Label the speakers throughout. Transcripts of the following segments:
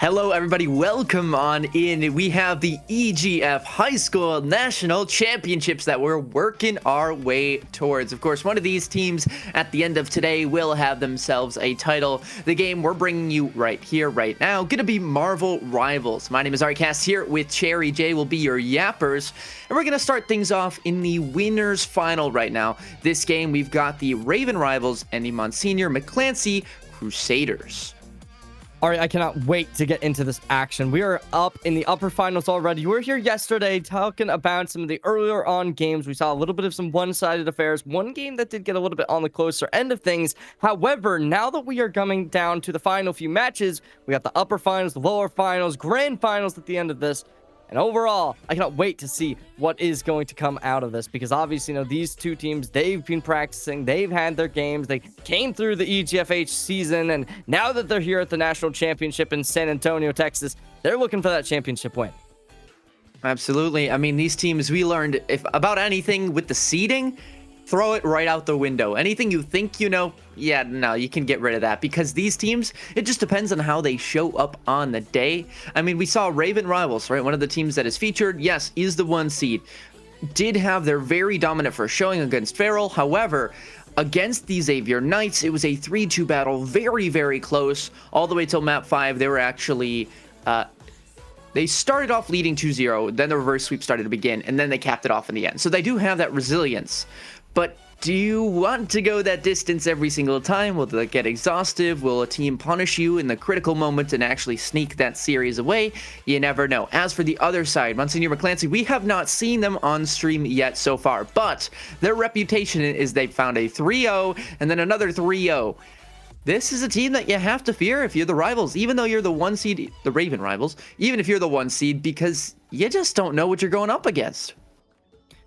Speaker 1: Hello, everybody. Welcome on in. We have the EGF High School National Championships that we're working our way towards. Of course, one of these teams at the end of today will have themselves a title. The game we're bringing you right here, right now, going to be Marvel Rivals. My name is Arcast here with Cherry J. will be your yappers. And we're going to start things off in the winners final right now. This game, we've got the Raven Rivals and the Monsignor McClancy Crusaders.
Speaker 2: All right, I cannot wait to get into this action. We are up in the upper finals already. We were here yesterday talking about some of the earlier on games. We saw a little bit of some one-sided affairs. One game that did get a little bit on the closer end of things. However, now that we are coming down to the final few matches, we got the upper finals, the lower finals, grand finals at the end of this. And overall, I cannot wait to see what is going to come out of this because obviously, these two teams, they've been practicing, they've had their games, they came through the EGFH season, and now that they're here at the National Championship in San Antonio, Texas, they're looking for that championship win.
Speaker 1: Absolutely. I mean, these teams, we learned about anything with the seeding, throw it right out the window. Anything you think you know, yeah, no, you can get rid of that because these teams, it just depends on how they show up on the day. I mean, we saw Raven Rivals, right? One of the teams that is featured, yes, is the 1 seed. Did have their very dominant first showing against Feral. However, against the Xavier Knights, it was a 3-2 battle, very, very close. All the way till map 5, they were actually... They started off leading 2-0, then the reverse sweep started to begin, and then they capped it off in the end. So they do have that resilience. But do you want to go that distance every single time? Will that get exhaustive? Will a team punish you in the critical moment and actually sneak that series away? You never know. As for the other side, Monsignor McClancy, we have not seen them on stream yet so far, but their reputation is they've found a 3-0 and then another 3-0. This is a team that you have to fear if you're the rivals, even though you're the 1 seed, the Raven Rivals, even if you're the 1 seed, because you just don't know what you're going up against.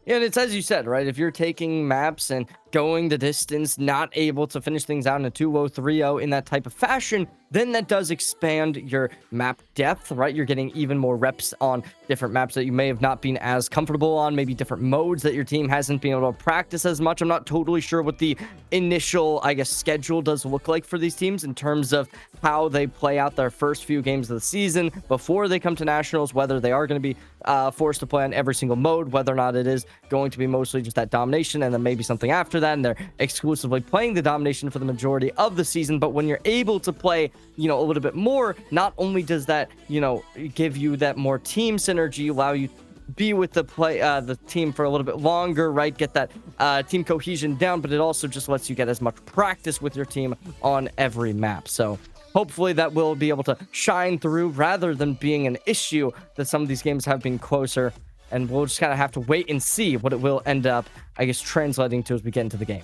Speaker 2: Yeah, and it's as you said, right? If you're taking maps and going the distance, not able to finish things out in a 2-0, 3-0 in that type of fashion, then that does expand your map depth, right? You're getting even more reps on different maps that you may have not been as comfortable on, maybe different modes that your team hasn't been able to practice as much. I'm not totally sure what the initial, schedule does look like for these teams in terms of how they play out their first few games of the season before they come to nationals, whether they are going to be forced to play on every single mode, whether or not it is going to be mostly just that domination and then maybe something after that, and they're exclusively playing the domination for the majority of the season. But when you're able to play, a little bit more, not only does that, give you that more team synergy, allow you be with the team for a little bit longer, right? Get that team cohesion down, but it also just lets you get as much practice with your team on every map. So hopefully that will be able to shine through rather than being an issue that some of these games have been closer. And we'll just kind of have to wait and see what it will end up, translating to as we get into the game.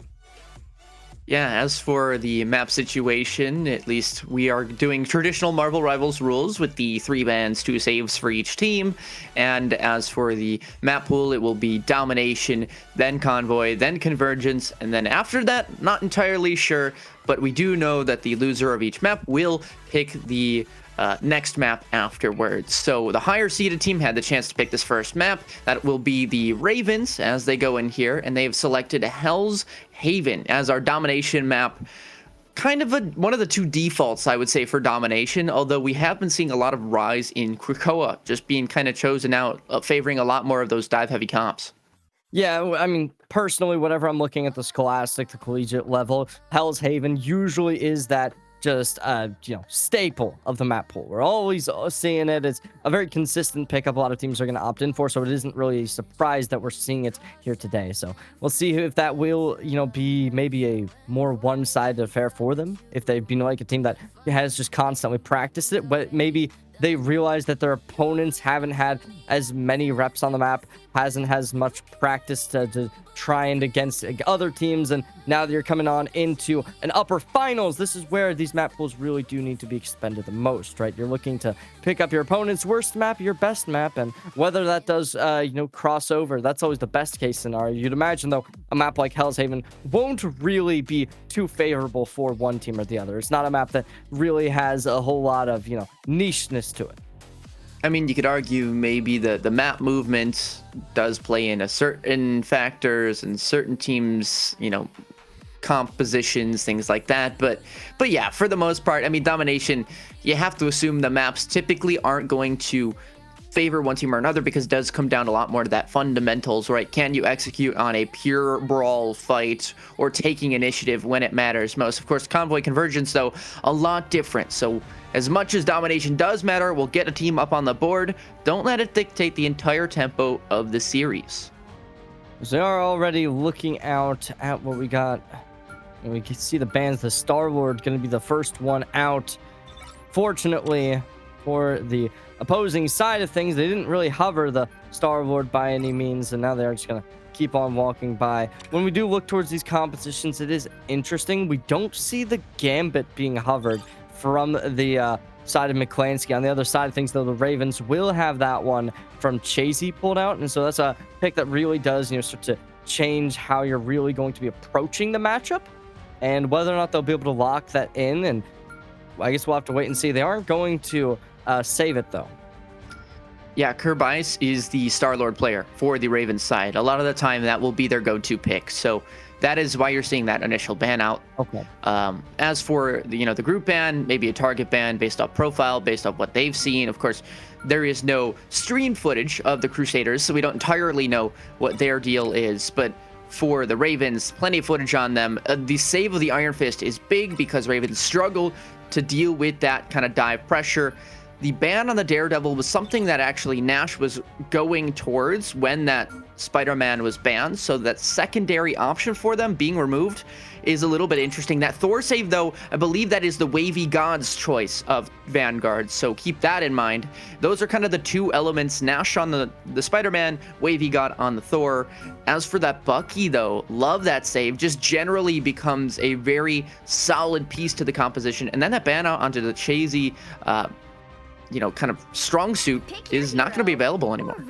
Speaker 1: Yeah, as for the map situation, at least we are doing traditional Marvel Rivals rules with the 3 bans, 2 saves for each team. And as for the map pool, it will be Domination, then Convoy, then Convergence, and then after that, not entirely sure, but we do know that the loser of each map will pick the next map afterwards. So the higher seeded team had the chance to pick this first map. That will be the Ravens as they go in here, and they have selected Hell's Haven as our domination map. Kind of one of the 2 defaults, I would say, for domination, although we have been seeing a lot of rise in Krakoa just being kind of chosen out, favoring a lot more of those dive heavy comps.
Speaker 2: Yeah, I mean, personally, whenever I'm looking at the scholastic, the collegiate level, Hell's Haven usually is that just staple of the map pool. We're always seeing it. It's a very consistent pickup a lot of teams are going to opt in for, so it isn't really a surprise that we're seeing it here today. So we'll see if that will be maybe a more one-sided affair for them, if they've been like a team that has just constantly practiced it, but maybe they realize that their opponents haven't had as many reps on the map, hasn't as much practice to try and against other teams, and now that you're coming on into an upper finals, this is where these map pools really do need to be expended the most, right? You're looking to pick up your opponent's worst map, your best map, and whether that does cross over, that's always the best case scenario. You'd imagine, though, a map like Hell's Haven won't really be too favorable for one team or the other. It's not a map that really has a whole lot of nicheness to it.
Speaker 1: I mean, you could argue maybe the map movement does play in a certain factors, and certain teams, compositions, things like that. But yeah, for the most part, I mean, domination, you have to assume the maps typically aren't going to favor one team or another, because it does come down a lot more to that fundamentals, right? Can you execute on a pure brawl fight or taking initiative when it matters most? Of course, convoy convergence, though, a lot different. So as much as domination does matter, we'll get a team up on the board. Don't let it dictate the entire tempo of the series.
Speaker 2: So they are already looking out at what we got. And we can see the bans. The Star-Lord going to be the first one out. Fortunately for the opposing side of things, they didn't really hover the Star-Lord by any means, and now they're just going to keep on walking by. When we do look towards these compositions, it is interesting. We don't see the Gambit being hovered from the side of McClansky. On the other side of things, though, the Ravens will have that one from Chasey pulled out, and so that's a pick that really does, start to change how you're really going to be approaching the matchup, and whether or not they'll be able to lock that in. And I guess we'll have to wait and see. They aren't going to save it, though.
Speaker 1: Yeah, Kerbice is the Star-Lord player for the Ravens side. A lot of the time, that will be their go-to pick. So that is why you're seeing that initial ban out.
Speaker 2: Okay.
Speaker 1: As for the group ban, maybe a target ban based off profile, based off what they've seen. Of course, there is no stream footage of the Crusaders, so we don't entirely know what their deal is. But for the Ravens, plenty of footage on them. The save of the Iron Fist is big because Ravens struggle to deal with that kind of dive pressure. The ban on the Daredevil was something that actually Nash was going towards when that Spider-Man was banned, so that secondary option for them being removed is a little bit interesting. That Thor save, though, I believe that is the Wavy God's choice of Vanguard, so keep that in mind. Those are kind of the two elements, Nash on the Spider-Man, Wavy God on the Thor. As for that Bucky, though, love that save, just generally becomes a very solid piece to the composition, and then that ban out onto the Chasey, kind of strong suit is not going to be available anymore.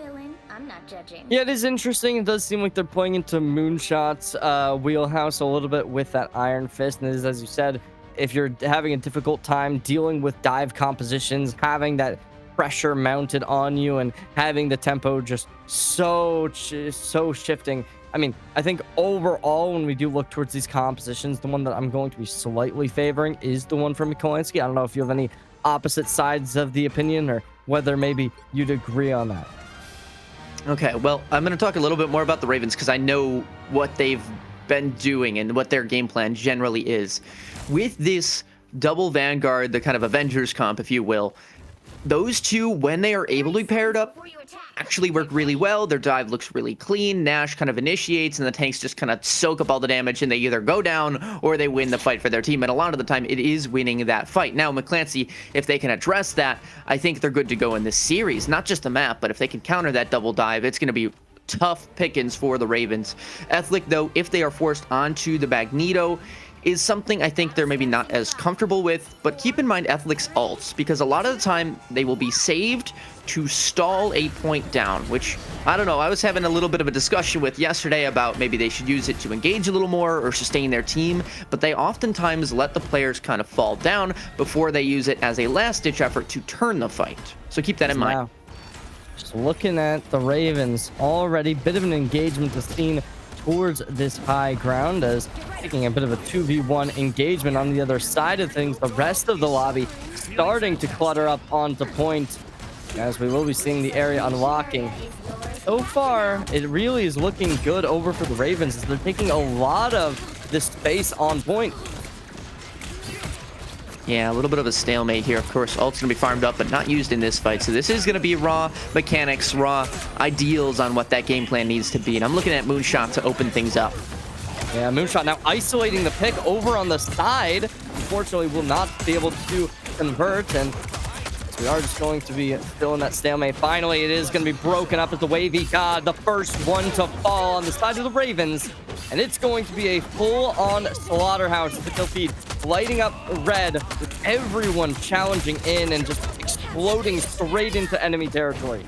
Speaker 3: Yeah,
Speaker 2: it is interesting. It does seem like they're playing into Moonshot's wheelhouse a little bit with that Iron Fist. And as you said, if you're having a difficult time dealing with dive compositions, having that pressure mounted on you and having the tempo just so shifting. I mean, I think overall, when we do look towards these compositions, the one that I'm going to be slightly favoring is the one from Mikolanski. I don't know if you have any opposite sides of the opinion, or whether maybe you'd agree on that.
Speaker 1: Okay, well, I'm going to talk a little bit more about the Ravens because I know what they've been doing and what their game plan generally is. With this double Vanguard, the kind of Avengers comp, if you will, those two, when they are able to be paired up, actually work really well. Their dive looks really clean. Nash kind of initiates, and the tanks just kind of soak up all the damage, and they either go down or they win the fight for their team. And a lot of the time, it is winning that fight. Now, McClancy, if they can address that, I think they're good to go in this series. Not just the map, but if they can counter that double dive, it's going to be tough pickings for the Ravens. Ethlic, though, if they are forced onto the Magneto, is something I think they're maybe not as comfortable with, but keep in mind Ethlic's ults, because a lot of the time they will be saved to stall a point down, which, I don't know, I was having a little bit of a discussion with yesterday about maybe they should use it to engage a little more or sustain their team, but they oftentimes let the players kind of fall down before they use it as a last-ditch effort to turn the fight. So keep that in mind.
Speaker 2: Just looking at the Ravens, already bit of an engagement to seen towards this high ground, as taking a bit of a 2v1 engagement on the other side of things. The rest of the lobby starting to clutter up onto point, as we will be seeing the area unlocking. So far, it really is looking good over for the Ravens, as they're taking a lot of this space on point.
Speaker 1: Yeah, a little bit of a stalemate here. Of course, ult's going to be farmed up, but not used in this fight. So this is going to be raw mechanics, raw ideals on what that game plan needs to be. And I'm looking at Moonshot to open things up.
Speaker 2: Yeah, Moonshot now isolating the pick over on the side. Unfortunately, will not be able to convert. And we are just going to be still in that stalemate. Finally, it is going to be broken up as the Wavy God, the first one to fall on the side of the Ravens. And it's going to be a full-on slaughterhouse. The kill feed lighting up red with everyone challenging in and just exploding straight into enemy territory.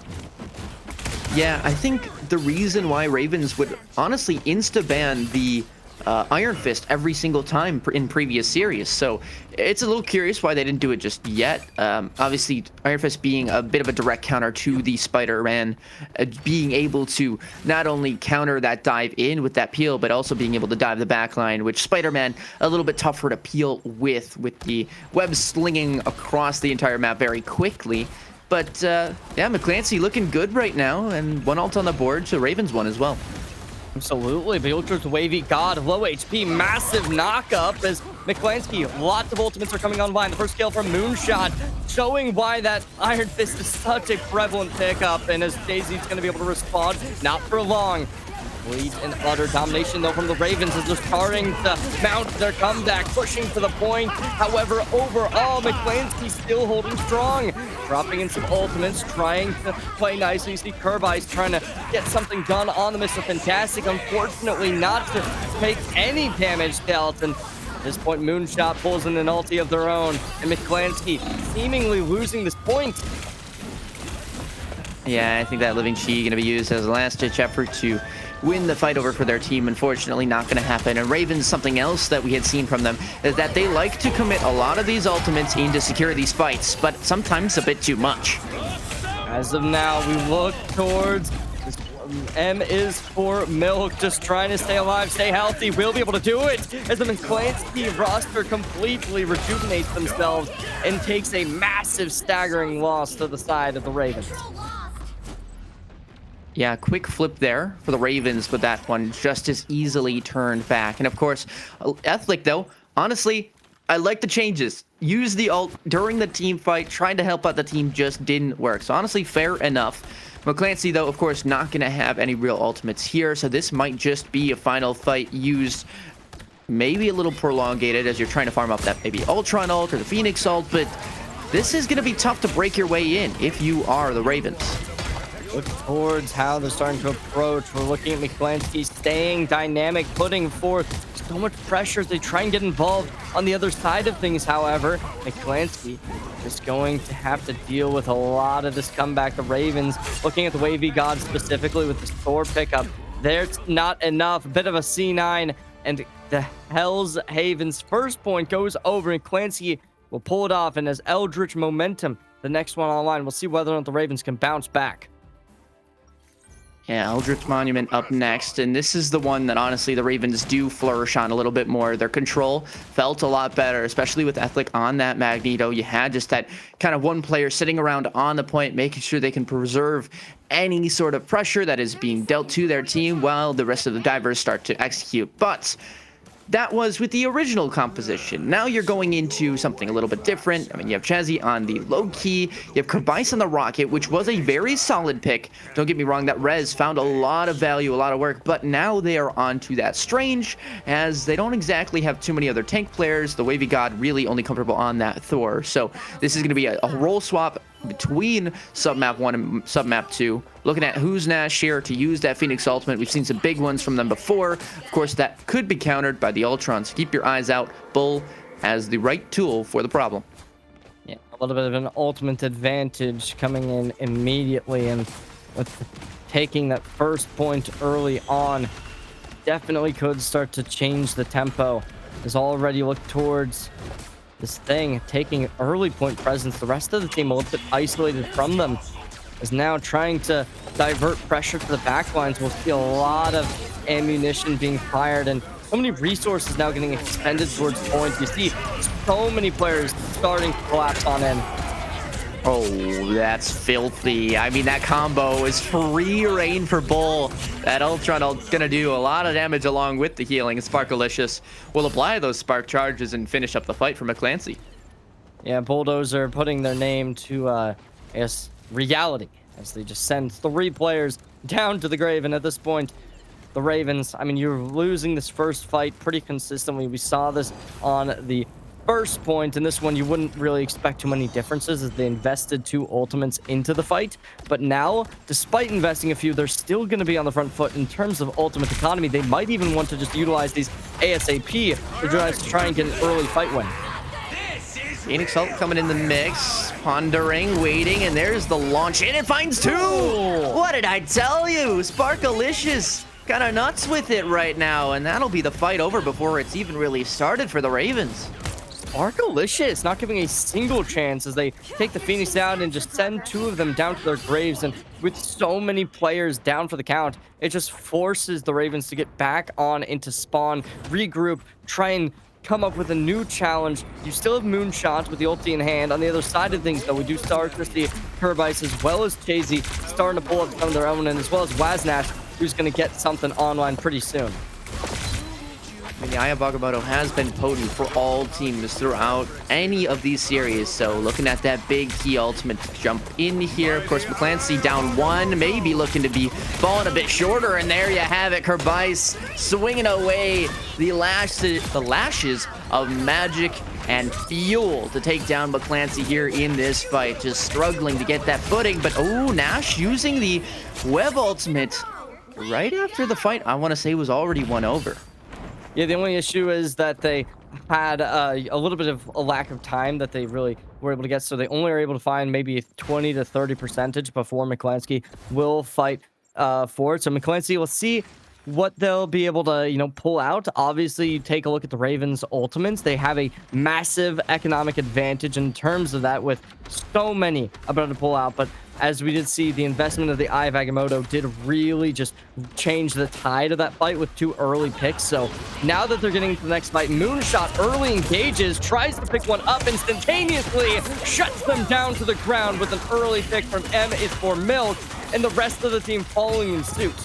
Speaker 1: Yeah, I think the reason why Ravens would honestly insta-ban the Iron Fist every single time in previous series. So it's a little curious why they didn't do it just yet. Obviously, Iron Fist being a bit of a direct counter to the Spider-Man, being able to not only counter that dive in with that peel, but also being able to dive the backline, which Spider-Man a little bit tougher to peel with the web slinging across the entire map very quickly. But yeah, McClancy looking good right now, and one ult on the board, so Ravens one as well.
Speaker 2: Absolutely, but Ultra's Wavy God, low HP, massive knock-up as McClansky, lots of ultimates are coming online. The first kill from Moonshot, showing why that Iron Fist is such a prevalent pickup, and as Daisy's going to be able to respond, not for long. Complete and utter domination, though, from the Ravens as they're starting to mount their comeback, pushing to the point. However, overall, McClansky still holding strong, dropping in some ultimates, trying to play nicely. You see Kerbice trying to get something done on the Mr. Fantastic. Unfortunately, not to take any damage dealt. And at this point, Moonshot pulls in an ulti of their own, and McClansky seemingly losing this point.
Speaker 1: Yeah, I think that Living Chi going to be used as a last-ditch effort to win the fight over for their team. Unfortunately, not going to happen. And Ravens, something else that we had seen from them is that they like to commit a lot of these ultimates in to secure these fights, but sometimes a bit too much.
Speaker 2: As of now, we look towards M is for Milk, just trying to stay alive, stay healthy. We'll be able to do it as the McClansky roster completely rejuvenates themselves and takes a massive, staggering loss to the side of the Ravens.
Speaker 1: Yeah, quick flip there for the Ravens, but that one just as easily turned back. And of course, Ethlic, though, honestly, I like the changes. Use the ult during the team fight, trying to help out the team just didn't work. So honestly, fair enough. McClancy, though, of course, not going to have any real ultimates here, so this might just be a final fight used maybe a little prolongated as you're trying to farm up that maybe Ultron ult or the Phoenix ult, but this is going to be tough to break your way in if you are the Ravens.
Speaker 2: Look towards how they're starting to approach. We're looking at McClansky staying dynamic, putting forth so much pressure as they try and get involved on the other side of things. However, McClansky is going to have to deal with a lot of this comeback. The Ravens, looking at the Wavy God specifically with this Thor pickup, there's not enough. A bit of a C9, and the Hell's Haven's first point goes over. McClansky will pull it off, and as Eldritch Momentum, the next one online, we'll see whether or not the Ravens can bounce back.
Speaker 1: Yeah, Eldritch Monument up next, and this is the one that honestly the Ravens do flourish on a little bit more. Their control felt a lot better, especially with Ethlic on that Magneto. You had just that kind of one player sitting around on the point, making sure they can preserve any sort of pressure that is being dealt to their team while the rest of the divers start to execute. But that was with the original composition. Now you're going into something a little bit different. I mean, you have Chazzy on the low key, you have Kerbice on the rocket, which was a very solid pick. Don't get me wrong, that Rez found a lot of value, a lot of work, but now they are onto that Strange, as they don't exactly have too many other tank players. The Wavy God really only comfortable on that Thor. So this is going to be a role swap between submap 1 and submap 2. Looking at who's Nash here to use that Phoenix ultimate. We've seen some big ones from them before. Of course, that could be countered by the Ultrons. Keep your eyes out. Bull has the right tool for the problem.
Speaker 2: Yeah, a little bit of an ultimate advantage coming in immediately, and with taking that first point early on, definitely could start to change the tempo. Has already looked towards this thing, taking early point presence. The rest of the team a little bit isolated from them, is now trying to divert pressure to the backlines. We'll see a lot of ammunition being fired, and so many resources now getting expended towards points. You see so many players starting to collapse on in.
Speaker 1: Oh, that's filthy. I mean, that combo is free reign for Bull. That Ultron gonna do a lot of damage along with the healing. Sparkalicious will apply those spark charges and finish up the fight for McClancy.
Speaker 2: Yeah, Bulldozer putting their name to, I guess, reality, as they just send 3 players down to the grave. And at this point, the Ravens, I mean, you're losing this first fight pretty consistently. We saw this on the first point. In this one, you wouldn't really expect too many differences as they invested 2 ultimates into the fight. But now, despite investing a few, they're still going to be on the front foot in terms of ultimate economy. They might even want to just utilize these ASAP to try and get an early fight win.
Speaker 1: Phoenix ult coming in the mix, pondering, waiting, and there's the launch in. It finds 2! What did I tell you? Sparkalicious kind of nuts with it right now, and that'll be the fight over before it's even really started for the Ravens.
Speaker 2: Sparkalicious not giving a single chance as they take the Phoenix down and just send two of them down to their graves. And with so many players down for the count, it just forces the Ravens to get back on into spawn, regroup, try and come up with a new challenge. You still have Moonshot with the ulti in hand. On the other side of things, though, we do start to see Kerbice as well as Chazy starting to pull up some of their own, and as well as Waznash, who's going to get something online pretty soon.
Speaker 1: I mean, the Eye of Agamotto has been potent for all teams throughout any of these series. So looking at that big key ultimate jump in here. Of course, McClancy down one, maybe looking to be falling a bit shorter. And there you have it. Kerbice swinging away the lashes of magic and fuel to take down McClancy here in this fight. Just struggling to get that footing. But, oh, Nash using the web ultimate right after the fight, I want to say, was already won over.
Speaker 2: Yeah, the only issue is that they had a little bit of a lack of time that they really were able to get. So they only are able to find maybe 20 to 30% before McClancy will fight for it. So McClancy, we'll see what they'll be able to, pull out. Obviously, you take a look at the Ravens' ultimates. They have a massive economic advantage in terms of that with so many about to pull out. But as we did see, the investment of the Eye of Agamotto did really just change the tide of that fight with two early picks. So now that they're getting into the next fight, Moonshot early engages, tries to pick one up instantaneously, shuts them down to the ground with an early pick from M is for Milk, and the rest of the team following in suit.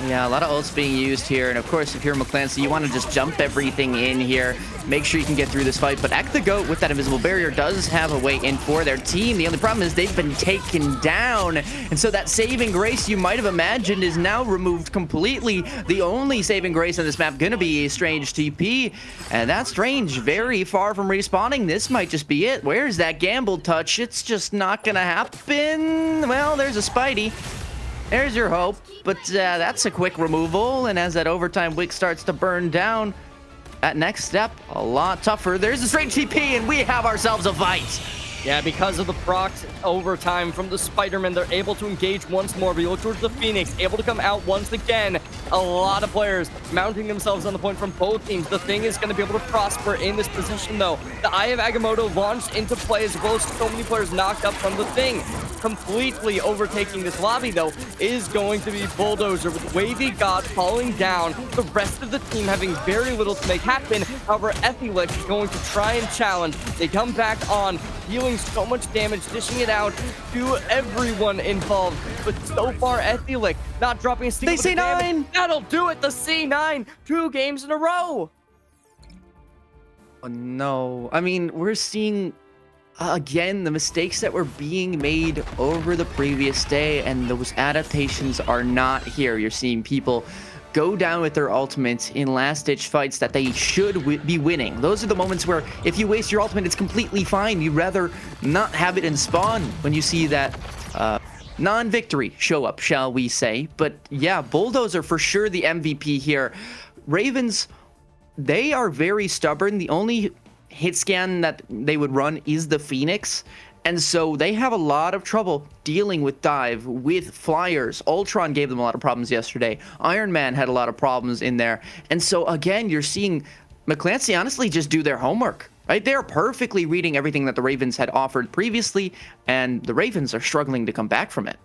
Speaker 1: Yeah, a lot of ults being used here. And of course, if you're McClancy, you want to just jump everything in here. Make sure you can get through this fight. But Act the Goat with that invisible barrier does have a way in for their team. The only problem is they've been taken down. And so that saving grace you might have imagined is now removed completely. The only saving grace on this map going to be a Strange TP. And that Strange very far from respawning. This might just be it. Where's that gamble touch? It's just not going to happen. Well, there's a Spidey. There's your hope, but that's a quick removal, and as that overtime wick starts to burn down, that next step, a lot tougher. There's a straight TP, and we have ourselves a fight.
Speaker 2: Yeah, because of the proc overtime from the Spider-Man, they're able to engage once more. We look towards the Phoenix, able to come out once again. A lot of players mounting themselves on the point from both teams. The Thing is going to be able to prosper in this position, though. The Eye of Agamotto launched into play, as well as so many players knocked up from the Thing. Completely overtaking this lobby, though, is going to be Bulldozer with Wavy God falling down. The rest of the team having very little to make happen. However, Ethylic is going to try and challenge. They come back on, dealing so much damage, dishing it out to everyone involved. But so far, Ethylic not dropping a single
Speaker 1: They say
Speaker 2: damage.
Speaker 1: 9.
Speaker 2: That'll do it. The C9, 2 games in a row.
Speaker 1: Oh, no. I mean, we're seeing, again, the mistakes that were being made over the previous day, and those adaptations are not here. You're seeing people go down with their ultimates in last-ditch fights that they should be winning. Those are the moments where if you waste your ultimate, it's completely fine. You'd rather not have it in spawn when you see that non-victory show up, shall we say. But yeah, Bulldozer for sure the MVP here. Ravens, they are very stubborn. The only hit scan that they would run is the Phoenix. And so they have a lot of trouble dealing with dive, with flyers. Ultron gave them a lot of problems yesterday. Iron Man had a lot of problems in there. And so again, you're seeing McClancy honestly just do their homework, right? They're perfectly reading everything that the Ravens had offered previously, and the Ravens are struggling to come back from it.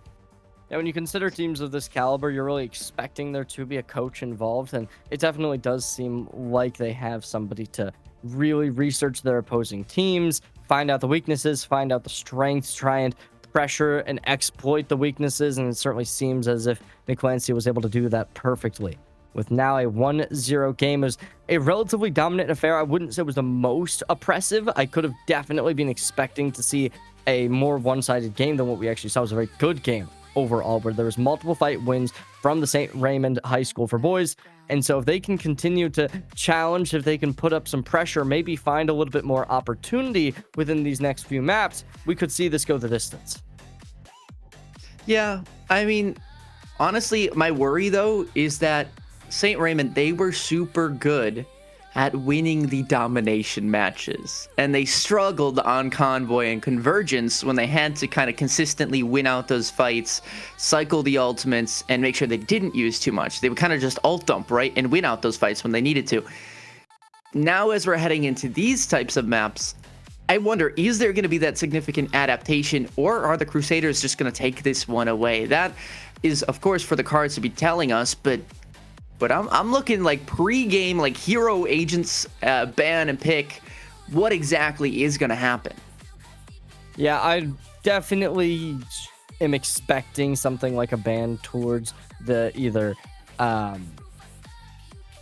Speaker 2: Yeah, when you consider teams of this caliber, you're really expecting there to be a coach involved, and it definitely does seem like they have somebody to really research their opposing teams, find out the weaknesses, find out the strengths, try and pressure and exploit the weaknesses, and it certainly seems as if McClancy was able to do that perfectly. With now a 1-0 game, it was a relatively dominant affair. I wouldn't say it was the most oppressive. I could have definitely been expecting to see a more one-sided game than what we actually saw. It was a very good game overall, where there was multiple fight wins from the St. Raymond High School for boys. And so if they can continue to challenge, if they can put up some pressure, maybe find a little bit more opportunity within these next few maps, we could see this go the distance.
Speaker 1: Yeah, I mean, honestly, my worry though is that St. Raymond, they were super good at winning the domination matches. And they struggled on Convoy and Convergence when they had to kind of consistently win out those fights, cycle the ultimates, and make sure they didn't use too much. They would kind of just ult dump, right, and win out those fights when they needed to. Now, as we're heading into these types of maps, I wonder, is there going to be that significant adaptation, or are the Crusaders just going to take this one away? That is, of course, for the cards to be telling us, but I'm looking like pre-game, like hero agents ban and pick. What exactly is going to happen?
Speaker 2: Yeah, I definitely am expecting something like a ban towards the either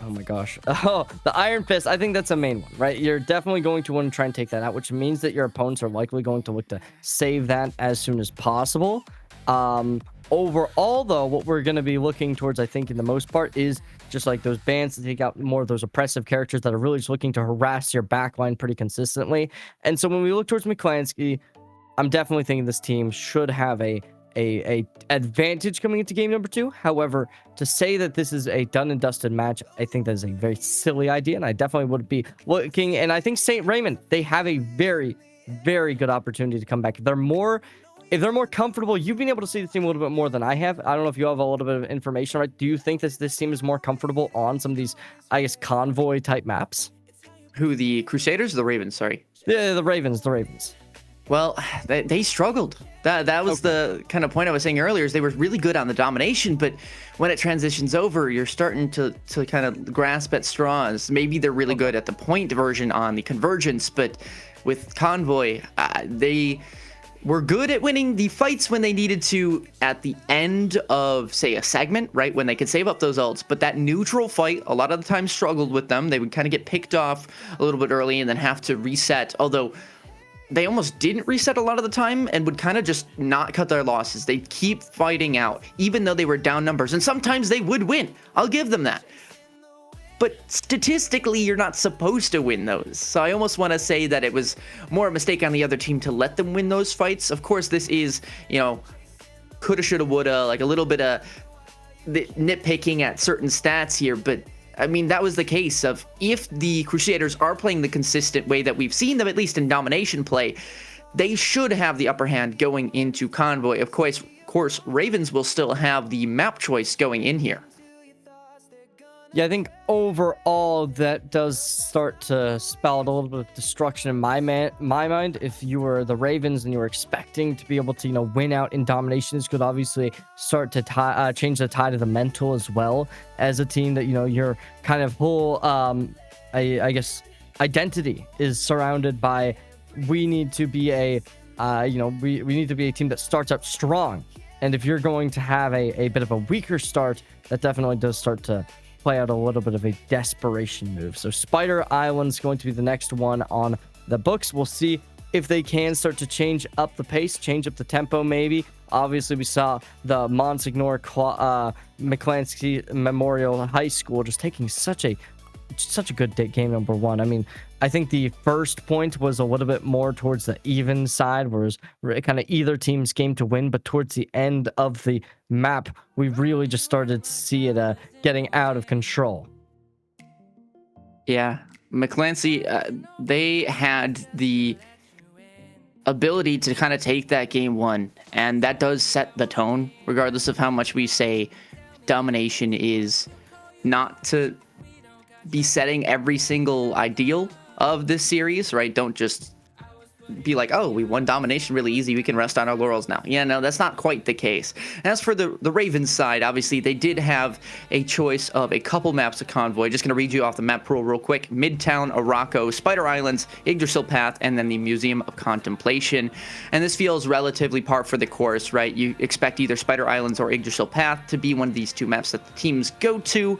Speaker 2: oh my gosh. Oh, the Iron Fist. I think that's a main one, right? You're definitely going to want to try and take that out, which means that your opponents are likely going to look to save that as soon as possible. Overall, though, what we're going to be looking towards, I think, in the most part, is just like those bans to take out more of those oppressive characters that are really just looking to harass your backline pretty consistently. And so when we look towards McClansky, I'm definitely thinking this team should have a advantage coming into game number 2. However, to say that this is a done and dusted match, I think that is a very silly idea, and I definitely would be looking. And I think St. Raymond, they have a very, very good opportunity to come back. If they're more comfortable, you've been able to see the team a little bit more than I have. I don't know if you have a little bit of information, right? Do you think this team is more comfortable on some of these, I guess, convoy type maps?
Speaker 1: Who, the Crusaders or the Ravens? Sorry.
Speaker 2: Yeah, the Ravens.
Speaker 1: Well, they struggled. That was the kind of point I was saying earlier, is they were really good on the domination, but when it transitions over, you're starting to kind of grasp at straws. Maybe they're really good at the point version on the Convergence, but with Convoy, they were good at winning the fights when they needed to at the end of, say, a segment, right? When they could save up those ults. But that neutral fight, a lot of the time struggled with them. They would kind of get picked off a little bit early and then have to reset. Although they almost didn't reset a lot of the time and would kind of just not cut their losses. They'd keep fighting out, even though they were down numbers. And sometimes they would win. I'll give them that. But statistically, you're not supposed to win those. So I almost want to say that it was more a mistake on the other team to let them win those fights. Of course, this is, coulda, shoulda, woulda, like a little bit of nitpicking at certain stats here. But I mean, that was the case of, if the Crusaders are playing the consistent way that we've seen them, at least in domination play, they should have the upper hand going into Convoy. Of course, Ravens will still have the map choice going in here.
Speaker 2: Yeah, I think overall that does start to spell out a little bit of destruction in my mind. If you were the Ravens and you were expecting to be able to, win out in domination, this could obviously start to change the tide of the mental as well, as a team that, your kind of whole, I guess, identity is surrounded by, we need to be a, we need to be a team that starts up strong. And if you're going to have a bit of a weaker start, that definitely does start to play out a little bit of a desperation move. So Spider Island's going to be the next one on the books. We'll see if they can start to change up the pace, change up the tempo maybe. Obviously, we saw the Monsignor McClansky Memorial High School just taking such a good game number 1. I mean, I think the first point was a little bit more towards the even side, whereas kind of either team's game to win, but towards the end of the map, we really just started to see it getting out of control.
Speaker 1: Yeah, McClancy, they had the ability to kind of take that game 1, and that does set the tone, regardless of how much we say domination is not to be setting every single ideal of this series, right? Don't just be like, oh, we won domination really easy, we can rest on our laurels now. Yeah, no, that's not quite the case. As for the Ravens side, obviously they did have a choice of a couple maps of Convoy. Just going to read you off the map pool real quick. Midtown, Araco, Spider Islands, Yggdrasil Path, and then the Museum of Contemplation. And this feels relatively par for the course, right? You expect either Spider Islands or Yggdrasil Path to be one of these two maps that the teams go to.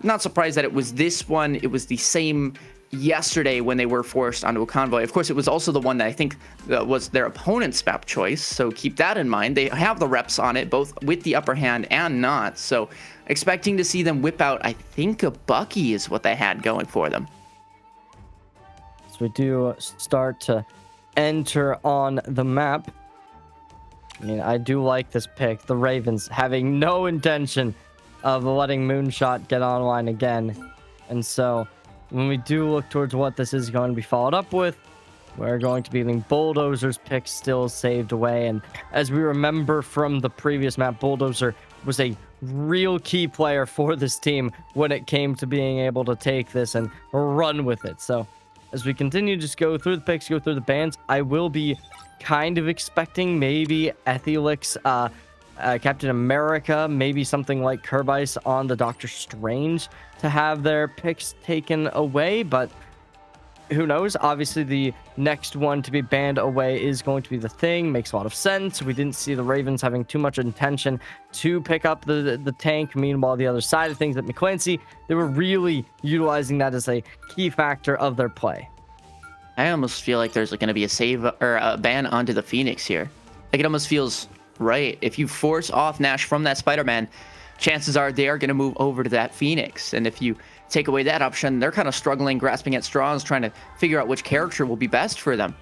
Speaker 1: Not surprised that it was this one. It was the same yesterday when they were forced onto a Convoy. Of course, it was also the one that I think was their opponent's map choice, so keep that in mind. They have the reps on it, both with the upper hand and not, so expecting to see them whip out, I think, a Bucky is what they had going for them.
Speaker 2: So we do start to enter on the map. I mean, I do like this pick. The Ravens having no intention of letting Moonshot get online again. And so when we do look towards what this is going to be followed up with, we're going to be getting Bulldozer's pick still saved away. And as we remember from the previous map, Bulldozer was a real key player for this team when it came to being able to take this and run with it. So as we continue to just go through the picks, go through the bans, I will be kind of expecting maybe Ethylix, Captain America, maybe something like Kerbice on the Doctor Strange to have their picks taken away, but who knows? Obviously, the next one to be banned away is going to be the Thing. Makes a lot of sense. We didn't see the Ravens having too much intention to pick up the tank. Meanwhile, the other side of things at McClancy, they were really utilizing that as a key factor of their play.
Speaker 1: I almost feel like there's going to be a save or a ban onto the Phoenix here. Like, it almost feels right. If you force off Nash from that Spider-Man, chances are they are going to move over to that Phoenix. And if you take away that option, they're kind of struggling, grasping at straws, trying to figure out which character will be best for them.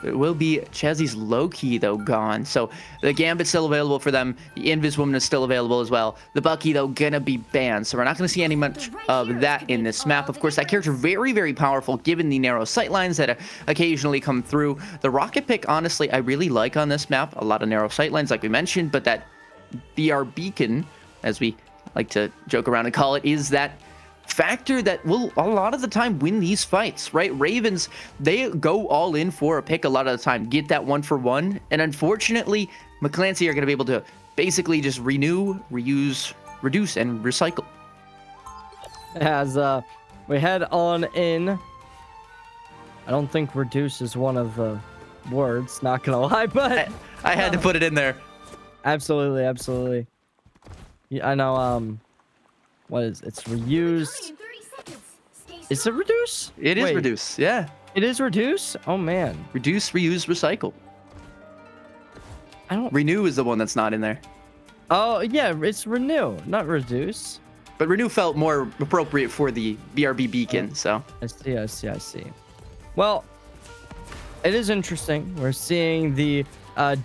Speaker 1: It will be Chezzy's Loki, though, gone. So the Gambit's still available for them. The Invis Woman is still available as well. The Bucky, though, gonna be banned. So we're not gonna see any much of that in this map. Of course, that character very, very powerful given the narrow sightlines that occasionally come through. The Rocket Pick, honestly, I really like on this map. A lot of narrow sightlines, like we mentioned, but that BR Beacon, as we like to joke around and call it, is that factor that will a lot of the time win these fights, right? Ravens, they go all in for a pick a lot of the time, get that 1-for-1, and unfortunately McClancy are going to be able to basically just renew, reuse, reduce, and recycle.
Speaker 2: As we head on in, I don't think reduce is one of the words, not gonna lie, but
Speaker 1: I had to put it in there.
Speaker 2: Absolutely. Yeah, I know. What is it's reuse? Is it reduce?
Speaker 1: It is reduce, yeah.
Speaker 2: It is reduce? Oh man.
Speaker 1: Reduce, reuse, recycle.
Speaker 2: I don't.
Speaker 1: Renew is the one that's not in there.
Speaker 2: Oh yeah, it's renew, not reduce.
Speaker 1: But renew felt more appropriate for the BRB beacon, so.
Speaker 2: I see. Well, it is interesting. We're seeing the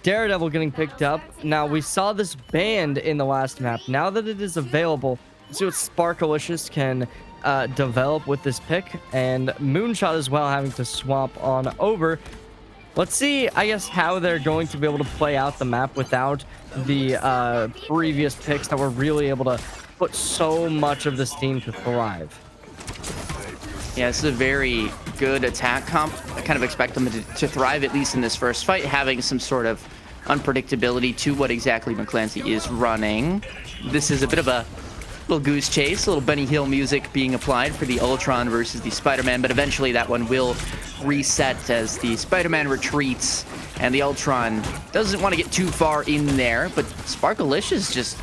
Speaker 2: Daredevil getting picked up. Now we saw this banned in the last map. Now that it is available, see what Sparkalicious can develop with this pick, and Moonshot as well having to swap on over. Let's see, I guess, how they're going to be able to play out the map without the previous picks that were really able to put so much of this team to thrive.
Speaker 1: Yeah, this is a very good attack comp. I kind of expect them to thrive, at least in this first fight, having some sort of unpredictability to what exactly McClancy is running. This is a bit of a little goose chase, a little Benny Hill music being applied for the Ultron versus the Spider-Man, but eventually that one will reset as the Spider-Man retreats and the Ultron doesn't want to get too far in there, but Sparkalicious just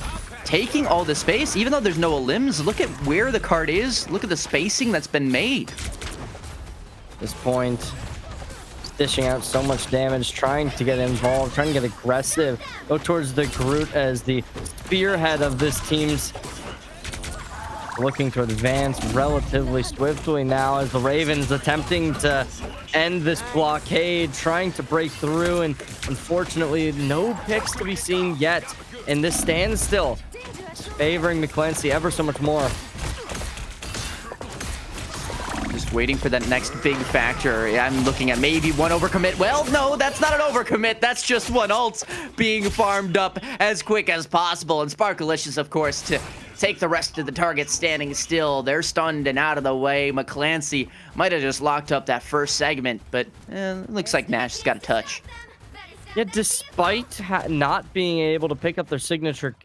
Speaker 1: taking all the space. Even though there's no limbs, look at where the card is. Look at the spacing that's been made.
Speaker 2: This point, dishing out so much damage, trying to get involved, trying to get aggressive, go towards the Groot as the spearhead of this team's looking to advance relatively swiftly now as the Ravens attempting to end this blockade, trying to break through, and unfortunately no picks to be seen yet in this standstill. It's favoring McClancy ever so much more.
Speaker 1: Just waiting for that next big factor. I'm looking at maybe one overcommit. Well, no, that's not an overcommit. That's just one ult being farmed up as quick as possible. And Sparkalicious, of course, to take the rest of the targets standing still. They're stunned and out of the way. McClancy might have just locked up that first segment, but it looks like Nash's got a touch.
Speaker 2: Yeah, despite not being able to pick up their signature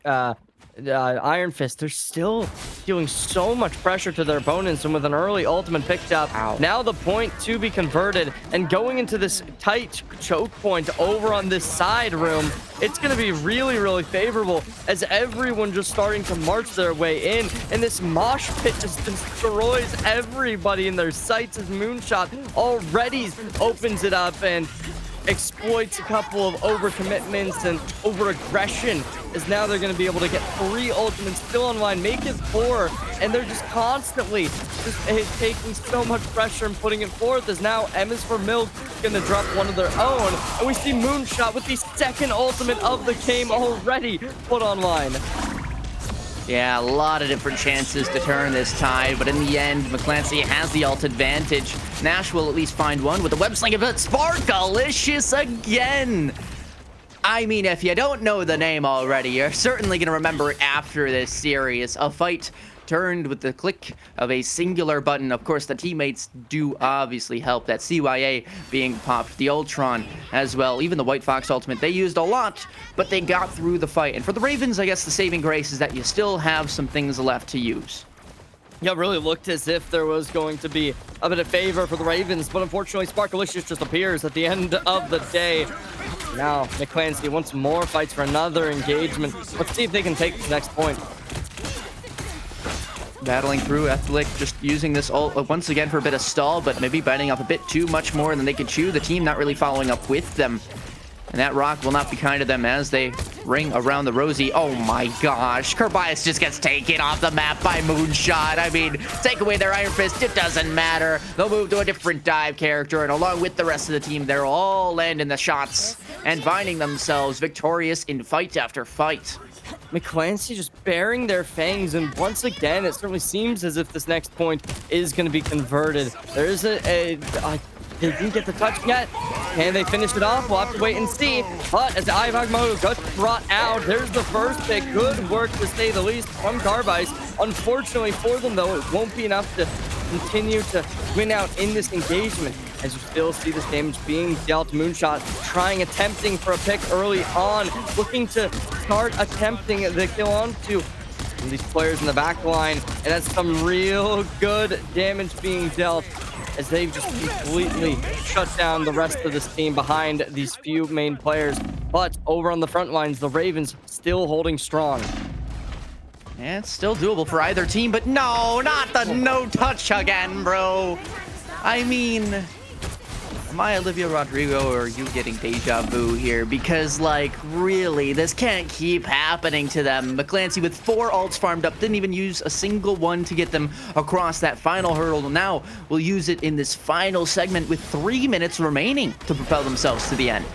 Speaker 2: Iron Fist, they're still doing so much pressure to their opponents, and with an early ultimate picked up, now the point to be converted, and going into this tight choke point over on this side room, it's going to be really, really favorable as everyone just starting to march their way in, and this mosh pit just destroys everybody in their sights as Moonshot already opens it up and exploits a couple of overcommitments and over-aggression, as now they're going to be able to get 3 ultimates still online, make it 4, and they're just constantly just taking so much pressure and putting it forth, as now M's for Milk going to drop one of their own, and we see Moonshot with the second ultimate of the game already put online.
Speaker 1: Yeah, a lot of different chances to turn this tide, but in the end, McClancy has the ult advantage. Nash will at least find one with the web sling of it. Sparkalicious again! I mean, if you don't know the name already, you're certainly going to remember it after this series. A fight turned with the click of a singular button. Of course, the teammates do obviously help. That CYA being popped, the Ultron as well, even the White Fox ultimate, they used a lot, but they got through the fight. And for the Ravens, I guess the saving grace is that you still have some things left to use.
Speaker 2: Yeah, it really looked as if there was going to be a bit of favor for the Ravens, but unfortunately, Sparkalicious just appears at the end of the day. Now, McClancy wants more fights for another engagement. Let's see if they can take the next point.
Speaker 1: Battling through, Ethlic just using this ult once again for a bit of stall, but maybe biting off a bit too much more than they could chew. The team not really following up with them. And that rock will not be kind to them as they ring around the Rosie. Oh my gosh. Kerbias just gets taken off the map by Moonshot. I mean, take away their Iron Fist, it doesn't matter. They'll move to a different dive character, and along with the rest of the team, they're all landing the shots and finding themselves victorious in fight after fight.
Speaker 2: McClancy just baring their fangs, and once again, it certainly seems as if this next point is going to be converted. There is they didn't get the touch yet. Can they finish it off? We'll have to wait and see. But as the Ivagmo gets brought out, there's the first pick. Good work, to say the least, from Carbice. Unfortunately for them, though, it won't be enough to continue to win out in this engagement, as you still see this damage being dealt. Moonshot attempting for a pick early on, looking to start attempting the kill onto these players in the back line, and that's some real good damage being dealt, as they've just completely shut down the rest of this team behind these few main players. But over on the front lines, the Ravens still holding strong.
Speaker 1: And it's still doable for either team, but no, not the no touch again, bro. I mean, am I Olivia Rodrigo, or are you getting deja vu here? Because, like, really, this can't keep happening to them. McClancy with 4 ults farmed up, didn't even use a single one to get them across that final hurdle. Now we'll use it in this final segment with 3 minutes remaining to propel themselves to the end.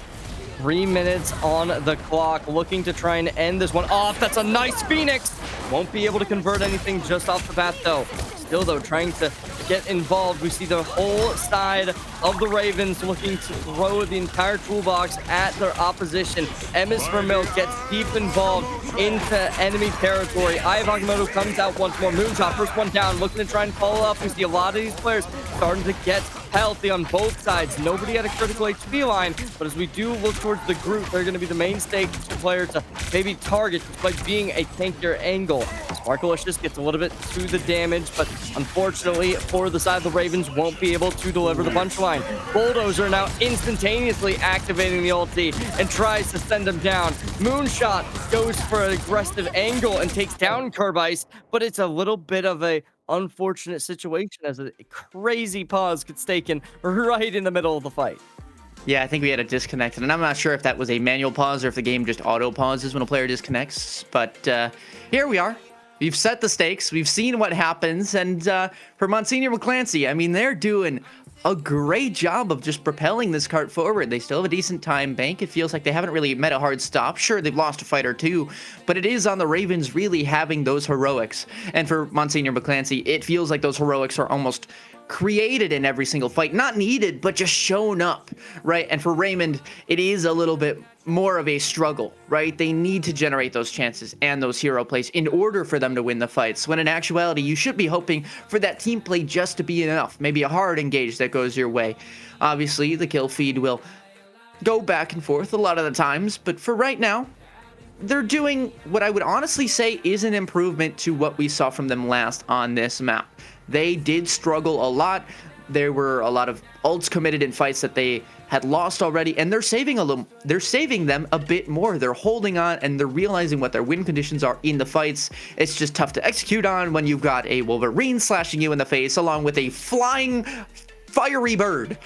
Speaker 2: 3 minutes on the clock, looking to try and end this one off. That's a nice Phoenix. Won't be able to convert anything just off the bat, though. Still, though, trying to get involved. We see the whole side of the Ravens looking to throw the entire toolbox at their opposition. Emis Vermil gets deep involved into enemy territory. Ivagmoto comes out once more. Moonshot, first one down, looking to try and follow up. We see a lot of these players starting to get healthy on both sides. Nobody had a critical HP line, but as we do look towards the group, they're going to be the mainstay player to maybe target despite being a tankier angle. Sparkalicious gets a little bit through the damage, but unfortunately for the side of the Ravens, won't be able to deliver the punchline. Bulldozer now instantaneously activating the ulti and tries to send him down. Moonshot goes for an aggressive angle and takes down Kerbice, but it's a little bit of a unfortunate situation as a crazy pause gets taken right in the middle of the fight.
Speaker 1: Yeah, I think we had a disconnect, and I'm not sure if that was a manual pause or if the game just auto pauses when a player disconnects, but here we are. We've set the stakes, we've seen what happens, and for Monsignor McClancy, I mean, they're doing a great job of just propelling this cart forward. They still have a decent time bank. It feels like they haven't really met a hard stop. Sure, they've lost a fight or two, but it is on the Ravens really having those heroics. And for Monsignor McClancy, it feels like those heroics are almost created in every single fight. Not needed, but just shown up, right? And for Raymond, it is a little bit more of a struggle, right? They need to generate those chances and those hero plays in order for them to win the fights, when in actuality, you should be hoping for that team play just to be enough. Maybe a hard engage that goes your way. Obviously, the kill feed will go back and forth a lot of the times, but for right now, they're doing what I would honestly say is an improvement to what we saw from them last on this map. They did struggle a lot. There were a lot of ults committed in fights that they had lost already, and they're saving them a bit more. They're holding on, and they're realizing what their win conditions are in the fights. It's just tough to execute on when you've got a Wolverine slashing you in the face along with a flying fiery bird.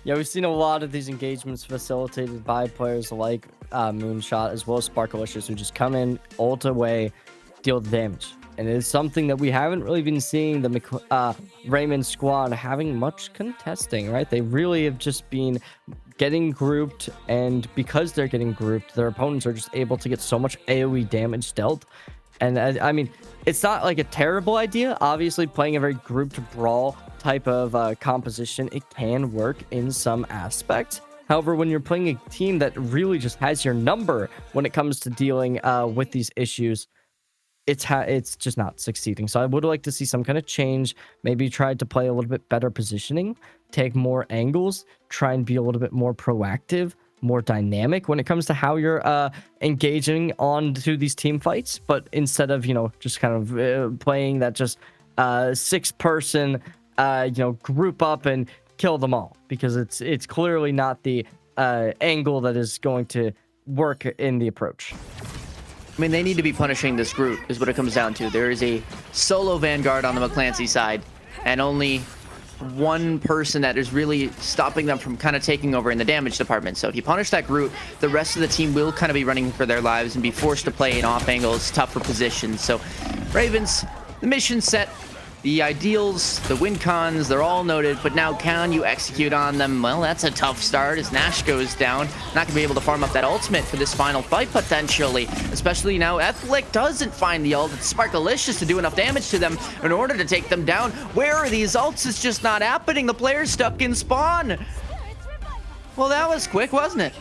Speaker 2: Yeah, we've seen a lot of these engagements facilitated by players like Moonshot, as well as Sparkalicious, who just come in, ult away, deal the damage. And it is something that we haven't really been seeing the Raymond squad having much contesting, right? They really have just been getting grouped, and because they're getting grouped, their opponents are just able to get so much AoE damage dealt. And I mean, it's not like a terrible idea. Obviously, playing a very grouped brawl type of composition, it can work in some aspects. However, when you're playing a team that really just has your number when it comes to dealing with these issues, it's just not succeeding. So I would like to see some kind of change, maybe try to play a little bit better positioning, take more angles, try and be a little bit more proactive, more dynamic when it comes to how you're engaging on to these team fights. But instead of, just kind of playing that just 6-person, group up and kill them all, because it's clearly not the angle that is going to work in the approach.
Speaker 1: I mean, they need to be punishing this group, is what it comes down to. There is a solo Vanguard on the McClancy side, and only one person that is really stopping them from kind of taking over in the damage department. So if you punish that group, the rest of the team will kind of be running for their lives and be forced to play in off angles, tougher positions. So Ravens, the mission set, the ideals, the win cons, they're all noted, but now can you execute on them? Well, that's a tough start as Nash goes down. Not going to be able to farm up that ultimate for this final fight, potentially. Especially now, Ethlic doesn't find the ult. It's Sparkalicious to do enough damage to them in order to take them down. Where are these ults? It's just not happening. The player's stuck in spawn. Well, that was quick, wasn't it?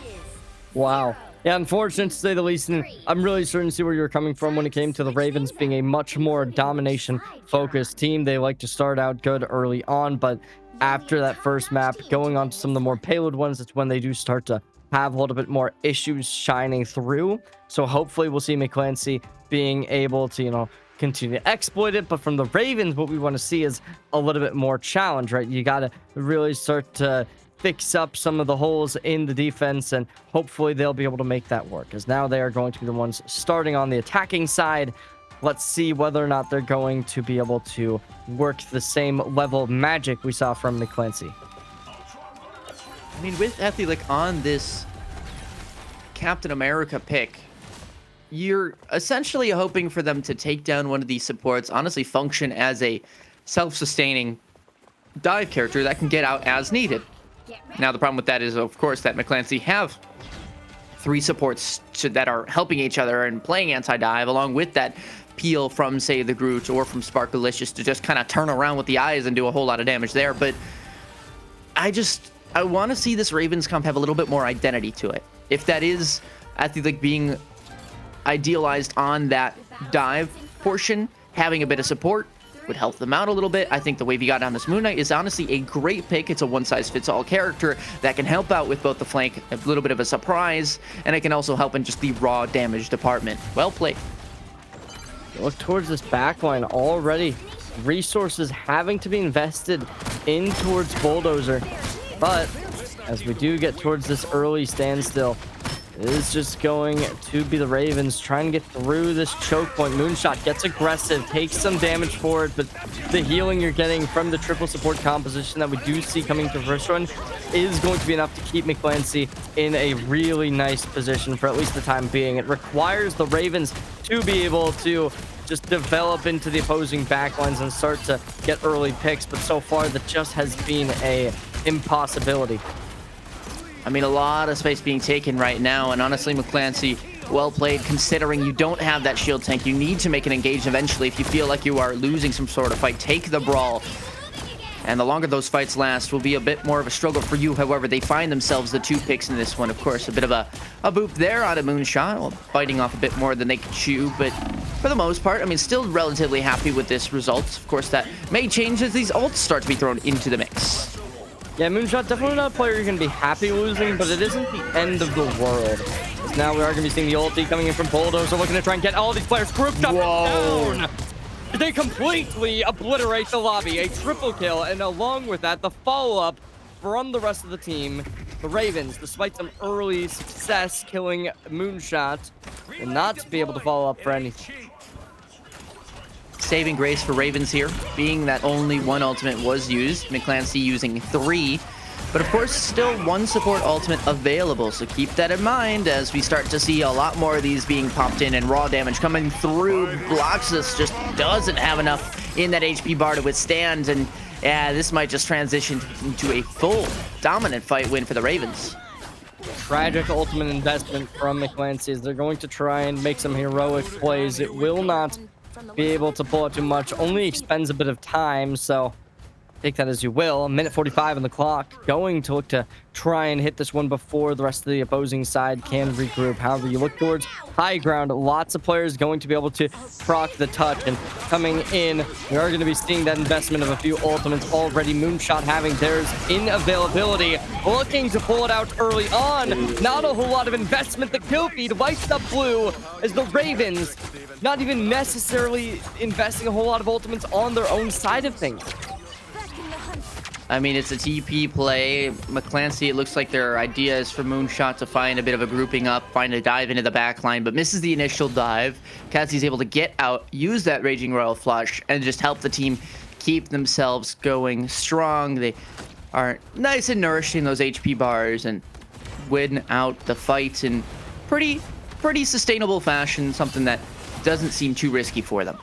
Speaker 2: Wow. Yeah, unfortunate to say the least, and I'm really starting to see where you're coming from when it came to the Ravens being a much more domination-focused team. They like to start out good early on, but after that first map, going on to some of the more payload ones, it's when they do start to have a little bit more issues shining through. So hopefully we'll see McClancy being able to, continue to exploit it. But from the Ravens, what we want to see is a little bit more challenge, right? You got to really start to fix up some of the holes in the defense, and hopefully they'll be able to make that work, as now they are going to be the ones starting on the attacking side. Let's see whether or not they're going to be able to work the same level of magic we saw from McClancy.
Speaker 1: I mean, with Ethlic on this Captain America pick, you're essentially hoping for them to take down one of these supports, honestly function as a self-sustaining dive character that can get out as needed. Now, the problem with that is, of course, that McClancy have 3 supports that are helping each other and playing anti-dive, along with that peel from, say, the Groot or from Sparkalicious to just kind of turn around with the eyes and do a whole lot of damage there. But I want to see this Ravens comp have a little bit more identity to it. If that is, I think, like being idealized on that dive portion, having a bit of support would help them out a little bit. I think the wave you got on this Moon Knight is honestly a great pick. It's a one-size-fits-all character that can help out with both the flank, a little bit of a surprise, and it can also help in just the raw damage department. Well played.
Speaker 2: Look towards this backline already. Resources having to be invested in towards Bulldozer. But as we do get towards this early standstill, it is just going to be the Ravens trying to get through this choke point. Moonshot gets aggressive, takes some damage for it, but the healing you're getting from the triple support composition that we do see coming to first run is going to be enough to keep McClancy in a really nice position for at least the time being. It requires the Ravens to be able to just develop into the opposing backlines and start to get early picks, but so far that just has been a impossibility.
Speaker 1: I mean, a lot of space being taken right now, and honestly, McClancy, well played, considering you don't have that shield tank. You need to make an engage eventually if you feel like you are losing some sort of fight. Take the brawl, and the longer those fights last will be a bit more of a struggle for you. However, they find themselves the 2 picks in this one. Of course, a bit of a boop there on a Moonshot, well, biting off a bit more than they could chew, but for the most part, I mean, still relatively happy with this result. Of course, that may change as these ults start to be thrown into the mix.
Speaker 2: Yeah, Moonshot, definitely not a player you're going to be happy losing, but it isn't the end of the world. Now we are going to be seeing the ulti coming in from Bulldozer, looking to try and get all these players grouped up and down. They completely obliterate the lobby. A triple kill, and along with that, the follow-up from the rest of the team. The Ravens, despite some early success killing Moonshot, will not be able to follow up for anything.
Speaker 1: Saving grace for Ravens here, being that only 1 ultimate was used, McClancy using 3, but of course still 1 support ultimate available, so keep that in mind as we start to see a lot more of these being popped in and raw damage coming through. Bloxus just doesn't have enough in that HP bar to withstand, and yeah, this might just transition into a full dominant fight win for the Ravens.
Speaker 2: tragic ultimate investment from McClancy as they're going to try and make some heroic plays. It will not be able to pull out too much, only expends a bit of time, so take that as you will. 1:45 on the clock. Going to look to try and hit this one before the rest of the opposing side can regroup. However, you look towards high ground. Lots of players going to be able to proc the touch. And coming in, we are going to be seeing that investment of a few ultimates already. Moonshot having theirs in availability. Looking to pull it out early on. Not a whole lot of investment. The kill feed wipes up blue as the Ravens not even necessarily investing a whole lot of ultimates on their own side of things.
Speaker 1: I mean, it's a TP play. McClancy, it looks like their idea is for Moonshot to find a bit of a grouping up, find a dive into the back line, but misses the initial dive. Kazi's able to get out, use that Raging Royal Flush, and just help the team keep themselves going strong. They are nice and nourishing those HP bars and win out the fight in pretty sustainable fashion, something that doesn't seem too risky for them.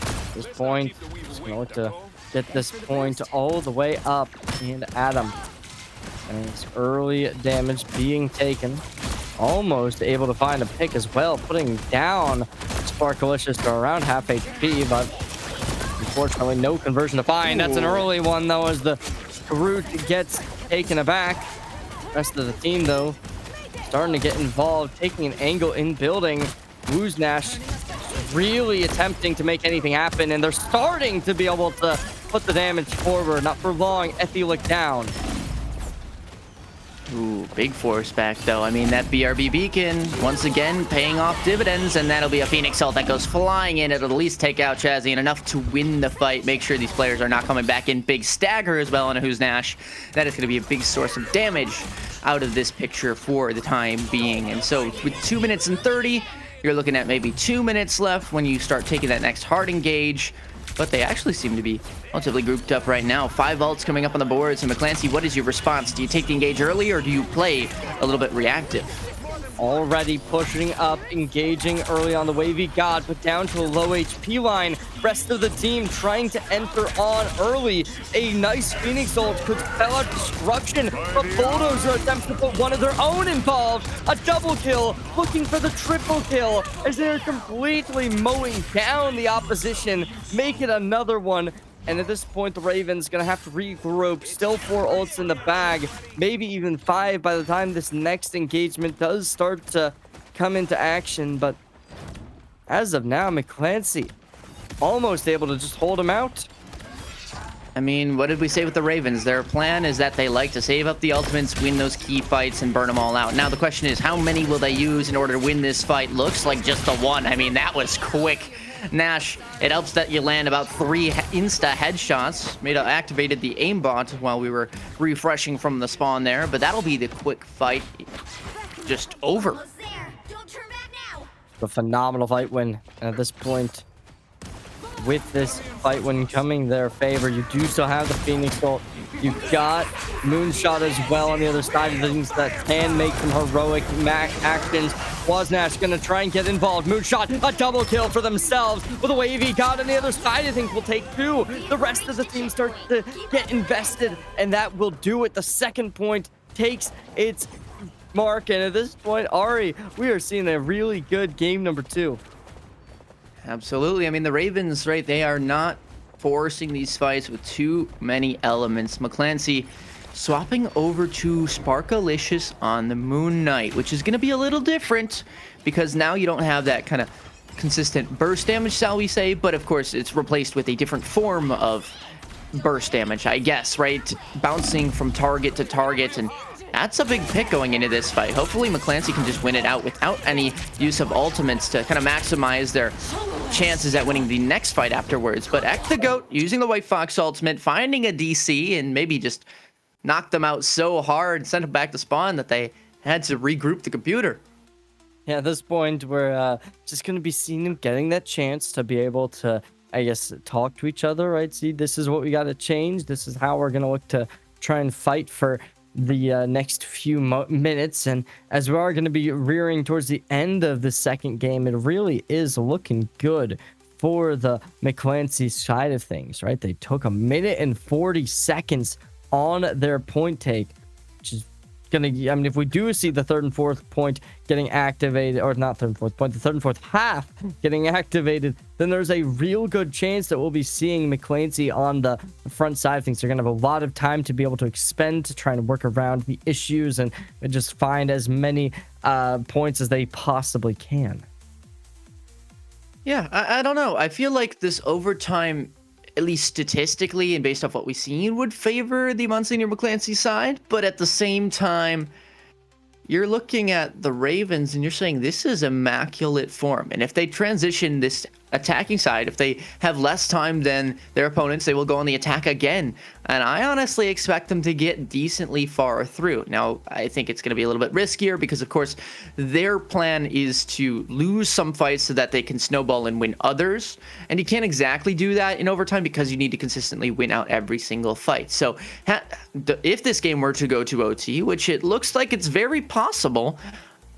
Speaker 2: At this point, just gonna look to get this point all the way up and Adam. And it's early damage being taken. Almost able to find a pick as well, putting down Sparkalicious to around half HP, but unfortunately no conversion to find. That's an early one though, as the Groot gets taken aback. Rest of the team though starting to get involved, taking an angle in building. Wooznash really attempting to make anything happen, and they're starting to be able to put the damage forward. Not for long. Ethiolic down.
Speaker 1: Ooh, big force back though. I mean, that BRB beacon once again paying off dividends, and that'll be a Phoenix Ult that goes flying in. It'll at least take out Chazzy and enough to win the fight. Make sure these players are not coming back in. Big stagger as well on a Who's Nash. That is going to be a big source of damage out of this picture for the time being. And so with 2 minutes and 30, you're looking at maybe 2 minutes left when you start taking that next hard engage. But they actually seem to be relatively grouped up right now. 5 ults coming up on the board. So McClancy, what is your response? Do you take the engage early, or do you play a little bit reactive?
Speaker 2: Already pushing up, engaging early on the wavy god, but down to a low HP line. Rest of the team trying to enter on early. A nice Phoenix ult could spell out destruction, but Bulldozer attempts to put one of their own involved. A double kill, looking for the triple kill, as they're completely mowing down the opposition. Make it another one. And at this point, the Ravens gonna have to regroup. Still 4 ults in the bag, maybe even 5 by the time this next engagement does start to come into action. But as of now, McClancy almost able to just hold him out.
Speaker 1: I mean, what did we say with the Ravens? Their plan is that they like to save up the ultimates, win those key fights, and burn them all out. Now the question is, how many will they use in order to win this fight? Looks like just the one. I mean, that was quick. Nash, it helps that you land about 3 insta headshots. Activated the aimbot while we were refreshing from the spawn there, but that'll be the quick fight just over.
Speaker 2: A phenomenal fight win. And at this point, with this fight win coming their favor, you do still have the Phoenix ult. You've got Moonshot as well on the other side of things that can make some heroic actions. Woznash gonna try and get involved. Moonshot, a double kill for themselves with a wavy god on the other side. I think will take 2. The rest of the team starts to get invested, and that will do it. The second point takes its mark, and at this point, Ari, we are seeing a really good game number 2.
Speaker 1: Absolutely. I mean, the Ravens, right, they are not forcing these fights with too many elements. McClancy swapping over to Sparkalicious on the Moon Knight, which is going to be a little different because now you don't have that kind of consistent burst damage, shall we say, but of course it's replaced with a different form of burst damage, I guess, right? Bouncing from target to target, and that's a big pick going into this fight. Hopefully McClancy can just win it out without any use of ultimates to kind of maximize their chances at winning the next fight afterwards. But Ek the Goat using the White Fox ultimate, finding a DC, and maybe just knocked them out so hard, sent them back to spawn that they had to regroup the computer.
Speaker 2: Yeah, at this point, we're just going to be seeing them getting that chance to be able to, I guess, talk to each other, right? See, this is what we got to change. This is how we're going to look to try and fight for the next few minutes. And as we are going to be rearing towards the end of the second game, it really is looking good for the McClancy side of things, right? They took 1 minute and 40 seconds on their point take, which is if we do see the third and fourth point getting activated, or not third and fourth point, the third and fourth half getting activated, then there's a real good chance that we'll be seeing McClancy on the front side of things. They're going to have a lot of time to be able to expend to try and work around the issues and just find as many points as they possibly can.
Speaker 1: Yeah, I don't know. I feel like this overtime, at least statistically and based off what we've seen, would favor the Monsignor McClancy side. But at the same time, you're looking at the Ravens and you're saying this is immaculate form. And if they transition this attacking side, if they have less time than their opponents, they will go on the attack again. And I honestly expect them to get decently far through. Now, I think it's going to be a little bit riskier because, of course, their plan is to lose some fights so that they can snowball and win others. And you can't exactly do that in overtime because you need to consistently win out every single fight. So if this game were to go to OT, which it looks like it's very possible,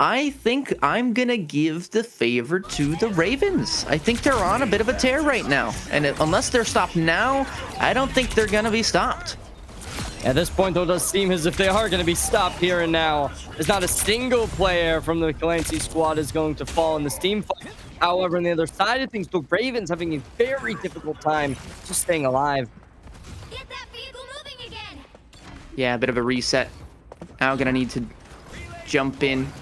Speaker 1: I think I'm going to give the favor to the Ravens. I think they're on a bit of a tear right now. And unless they're stopped now, I don't think they're going to be stopped.
Speaker 2: At this point, though, it does seem as if they are going to be stopped here and now. There's not a single player from the Clancy squad is going to fall in this team fight. However, on the other side of things, the Ravens having a very difficult time just staying alive.
Speaker 3: Get that vehicle moving again.
Speaker 1: Yeah, a bit of a reset. Now going to need to jump in.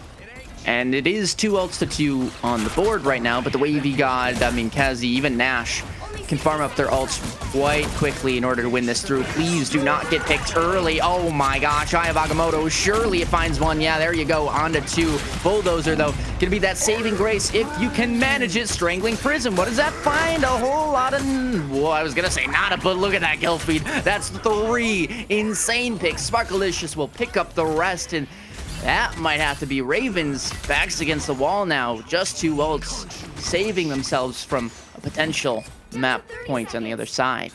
Speaker 1: And it is 2 ults to 2 on the board right now, but the Wavy God, I mean, Kazi, even Nash can farm up their ults quite quickly in order to win this through. Please do not get picked early. Oh my gosh, Eye of Agamotto, surely it finds one. Yeah, there you go, on to 2. Bulldozer, though, gonna be that saving grace if you can manage it. Strangling Prison, what does that find? A whole lot of, well, I was gonna say nada, but look at that kill feed. That's 3 insane picks. Sparkalicious will pick up the rest, and that might have to be Ravens backs against the wall now. Just 2 ults saving themselves from a potential map point on the other side.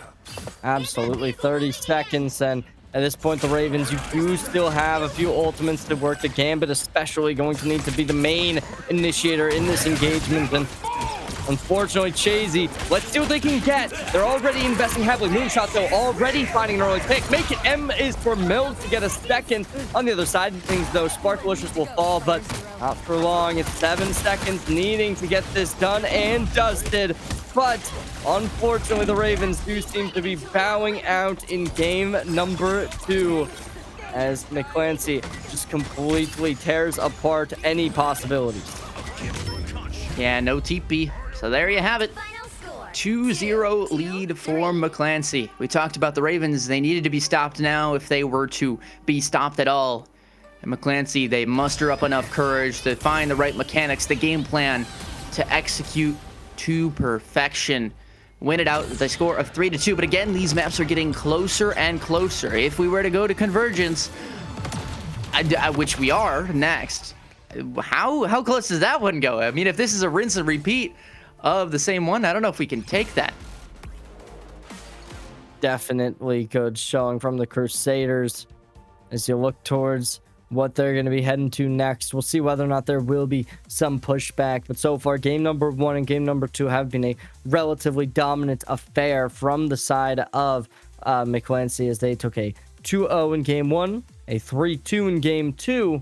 Speaker 2: Absolutely. 30 seconds. And at this point, the Ravens, you do still have a few ultimates to work. The Gambit especially going to need to be the main initiator in this engagement. And unfortunately, Chazy, let's see what they can get. They're already investing heavily. Moonshot, though, already finding an early pick. Make it. M is for Mills to get a second. On the other side of things, though, Sparkalicious will fall, but not for long. It's 7 seconds needing to get this done and dusted. But unfortunately, the Ravens do seem to be bowing out in game number 2 as McClancy just completely tears apart any possibilities.
Speaker 1: Yeah, no TP. So there you have it. 2-0 lead for McClancy. We talked about the Ravens. They needed to be stopped now if they were to be stopped at all. And McClancy, they muster up enough courage to find the right mechanics, the game plan to execute to perfection. Win it out with a score of 3-2. But again, these maps are getting closer and closer. If we were to go to Convergence, which we are next, how close does that one go? I mean, if this is a rinse and repeat of the same one, I don't know if we can take that.
Speaker 2: Definitely good showing from the Crusaders as you look towards what they're going to be heading to next. We'll see whether or not there will be some pushback, but so far game number 1 and game number 2 have been a relatively dominant affair from the side of McClancy as they took a 2-0 in game 1, a 3-2 in game 2.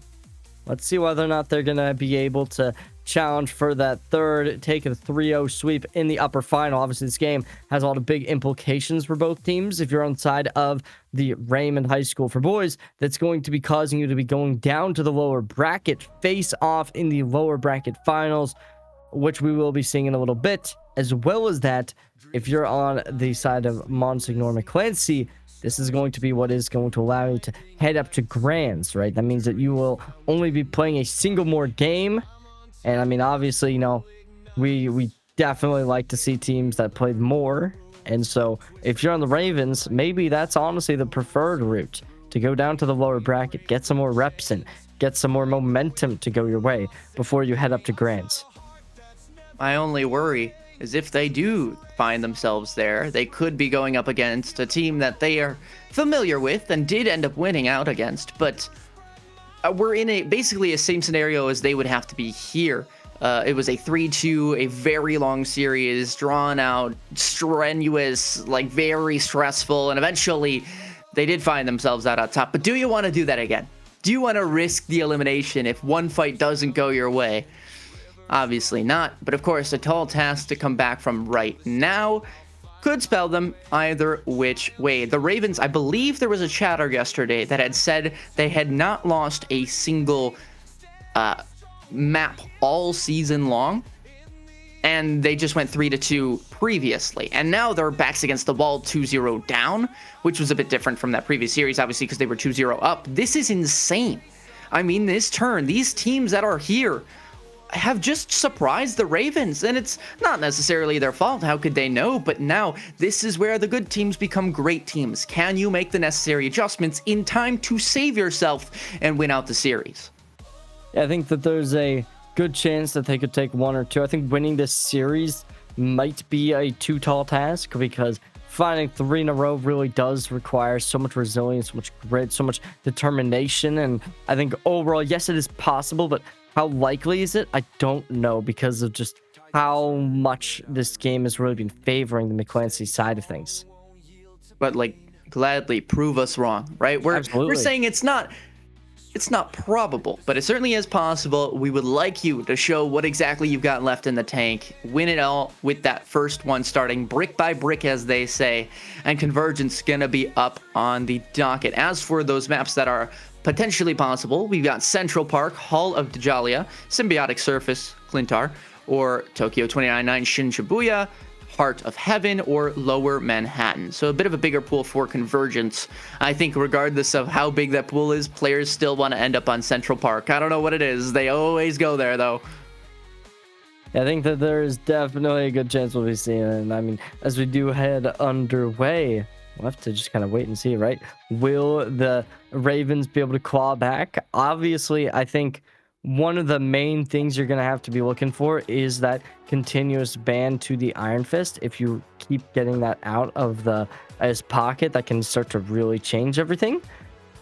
Speaker 2: Let's see whether or not they're going to be able to challenge for that third, take a 3-0 sweep in the upper final. Obviously, this game has a lot of big implications for both teams. If you're on the side of the Raymond High School for boys, that's going to be causing you to be going down to the lower bracket, face off in the lower bracket finals, which we will be seeing in a little bit. As well as that, if you're on the side of Monsignor McClancy, this is going to be what is going to allow you to head up to Grands, right? That means that you will only be playing a single more game. And I mean, obviously, you know, we definitely like to see teams that played more. And so if you're on the Ravens, maybe that's honestly the preferred route to go down to the lower bracket, get some more reps in, get some more momentum to go your way before you head up to Grands.
Speaker 1: My only worry is if they do find themselves there, they could be going up against a team that they are familiar with and did end up winning out against, but we're in basically a same scenario as they would have to be here. It was a 3-2, a very long series, drawn out, strenuous, like very stressful, and eventually they did find themselves out on top. But do you want to do that again? Do you want to risk the elimination if one fight doesn't go your way? Obviously not, but of course, a tall task to come back from right now could spell them either which way. The Ravens, I believe there was a chatter yesterday that had said they had not lost a single map all season long, and they just went 3-2 previously. And now their backs against the wall 2-0 down, which was a bit different from that previous series, obviously, because they were 2-0 up. This is insane. I mean, this turn, these teams that are here have just surprised the Ravens, and it's not necessarily their fault. How could they know? But now this is where the good teams become great teams. Can you make the necessary adjustments in time to save yourself and win out the series?
Speaker 2: Yeah, I think that there's a good chance that they could take 1 or 2. I think winning this series might be a too tall task, because finding 3 in a row really does require so much resilience, so much grit, so much determination. And I think overall, yes, it is possible, but how likely is it? I don't know, because of just how much this game has really been favoring the McClancy side of things.
Speaker 1: But like, gladly prove us wrong, right? We're saying it's not probable, but it certainly is possible. We would like you to show what exactly you've got left in the tank. Win it all with that first one, starting brick by brick, as they say. And Convergence gonna be up on the docket. As for those maps that are potentially possible, we've got Central Park, Hall of Dajalia, Symbiotic Surface, Clintar, or Tokyo 29-9 Shin Shibuya, Heart of Heaven, or Lower Manhattan. So a bit of a bigger pool for Convergence. I think regardless of how big that pool is, players still want to end up on Central Park. I don't know what it is. They always go there, though.
Speaker 2: I think that there is definitely a good chance we'll be seeing it. And I mean, as we do head underway, we'll have to just kind of wait and see, right? Will the Ravens be able to claw back? Obviously, I think one of the main things you're going to have to be looking for is that continuous ban to the Iron Fist. If you keep getting that out of his pocket, that can start to really change everything.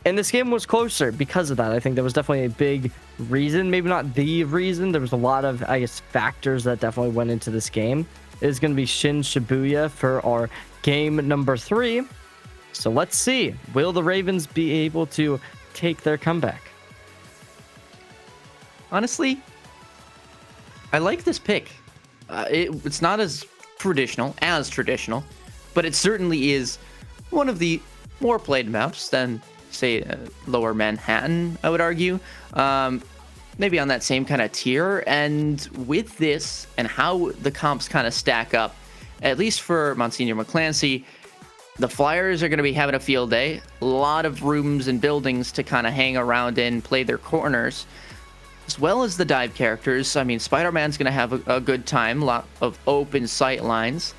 Speaker 2: And this game was closer because of that. I think there was definitely a big reason, maybe not the reason. There was a lot of, I guess, factors that definitely went into this game. It is going to be Shin Shibuya for our game number 3. So let's see. Will the Ravens be able to take their comeback?
Speaker 1: Honestly, I like this pick. It's not as traditional, but it certainly is one of the more played maps than, say, Lower Manhattan, I would argue. Maybe on that same kind of tier. And with this and how the comps kind of stack up, at least for Monsignor McClancy, the Flyers are going to be having a field day. A lot of rooms and buildings to kind of hang around in, play their corners, as well as the dive characters. I mean, Spider-Man's going to have a good time, a lot of open sight lines.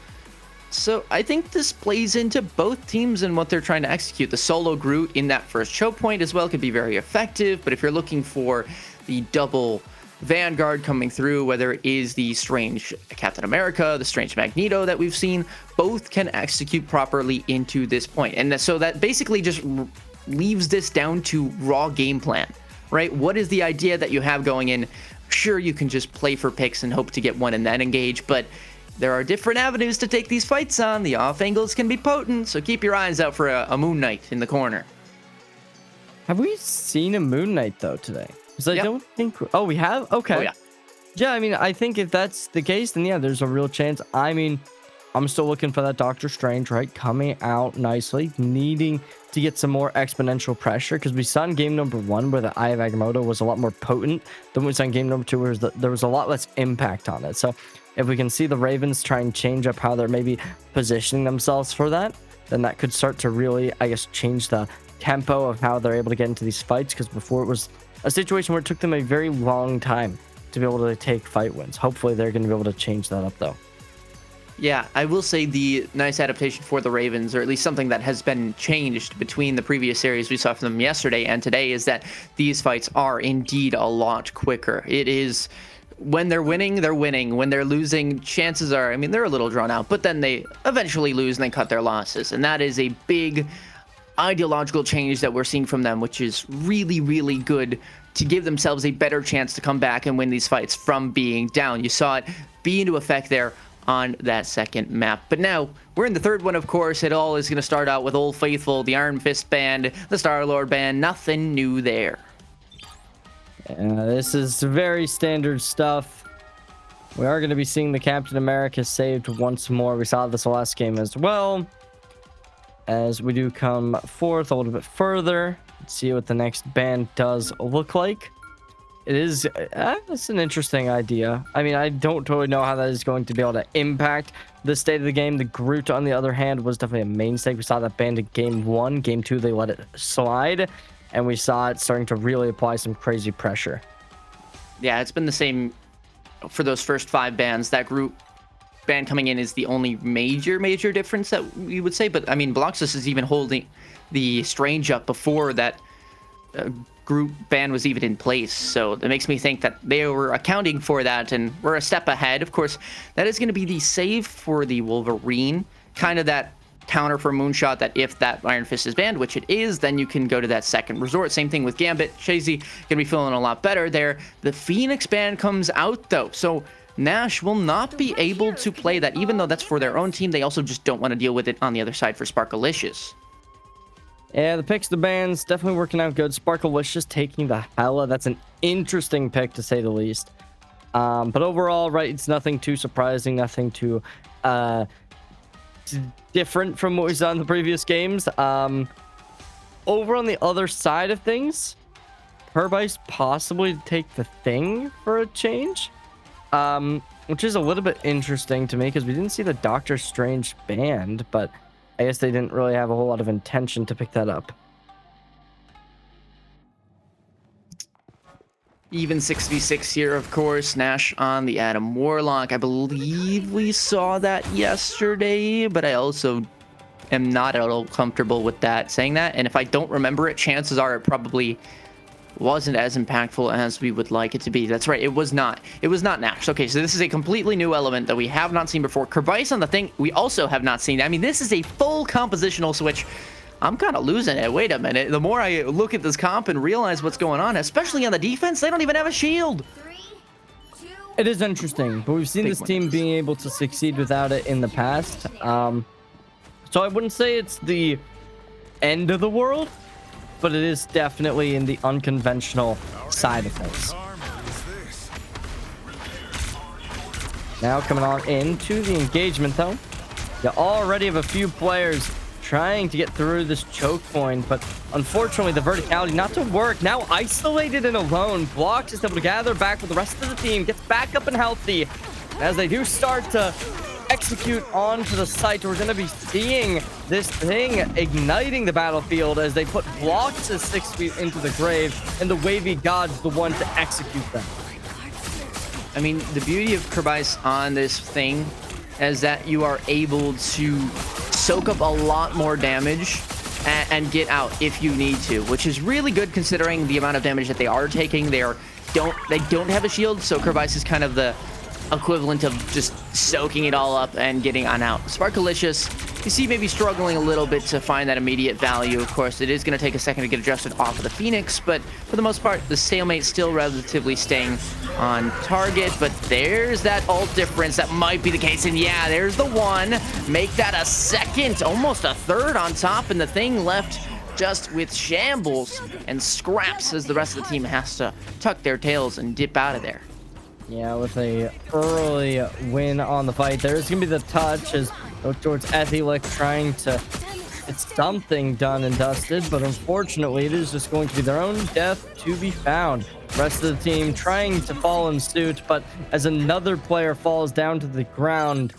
Speaker 1: So I think this plays into both teams and what they're trying to execute. The solo Groot in that first choke point as well could be very effective, but if you're looking for the double Vanguard coming through, whether it is the strange Captain America, the strange Magneto that we've seen, both can execute properly into this point. And so that basically just leaves this down to raw game plan, right? What is the idea that you have going in? Sure, you can just play for picks and hope to get one and then engage, but there are different avenues to take these fights on. The off angles can be potent, so keep your eyes out for a Moon Knight in the corner.
Speaker 2: Have we seen a Moon Knight, though, today? Because I don't think... Oh, we have? Okay.
Speaker 1: Oh, yeah.
Speaker 2: Yeah, I mean, I think if that's the case, then yeah, there's a real chance. I mean, I'm still looking for that Doctor Strange, right? Coming out nicely, needing to get some more exponential pressure, because we saw in game number 1 where the Eye of Agamotto was a lot more potent than we saw in game number 2 where there was a lot less impact on it. So if we can see the Ravens try and change up how they're maybe positioning themselves for that, then that could start to really, I guess, change the tempo of how they're able to get into these fights, because before it was a situation where it took them a very long time to be able to take fight wins. Hopefully they're going to be able to change that up, though.
Speaker 1: Yeah, I will say the nice adaptation for the Ravens, or at least something that has been changed between the previous series we saw from them yesterday and today, is that these fights are indeed a lot quicker. It is, when they're winning, they're winning. When they're losing, chances are, I mean, they're a little drawn out, but then they eventually lose and they cut their losses. And that is a big ideological change that we're seeing from them, which is really, really good to give themselves a better chance to come back and win these fights from being down. You saw it be into effect there on that second map. But now we're in the third one, of course. It all is going to start out with Old Faithful, the Iron Fist band, the Star-Lord band. Nothing new there.
Speaker 2: This is very standard stuff. We are going to be seeing the Captain America saved once more. We saw this last game as well. As we do come forth a little bit further, let's see what the next band does look like. It's an interesting idea. I mean, I don't totally know how that is going to be able to impact the state of the game. The Groot, on the other hand, was definitely a mainstay. We saw that band in game 1. Game 2, they let it slide. And we saw it starting to really apply some crazy pressure.
Speaker 1: Yeah, it's been the same for those first 5 bands. That Groot band coming in is the only major difference that we would say. But, I mean, Bloxus is even holding the Strange up before that Groot ban was even in place, so that makes me think that they were accounting for that and we're a step ahead. Of course, that is going to be the save for the Wolverine, kind of that counter for Moonshot, that if that Iron Fist is banned, which it is, then you can go to that second resort. Same thing with Gambit. Shazy gonna be feeling a lot better there. The Phoenix ban comes out though, so Nash will not be able to play that, even though that's for their own team. They also just don't want to deal with it on the other side for Sparkalicious.
Speaker 2: Yeah, the picks, the bans, definitely working out good. Sparkalicious taking the Hella. That's an interesting pick, to say the least. But overall, right, it's nothing too surprising, nothing too different from what we saw in the previous games. Over on the other side of things, Herbice possibly take the Thing for a change, which is a little bit interesting to me because we didn't see the Doctor Strange banned, but I guess they didn't really have a whole lot of intention to pick that up.
Speaker 1: Even 6v6 here, of course. Nash on the Adam Warlock. I believe we saw that yesterday, but I also am not at all comfortable with that, saying that. And if I don't remember it, chances are it probably wasn't as impactful as we would like it to be. That's right, it was not. It was not Nash. Okay, so this is a completely new element that we have not seen before. Kervice on the Thing, we also have not seen. I mean, this is a full compositional switch. I'm kind of losing it. Wait a minute. The more I look at this comp and realize what's going on, especially on the defense, they don't even have a shield.
Speaker 3: 3, 2,
Speaker 2: It is interesting, but we've seen this team being able to succeed without it in the past. So I wouldn't say it's the end of the world, but it is definitely in the unconventional side of things. Now coming on into the engagement, though. You already have a few players trying to get through this choke point, but unfortunately the verticality not to work. Now isolated and alone, Block is able to gather back with the rest of the team, gets back up and healthy. As they do start to execute onto the site, we're going to be seeing this Thing igniting the battlefield as they put Blocks as 6 feet into the grave, and the Wavy God's the one to execute them.
Speaker 1: I mean, the beauty of Kervice on this Thing is that you are able to soak up a lot more damage and get out if you need to, which is really good considering the amount of damage that they are taking. They don't have a shield, so Kervice is kind of the equivalent of just soaking it all up and getting on out. Sparkalicious, you see maybe struggling a little bit to find that immediate value. Of course, it is going to take a second to get adjusted off of the Phoenix, but for the most part, the stalemate still relatively staying on target. But there's that ult difference. That might be the case, and yeah, there's the one. Make that a second, almost a third on top, and the Thing left just with shambles and scraps as the rest of the team has to tuck their tails and dip out of there.
Speaker 2: Yeah, with a early win on the fight, there's going to be the touch as towards Ethilik trying to get something done and dusted, but unfortunately it is just going to be their own death to be found. Rest of the team trying to follow in suit, but as another player falls down to the ground,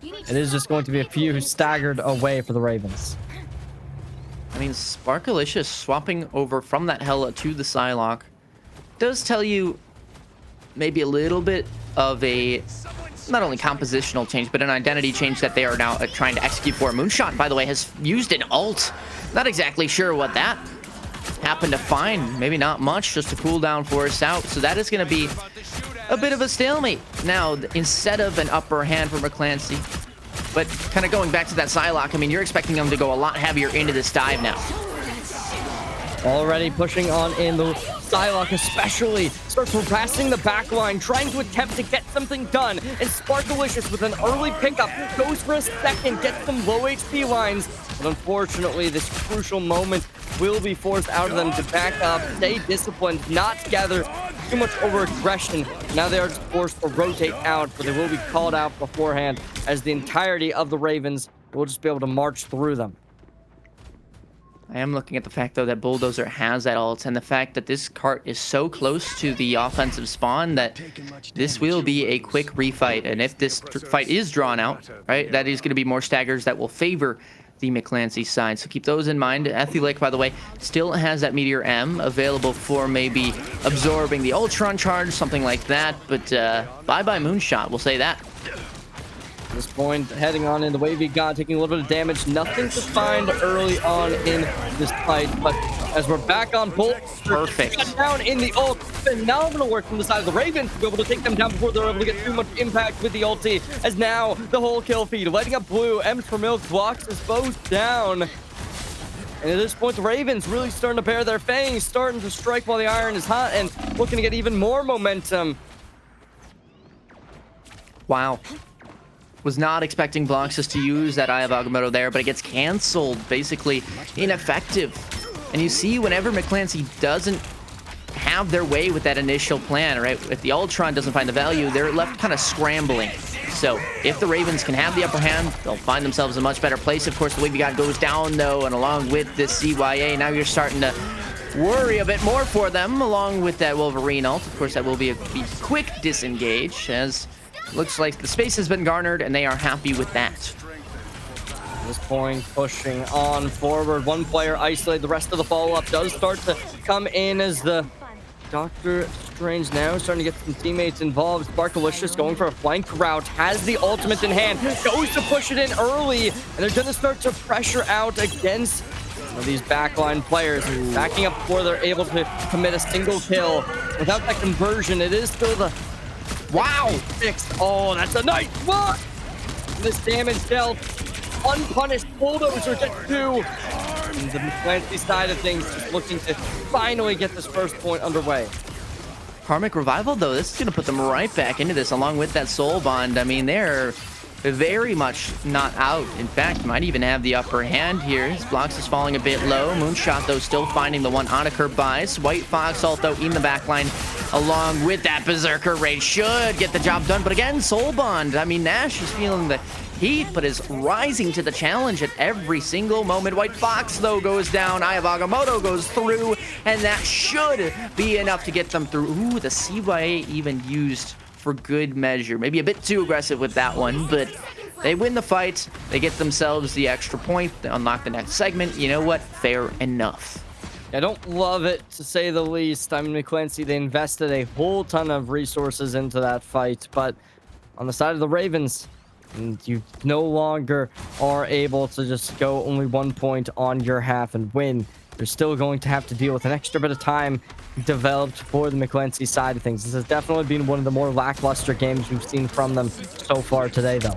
Speaker 2: it is just going to be a few staggered away for the Ravens.
Speaker 1: I mean, Sparkalicious swapping over from that Hela to the Psylocke does tell you maybe a little bit of a not only compositional change, but an identity change that they are now trying to execute for. Moonshot, by the way, has used an ult. Not exactly sure what that happened to find. Maybe not much, just a cooldown force out. So that is going to be a bit of a stalemate. Now, instead of an upper hand from McClancy, but kind of going back to that Psylocke, I mean, you're expecting them to go a lot heavier into this dive now.
Speaker 2: Already pushing on in, the Psylocke especially starts harassing the back line, trying to attempt to get something done. And Sparkalicious with an early pickup goes for a second, gets some low HP lines. But unfortunately, this crucial moment will be forced out of them to back up, stay disciplined, not gather too much over-aggression. Now they are just forced to rotate out, but they will be called out beforehand as the entirety of the Ravens will just be able to march through them.
Speaker 1: I am looking at the fact, though, that Bulldozer has that ult, and the fact that this cart is so close to the offensive spawn that this will be a quick refight. And if this fight is drawn out, right, that is going to be more staggers that will favor the McClancy side. So keep those in mind. Ethylic, by the way, still has that Meteor M available for maybe absorbing the Ultron charge, something like that. But bye-bye Moonshot, we'll say that.
Speaker 2: At this point, heading on in the Wavy God, taking a little bit of damage. Nothing to find early on in this fight, but as we're back on Bolt,
Speaker 1: perfect.
Speaker 2: Shut down in the ult. Phenomenal work from the side of the Ravens to be able to take them down before they're able to get too much impact with the ulti. As now the whole kill feed, lighting up blue. M's for Milk blocks us both down. And at this point, the Ravens really starting to bare their fangs, starting to strike while the iron is hot, and looking to get even more momentum.
Speaker 1: Wow. Was not expecting Bloxus to use that Eye of Agamotto there, but it gets canceled, basically ineffective. And you see whenever McClancy doesn't have their way with that initial plan, right? If the Ultron doesn't find the value, they're left kind of scrambling. So if the Ravens can have the upper hand, they'll find themselves in a much better place. Of course, the Wavy God goes down, though, and along with this CYA, now you're starting to worry a bit more for them, along with that Wolverine ult. Of course, that will be a quick disengage, as looks like the space has been garnered, and they are happy with that.
Speaker 2: At this point, pushing on forward. One player isolated. The rest of the follow-up does start to come in as the Doctor Strange now starting to get some teammates involved. Sparkalicious going for a flank route. Has the ultimate in hand. Goes to push it in early. And they're going to start to pressure out against some of these backline players. Backing up before they're able to commit a single kill. Without that conversion, it is still the... Wow! Oh, that's a nice block! This damage dealt. Unpunished Bulldozer gets two. And the McClancy side of things just looking to finally get this first point underway.
Speaker 1: Karmic Revival, though, this is going to put them right back into this, along with that Soul Bond. I mean, they're very much not out. In fact, might even have the upper hand here. His blocks is falling a bit low. Moonshot, though, still finding the one on a curb buys. White Fox, also in the backline, along with that Berserker Raid, should get the job done. But again, Soul Bond. I mean, Nash is feeling the heat, but is rising to the challenge at every single moment. White Fox, though, goes down. Eye of Agamotto goes through, and that should be enough to get them through. Ooh, the CYA even used for good measure. Maybe a bit too aggressive with that one, but they win the fight. They get themselves the extra point. They unlock the next segment. You know what? Fair enough.
Speaker 2: I don't love it, to say the least. I mean, McClancy, they invested a whole ton of resources into that fight, but on the side of the Ravens, you no longer are able to just go only 1 point on your half and win. You're still going to have to deal with an extra bit of time developed for the McClancy side of things. This has definitely been one of the more lackluster games we've seen from them so far today, though.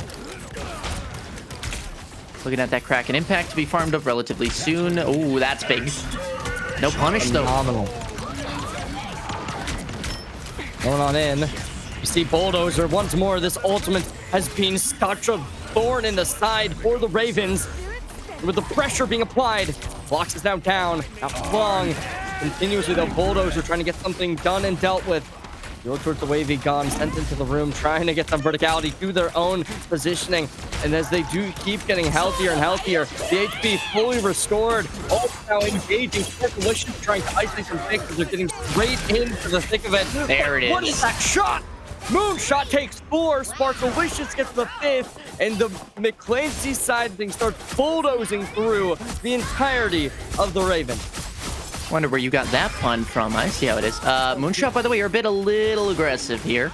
Speaker 1: Looking at that Kraken impact to be farmed up relatively soon. Oh, that's big. No punish, though.
Speaker 2: Phenomenal. Going on in. You see Bulldozer once more. This ultimate has been such a thorn in the side for the Ravens. With the pressure being applied, Blocks is now down. Not long. Continuously, though, Bulldozer trying to get something done and dealt with. You look towards the Wavy Gone, sent into the room, trying to get some verticality to their own positioning. And as they do keep getting healthier and healthier, the HP fully restored. Also now engaging. Sparkalicious trying to isolate some things. They're getting straight into the thick of it.
Speaker 1: There it is.
Speaker 2: What is that shot? Moonshot takes 4. Sparkalicious gets the 5th. And the McClancy side of things starts bulldozing through the entirety of the Ravens.
Speaker 1: Wonder where you got that pun from. I see how it is. Moonshot, by the way, you're a little aggressive here.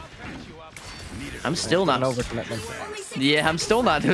Speaker 1: I'm still not
Speaker 2: overcommitment.
Speaker 1: Yeah, I'm still not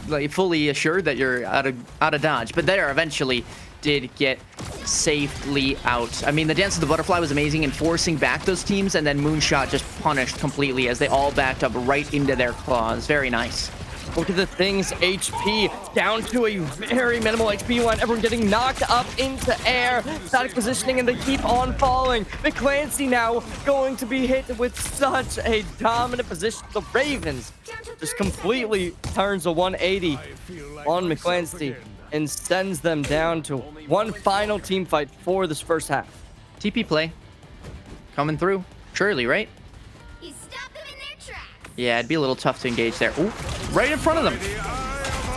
Speaker 1: like fully assured that you're out of dodge. But there, eventually did get safely out. I mean, the Dance of the Butterfly was amazing in forcing back those teams, and then Moonshot just punished completely as they all backed up right into their claws. Very nice.
Speaker 2: Look at the things, HP down to a very minimal HP line. Everyone getting knocked up into air. Static positioning, and they keep on falling. McClancy now going to be hit with such a dominant position. The Ravens just completely turns a 180 on McClancy and sends them down to one final team fight for this first half.
Speaker 1: TP play. coming through. Surely, right?
Speaker 3: He stopped them in their tracks.
Speaker 1: Yeah, it'd be a little tough to engage there. Ooh, right in front of them.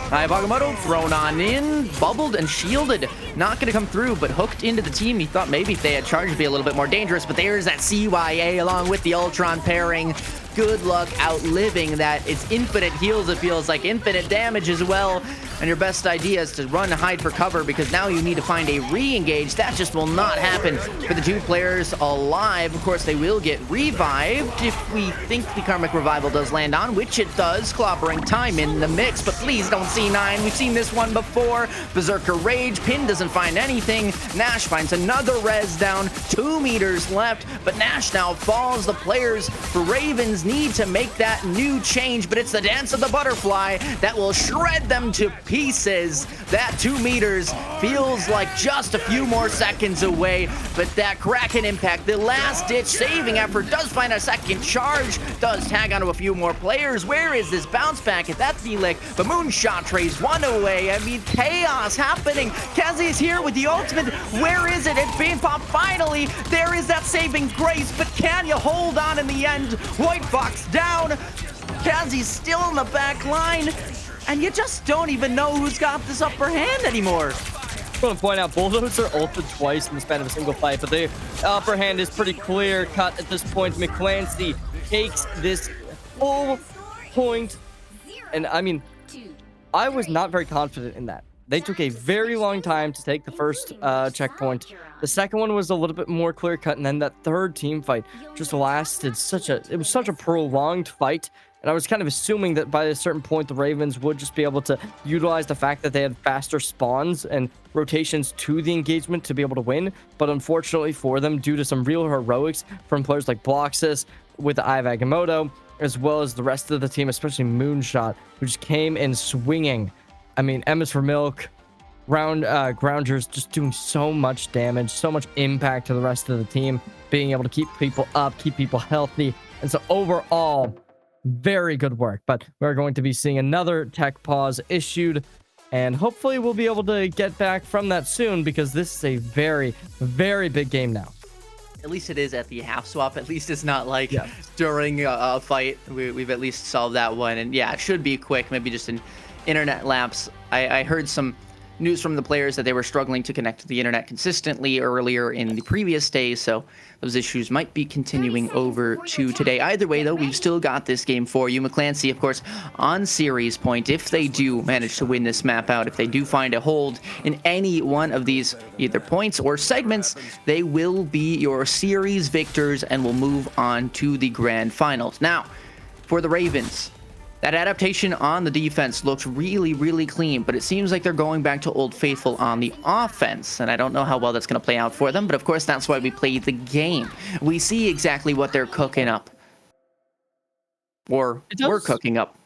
Speaker 1: Hi, Bagamoto, thrown on in, bubbled and shielded. Not going to come through, but hooked into the team. He thought maybe if they had charged, it'd be a little bit more dangerous, but there's that CYA along with the Ultron pairing. Good luck outliving that. It's infinite heals, it feels like, infinite damage as well. And your best idea is to run and hide for cover, because now you need to find a re-engage. That just will not happen for the 2 players alive. Of course, they will get revived if we think the Karmic Revival does land on, which it does. Clobbering time in the mix, but please don't C9. We've seen this one before. Berserker Rage. Pin doesn't find anything. Nash finds another res down. 2 meters left, but Nash now falls. The players for Ravens need to make that new change, but it's the dance of the butterfly that will shred them to pieces. That 2 meters feels like just a few more seconds away, but that Kraken impact, the last ditch saving effort, does find a second charge, does tag onto a few more players. Where is this bounce back at that Felix? But Moonshot trays 1 away. I mean, chaos happening. Kazi is here with the ultimate. Where is it? It's being popped finally. There is that saving grace, but can you hold on in the end? White Fox down. Kazi's still in the back line, and you just don't even know who's got this upper hand anymore.
Speaker 2: I want to point out, Bulldozer ulted twice in the span of a single fight, but the upper hand is pretty clear cut at this point. McClancy takes this full point, and I mean, I was not very confident in that. They took a very long time to take the first checkpoint. The second one was a little bit more clear cut, and then that third team fight just lasted it was such a prolonged fight. And I was kind of assuming that by a certain point, the Ravens would just be able to utilize the fact that they had faster spawns and rotations to the engagement to be able to win. But unfortunately for them, due to some real heroics from players like Bloxus with the Eye of Agamotto, as well as the rest of the team, especially Moonshot, who just came in swinging. I mean, Emmis for Milk, Grounders just doing so much damage, so much impact to the rest of the team, being able to keep people up, keep people healthy. And so overall, very good work. But we're going to be seeing another tech pause issued, and hopefully we'll be able to get back from that soon, because this is a very, very big game now.
Speaker 1: At least it is at the half swap. At least it's not like during a fight. We've at least solved that one. And yeah, it should be quick. Maybe just an internet lapse. I heard some news from the players that they were struggling to connect to the internet consistently earlier in the previous days, so those issues might be continuing over to today. Either way, though, we've still got this game for you. McClancy, of course, on series point. If they do manage to win this map out, if they do find a hold in any one of these either points or segments, they will be your series victors and will move on to the grand finals. Now, for the Ravens, that adaptation on the defense looks really, really clean, but it seems like they're going back to Old Faithful on the offense, and I don't know how well that's going to play out for them, but of course that's why we play the game. We see exactly what they're cooking up. Or we're cooking up.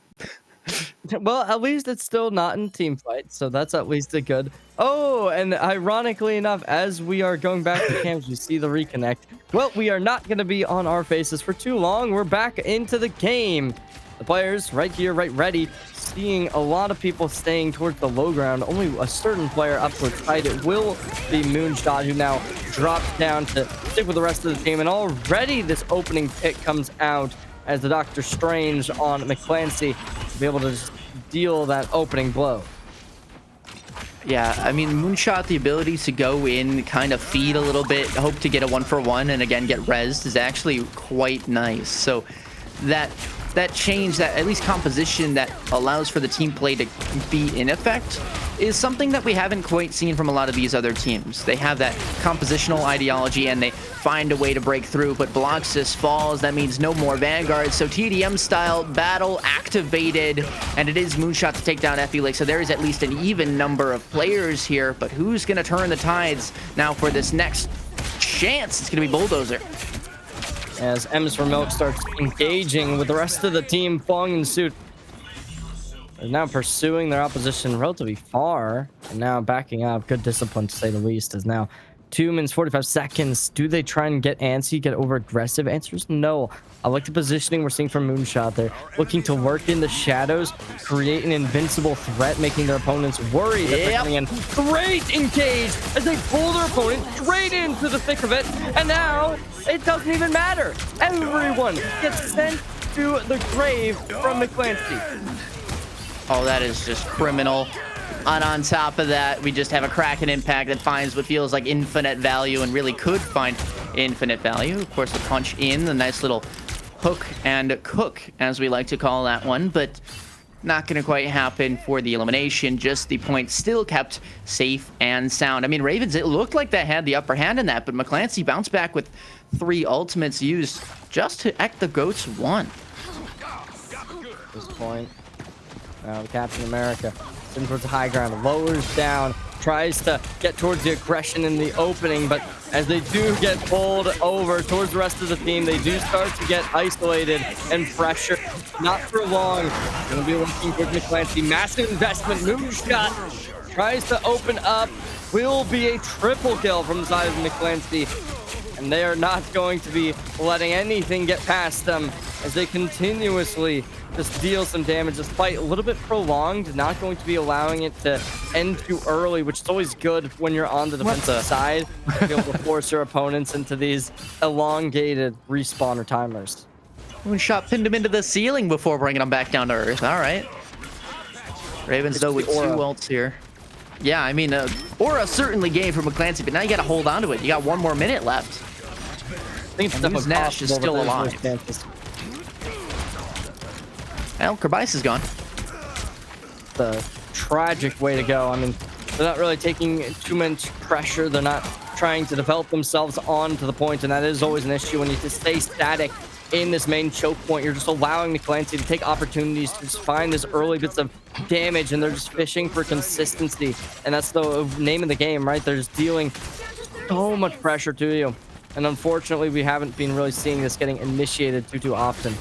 Speaker 2: Well, at least it's still not in team fight, so that's at least a good. Oh, and ironically enough, as we are going back to camps, you see the reconnect. Well, we are not going to be on our faces for too long. We're back into the game. The players right here, right ready, seeing a lot of people staying towards the low ground. Only a certain player up towards tight. It will be Moonshot, who now drops down to stick with the rest of the team. And already this opening pick comes out as the Doctor Strange on McClancy to be able to just deal that opening blow.
Speaker 1: Yeah, I mean, Moonshot, the ability to go in, kind of feed a little bit, hope to get a 1-for-1, and again get rezzed is actually quite nice. So that change, that at least composition that allows for the team play to be in effect, is something that we haven't quite seen from a lot of these other teams. They have that compositional ideology and they find a way to break through, but Bloxus falls. That means no more Vanguard. So TDM style battle activated, and it is Moonshot to take down Effie. So there is at least an even number of players here, but who's going to turn the tides now for this next chance? It's going to be Bulldozer.
Speaker 2: As M's for Milk starts engaging with the rest of the team following in suit. They're now pursuing their opposition relatively far, and now backing up. Good discipline, to say the least, as now 2 minutes 45 seconds. Do they try and get antsy, get over aggressive? Answers no. I like the positioning we're seeing from Moonshot there, looking to lurk in the shadows, create an invincible threat, making their opponents worried that they're coming in. Great engage as they pull their opponent straight into the thick of it, and now it doesn't even matter. Everyone gets sent to the grave from McClancy.
Speaker 1: Oh, that is just criminal. And on top of that, we just have a Kraken impact that finds what feels like infinite value and really could find infinite value. Of course, the punch in, the nice little hook and cook, as we like to call that one, but not going to quite happen for the elimination. Just the point still kept safe and sound. I mean, Ravens, it looked like they had the upper hand in that, but McClancy bounced back with 3 ultimates used just to act the GOATs one.
Speaker 2: This point, the Captain America sitting towards the high ground, lowers down, tries to get towards the aggression in the opening, but as they do get pulled over towards the rest of the team, they do start to get isolated and pressure. Not for long. Gonna be looking for McClancy. Massive investment. Moonshot tries to open up. Will be a triple kill from the side of McClancy. And they are not going to be letting anything get past them as they continuously just deal some damage. This fight a little bit prolonged, not going to be allowing it to end too early, which is always good when you're on the defensive side, to be able to force your opponents into these elongated respawner timers.
Speaker 1: Moonshot pinned him into the ceiling before bringing him back down to earth. All right. Ravens, though, with 2 ults here. Yeah, I mean, Aura certainly gave for McClancy, but now you got to hold on to it. You got 1 more minute left.
Speaker 2: I think it's
Speaker 1: Nash is still alive. Well, Kerbis is gone.
Speaker 2: The tragic way to go. I mean, they're not really taking too much pressure. They're not trying to develop themselves onto the point, and that is always an issue when you just stay static in this main choke point. You're just allowing McClancy to take opportunities to just find these early bits of damage, and they're just fishing for consistency, and that's the name of the game, right? They're just dealing so much pressure to you, and unfortunately we haven't been really seeing this getting initiated too often.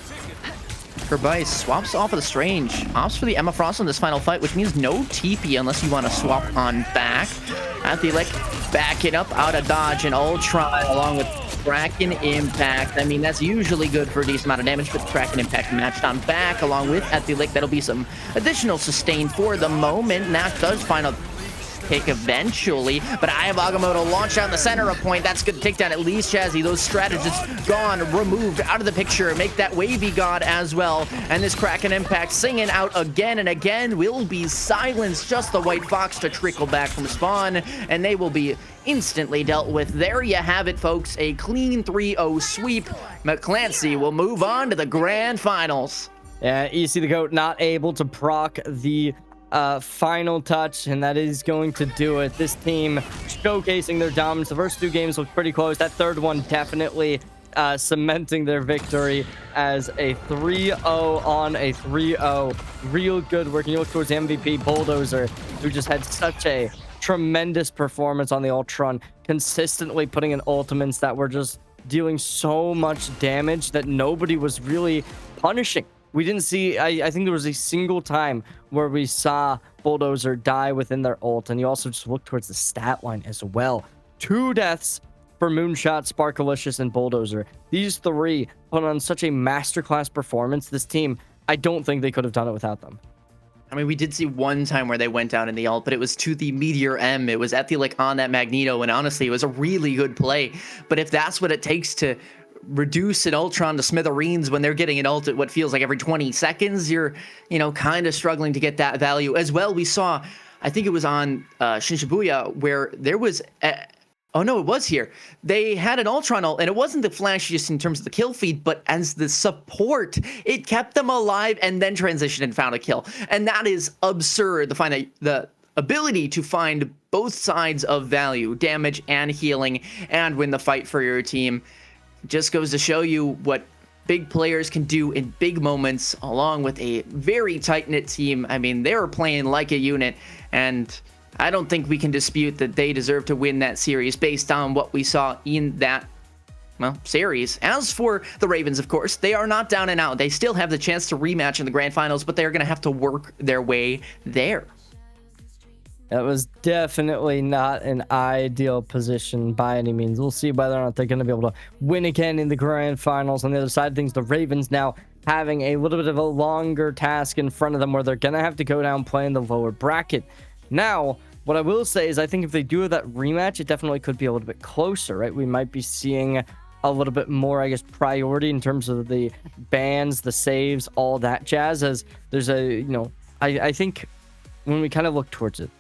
Speaker 1: Kerbis swaps off of the Strange, opts for the Emma Frost in this final fight, which means no TP unless you want to swap on back. At the backing up out of dodge and Ultron along with Kraken Impact. I mean, that's usually good for a decent amount of damage, but Kraken Impact matched on back along with at the that'll be some additional sustain for the moment. Nash does find a pick eventually, but Eye of Agamotto launch out in the center of point. That's good to take down at least Chazzy. Those strategists gone, removed out of the picture. Make that wavy god as well. And this Kraken Impact singing out again and again will be silenced. Just the White Fox to trickle back from spawn, and they will be instantly dealt with. There you have it, folks. A clean 3-0 sweep. McClancy will move on to the grand finals.
Speaker 2: Yeah, EC the GOAT not able to proc the final touch, and that is going to do it. This team showcasing their dominance. The first 2 games looked pretty close. That third one definitely cementing their victory as a 3-0 on a 3-0. Real good work. And you look towards the MVP, Bulldozer, who just had such a tremendous performance on the Ultron, consistently putting in ultimates that were just dealing so much damage that nobody was really punishing. We didn't see, I think there was a single time where we saw Bulldozer die within their ult, and you also just look towards the stat line as well. 2 deaths for Moonshot, Sparkalicious, and Bulldozer. These 3 put on such a masterclass performance. This team, I don't think they could have done it without them.
Speaker 1: I mean, we did see one time where they went down in the ult, but it was to the Meteor M. It was at the on that Magneto, and honestly, it was a really good play. But if that's what it takes to reduce an Ultron to smithereens when they're getting an ult at what feels like every 20 seconds, you're, kind of struggling to get that value. As well, we saw, I think it was on Shinshibuya, where there was... oh, no, it was here. They had an Ultron ult, and it wasn't the flashiest in terms of the kill feed, but as the support, it kept them alive and then transitioned and found a kill. And that is absurd, to find the ability to find both sides of value, damage and healing, and win the fight for your team. Just goes to show you what big players can do in big moments, along with a very tight-knit team. I mean, they were playing like a unit, and I don't think we can dispute that they deserve to win that series based on what we saw in that, series. As for the Ravens, of course, they are not down and out. They still have the chance to rematch in the grand finals, but they're going to have to work their way there.
Speaker 2: That was definitely not an ideal position by any means. We'll see whether or not they're going to be able to win again in the grand finals. On the other side of things, the Ravens now having a little bit of a longer task in front of them where they're going to have to go down playing the lower bracket. Now, what I will say is I think if they do have that rematch, it definitely could be a little bit closer, right? We might be seeing a little bit more, I guess, priority in terms of the bans, the saves, all that jazz, as there's I think when we kind of look towards it,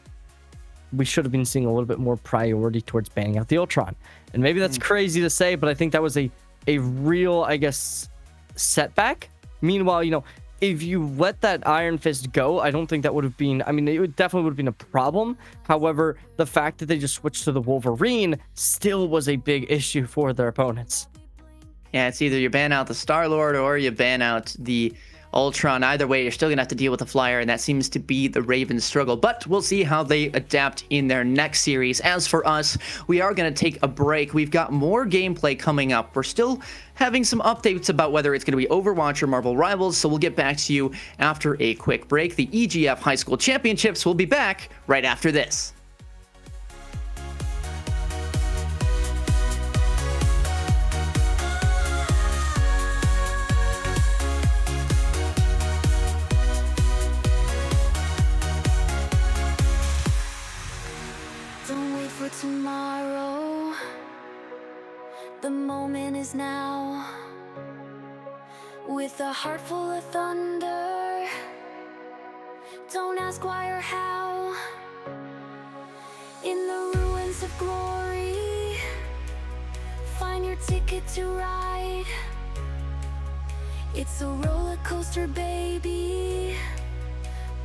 Speaker 2: we should have been seeing a little bit more priority towards banning out the Ultron. And maybe that's crazy to say, but I think that was a real, I guess, setback. Meanwhile, if you let that Iron Fist go, I don't think that would have been, it definitely would have been a problem. However, the fact that they just switched to the Wolverine still was a big issue for their opponents.
Speaker 1: Yeah, it's either you ban out the Star-Lord or you ban out the Ultron. Either way, you're still going to have to deal with the Flyer, and that seems to be the Ravens' struggle. But we'll see how they adapt in their next series. As for us, we are going to take a break. We've got more gameplay coming up. We're still having some updates about whether it's going to be Overwatch or Marvel Rivals, so we'll get back to you after a quick break. The EGF High School Championships will be back right after this.
Speaker 3: Tomorrow, the moment is now. With a heart full of thunder, don't ask why or how. In the ruins of glory, find your ticket to ride. It's a roller coaster, baby.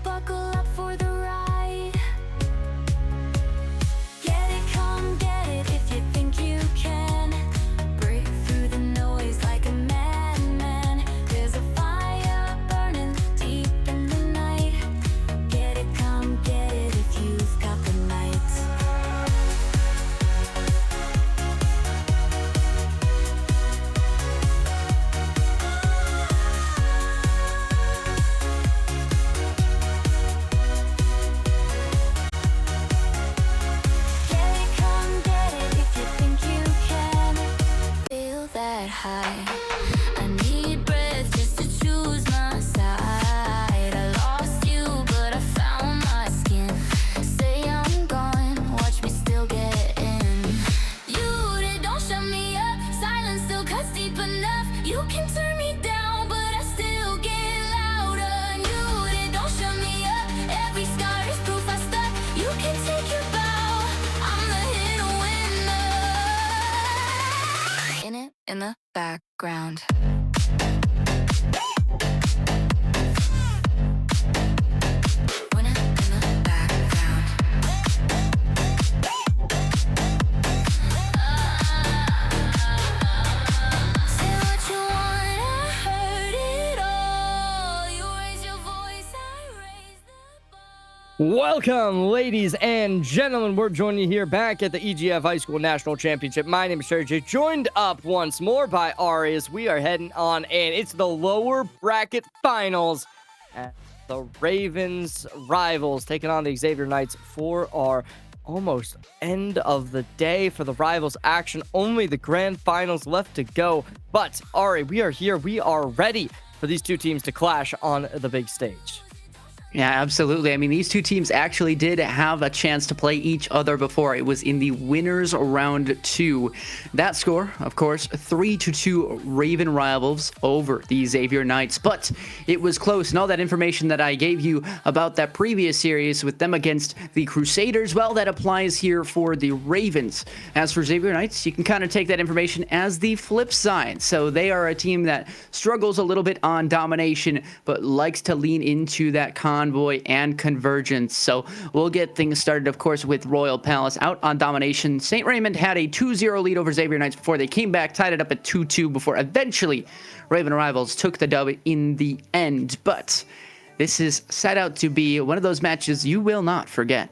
Speaker 3: Buckle up for the ride. In the background.
Speaker 2: Welcome, ladies and gentlemen. We're joining you here back at the EGF High School National Championship. My name is Sergey, joined up once more by Ari as we are heading on in. It's the lower bracket finals. And the Ravens rivals taking on the Xavier Knights for our almost end of the day for the rivals action. Only the grand finals left to go. But Ari, we are here. We are ready for these two teams to clash on the big stage.
Speaker 1: Yeah, absolutely. I mean, these two teams actually did have a chance to play each other before. It was in the winners round 2. That score, of course, 3-2 Raven Rivals over the Xavier Knights. But it was close. And all that information that I gave you about that previous series with them against the Crusaders, well, that applies here for the Ravens. As for Xavier Knights, you can kind of take that information as the flip side. So they are a team that struggles a little bit on domination, but likes to lean into that convoy and convergence. So we'll get things started, of course, with Royal Palace out on domination. St. Raymond had a 2-0 lead over Xavier Knights before they came back, tied it up at 2-2 before eventually Raven Rivals took the dub in the end. But this is set out to be one of those matches you will not forget.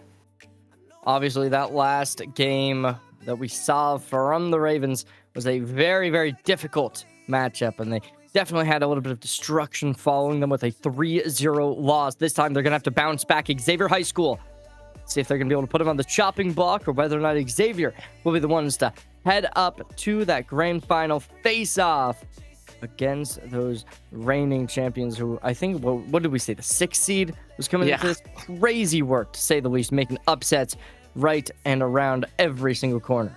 Speaker 2: Obviously, that last game that we saw from the Ravens was a very, very difficult matchup, and they definitely had a little bit of destruction following them with a 3-0 loss. This time, they're going to have to bounce back. Xavier High School See if they're going to be able to put him on the chopping block, or whether or not Xavier will be the ones to head up to that grand final face-off against those reigning champions who, I think, what did we say? The 6th seed was coming into this. Crazy work, to say the least, making upsets right and around every single corner.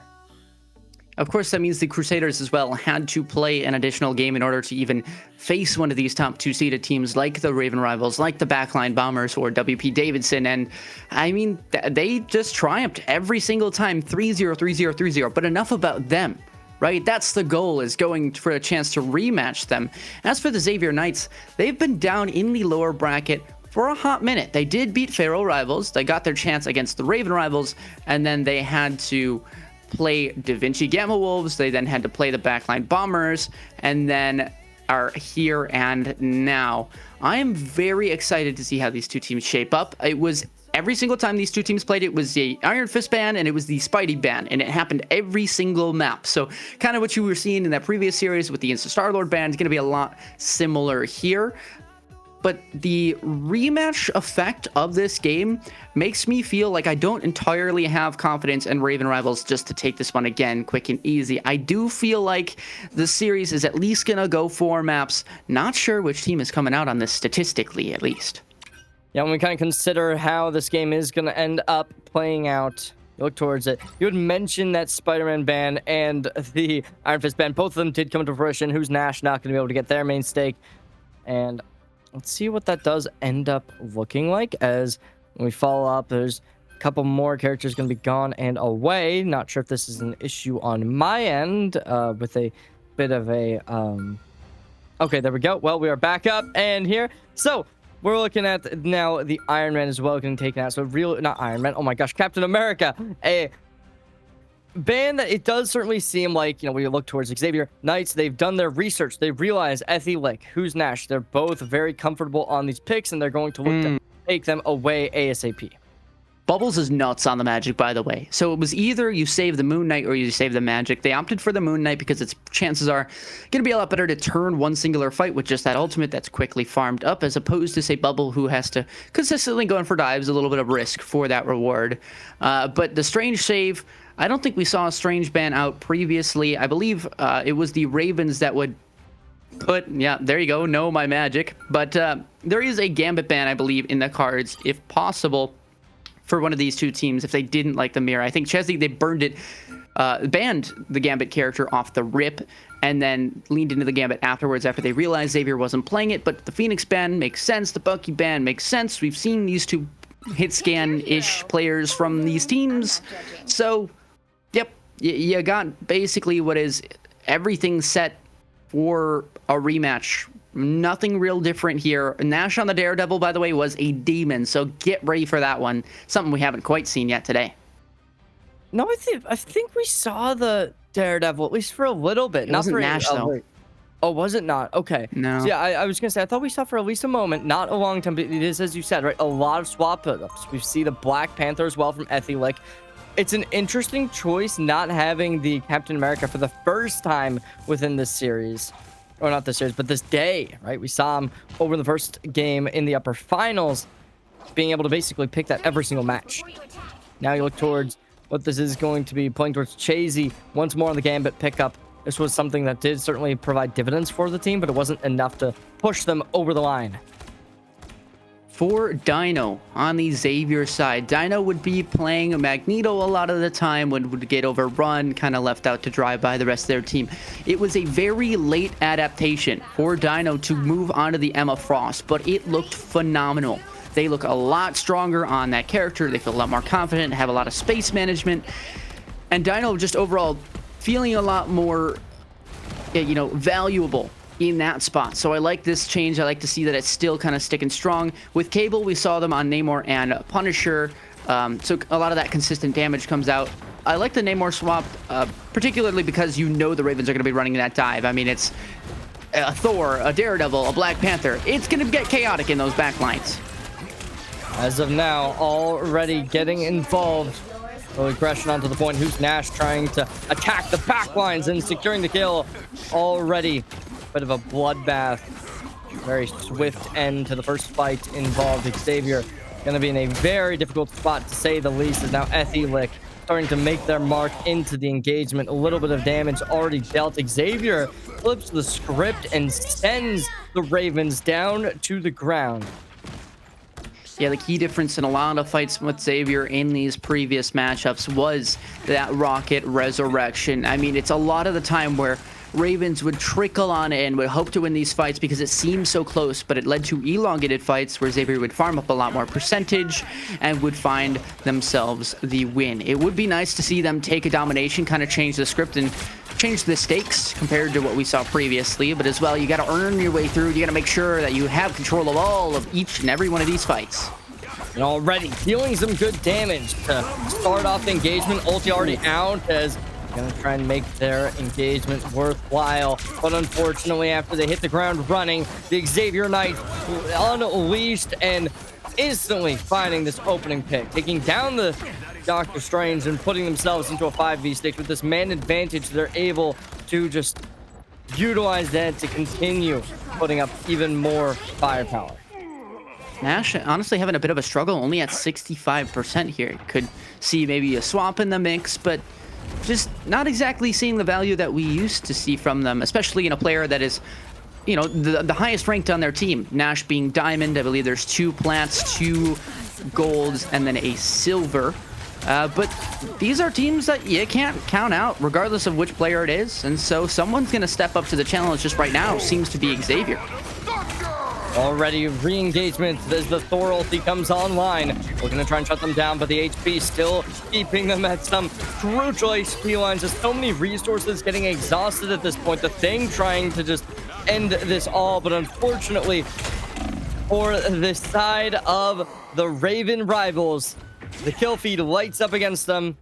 Speaker 4: Of course, that means the Crusaders as well had to play an additional game in order to even face one of these top 2 seeded teams like the Raven Rivals, like the Backline Bombers or WP Davidson. And I mean, they just triumphed every single time, 3-0, 3-0, 3-0. But enough about them, right? That's the goal, is going for a chance to rematch them. As for the Xavier Knights, they've been down in the lower bracket for a hot minute. They did beat Pharaoh Rivals. They got their chance against the Raven Rivals, and then they had to play Da Vinci Gamma Wolves. They then had to play the Backline Bombers, and then are here and now. I am very excited to see how these two teams shape up. It was every single time these two teams played, it was the Iron Fist ban and it was the Spidey ban, and it happened every single map. So kind of what you were seeing in that previous series with the Insta Star-Lord ban is going to be a lot similar here. But the rematch effect of this game makes me feel like I don't entirely have confidence in Raven Rivals just to take this one again quick and easy. I do feel like the series is at least going to go 4 maps. Not sure which team is coming out on this statistically, at least.
Speaker 2: Yeah, when we kind of consider how this game is going to end up playing out, you look towards it. You had mentioned that Spider-Man ban and the Iron Fist ban. Both of them did come to fruition. Who's Nash not going to be able to get their main stake? And let's see what that does end up looking like. As when we follow up, there's a couple more characters going to be gone and away. Not sure if this is an issue on my end with a bit of a... Okay, there we go. Well, we are back up and here. So we're looking at now the Iron Man as well getting taken out. So not Iron Man. Oh my gosh, Captain America. A ban that it does certainly seem like, when you look towards Xavier Knights, they've done their research. They realize Lick, who's Nash. They're both very comfortable on these picks, and they're going to look to take them away ASAP.
Speaker 4: Bubbles is nuts on the Magic, by the way. So it was either you save the Moon Knight or you save the Magic. They opted for the Moon Knight because its chances are going to be a lot better to turn one singular fight with just that ultimate that's quickly farmed up, as opposed to, say, Bubble, who has to consistently go in for dives, a little bit of risk for that reward. But the Strange save, I don't think we saw a Strange ban out previously. I believe it was the Ravens that would put, yeah, there you go, no, my Magic. But there is a Gambit ban, I believe, in the cards, if possible, for one of these two teams if they didn't like the mirror. I think Chesney, they banned the Gambit character off the rip, and then leaned into the Gambit afterwards after they realized Xavier wasn't playing it. But the Phoenix ban makes sense. The Bucky ban makes sense. We've seen these two hit scan-ish players from these teams. So, yep, you got basically what is everything set for a rematch. Nothing real different here. Nash on the Daredevil, by the way, was a demon, so get ready for that one. Something we haven't quite seen yet today.
Speaker 2: No, I think we saw the Daredevil, at least for a little bit.
Speaker 4: It wasn't Nash, though.
Speaker 2: Oh, was it not? Okay.
Speaker 4: No.
Speaker 2: So, yeah, I was going to say, I thought we saw for at least a moment, not a long time, but it is, as you said, right, a lot of swap put-ups. We see the Black Panther as well from Lick. It's an interesting choice not having the Captain America for the first time within this series. Or not this series, but this day, right? We saw him over the first game in the upper finals, being able to basically pick that every single match. Now you look towards what this is going to be, playing towards Chasey once more on the Gambit pickup. This was something that did certainly provide dividends for the team, but it wasn't enough to push them over the line.
Speaker 4: For Dino on the Xavier side, Dino would be playing Magneto a lot of the time, would get overrun, kind of left out to dry by the rest of their team. It was a very late adaptation for Dino to move onto the Emma Frost, but it looked phenomenal. They look a lot stronger on that character. They feel a lot more confident, have a lot of space management, and Dino just overall feeling a lot more, valuable in that spot. So I like this change. I like to see that it's still kind of sticking strong. With Cable, we saw them on Namor and Punisher, so a lot of that consistent damage comes out. I like the Namor swap, particularly because the Ravens are going to be running that dive. I mean, it's a Thor, a Daredevil, a Black Panther. It's going to get chaotic in those back lines.
Speaker 2: As of now, already getting involved. Aggression onto the point. Who's Nash trying to attack the back lines and securing the kill already. Bit of a bloodbath. Very swift end to the first fight involved. Xavier going to be in a very difficult spot, to say the least, as now Ethelic starting to make their mark into the engagement. A little bit of damage already dealt. Xavier flips the script and sends the Ravens down to the ground.
Speaker 4: Yeah, the key difference in a lot of fights with Xavier in these previous matchups was that Rocket Resurrection. I mean, it's a lot of the time where Ravens would trickle on in, would hope to win these fights because it seemed so close, but it led to elongated fights where Xavier would farm up a lot more percentage and would find themselves the win. It would be nice to see them take a domination, kind of change the script and change the stakes compared to what we saw previously, but as well, you got to earn your way through. You got to make sure that you have control of all of each and every one of these fights.
Speaker 2: And already dealing some good damage to start off the engagement. Ulti already out, as gonna try and make their engagement worthwhile, but unfortunately, after they hit the ground running, the Xavier Knight unleashed and instantly finding this opening pick, taking down the Doctor Strange and putting themselves into a 5v6 with this man advantage. They're able to just utilize that to continue putting up even more firepower.
Speaker 4: Nash honestly having a bit of a struggle, only at 65% here. Could see maybe a swap in the mix, but just not exactly seeing the value that we used to see from them, especially in a player that is, you know, the highest ranked on their team. Nash being diamond. I believe there's 2 plats, 2 golds, and then a silver. But these are teams that you can't count out regardless of which player it is. And so someone's going to step up to the challenge just right now. Seems to be Xavier.
Speaker 2: Already re-engagement as the Thor ulti comes online. We're going to try and shut them down, but the HP still keeping them at some crucial HP lines. There's so many resources getting exhausted at this point. The Thing trying to just end this all, but unfortunately for the side of the Raven rivals, the kill feed lights up against them.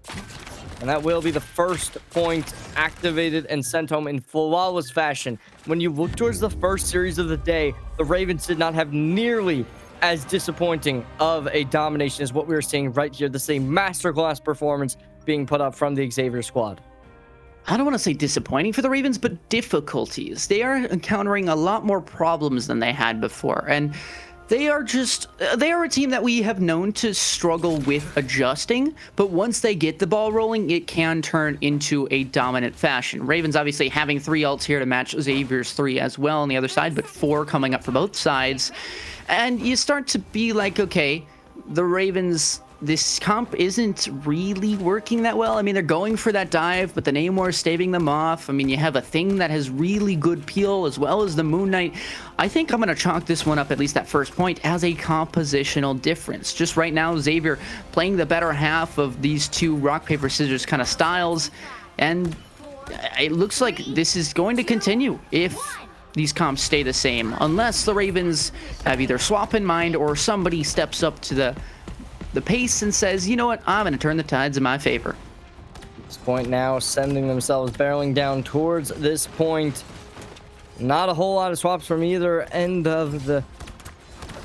Speaker 2: And that will be the first point activated and sent home in flawless fashion. When you look towards the first series of the day, the Ravens did not have nearly as disappointing of a domination as what we were seeing right here. The same masterclass performance being put up from the Xavier squad.
Speaker 4: I don't want to say disappointing for the Ravens, but difficulties. They are encountering a lot more problems than they had before. And they are a team that we have known to struggle with adjusting, but once they get the ball rolling, it can turn into a dominant fashion. Ravens obviously having 3 ults here to match Xavier's 3 as well on the other side, but 4 coming up for both sides. And you start to be like, okay, the Ravens, this comp isn't really working that well. I mean, they're going for that dive, but the Namor is staving them off. I mean, you have a Thing that has really good peel as well as the Moon Knight. I think I'm going to chalk this one up, at least that first point, as a compositional difference. Just right now, Xavier playing the better half of these 2 rock, paper, scissors kind of styles. And it looks like this is going to continue if these comps stay the same, unless the Ravens have either swap in mind or somebody steps up to the pace and says, you know what, I'm going to turn the tides in my favor.
Speaker 2: At this point now, sending themselves barreling down towards this point. Not a whole lot of swaps from either end of the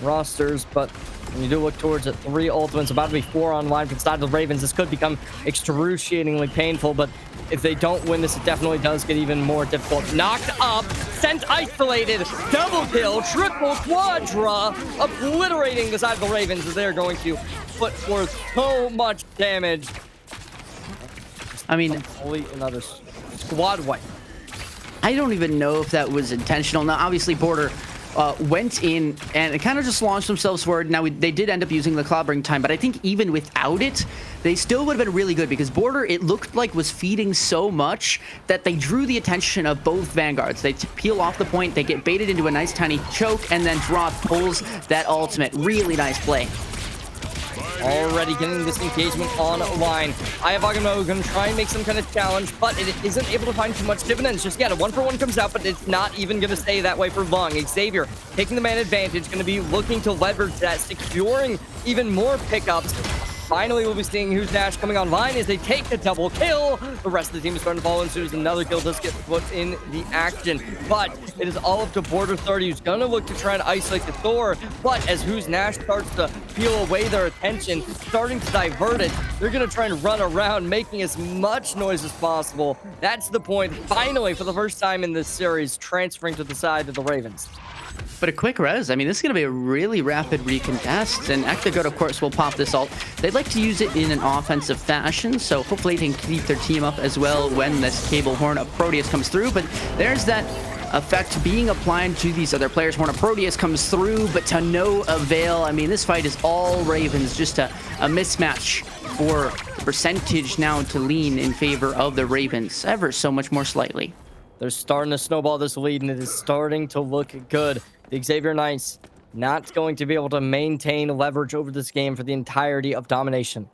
Speaker 2: rosters, but when you do look towards it, 3 ultimates, about to be 4 online for the side of the Ravens. This could become excruciatingly painful, but if they don't win this, it definitely does get even more difficult. Knocked up, sent isolated, double kill, triple quadra, obliterating the side of the Ravens as they're going to put forth so much damage.
Speaker 4: I mean,
Speaker 2: complete another squad wipe.
Speaker 4: I don't even know if that was intentional. Now, obviously, Border went in and kind of just launched themselves forward. Now, they did end up using the clobbering time, but I think even without it, they still would have been really good because Border, it looked like, was feeding so much that they drew the attention of both Vanguards. They peel off the point, they get baited into a nice tiny choke, and then Drop pulls that ultimate. Really nice play.
Speaker 2: Already getting this engagement online. Ayavagano going to try and make some kind of challenge, but it isn't able to find too much dividends just yet. A 1-for-1 comes out, but it's not even going to stay that way for long. Xavier taking the man advantage, going to be looking to leverage that, securing even more pickups. Finally, we'll be seeing Who's Nash coming online as they take the double kill. The rest of the team is starting to follow in soon as another kill does get put in the action. But it is all up to Border 30, who's going to look to try and isolate the Thor. But as Who's Nash starts to peel away their attention, starting to divert it, they're going to try and run around, making as much noise as possible. That's the point, finally, for the first time in this series, transferring to the side of the Ravens.
Speaker 4: But a quick res, I mean, this is going to be a really rapid recontest, and Ectogoat, of course, will pop this ult. They'd like to use it in an offensive fashion, so hopefully they can keep their team up as well when this Cable Horn of Proteus comes through, but there's that effect being applied to these other players. Horn of Proteus comes through, but to no avail. I mean, this fight is all Ravens, just a mismatch for the percentage now to lean in favor of the Ravens, ever so much more slightly.
Speaker 2: They're starting to snowball this lead, and it is starting to look good. The Xavier Knights not going to be able to maintain leverage over this game for the entirety of domination.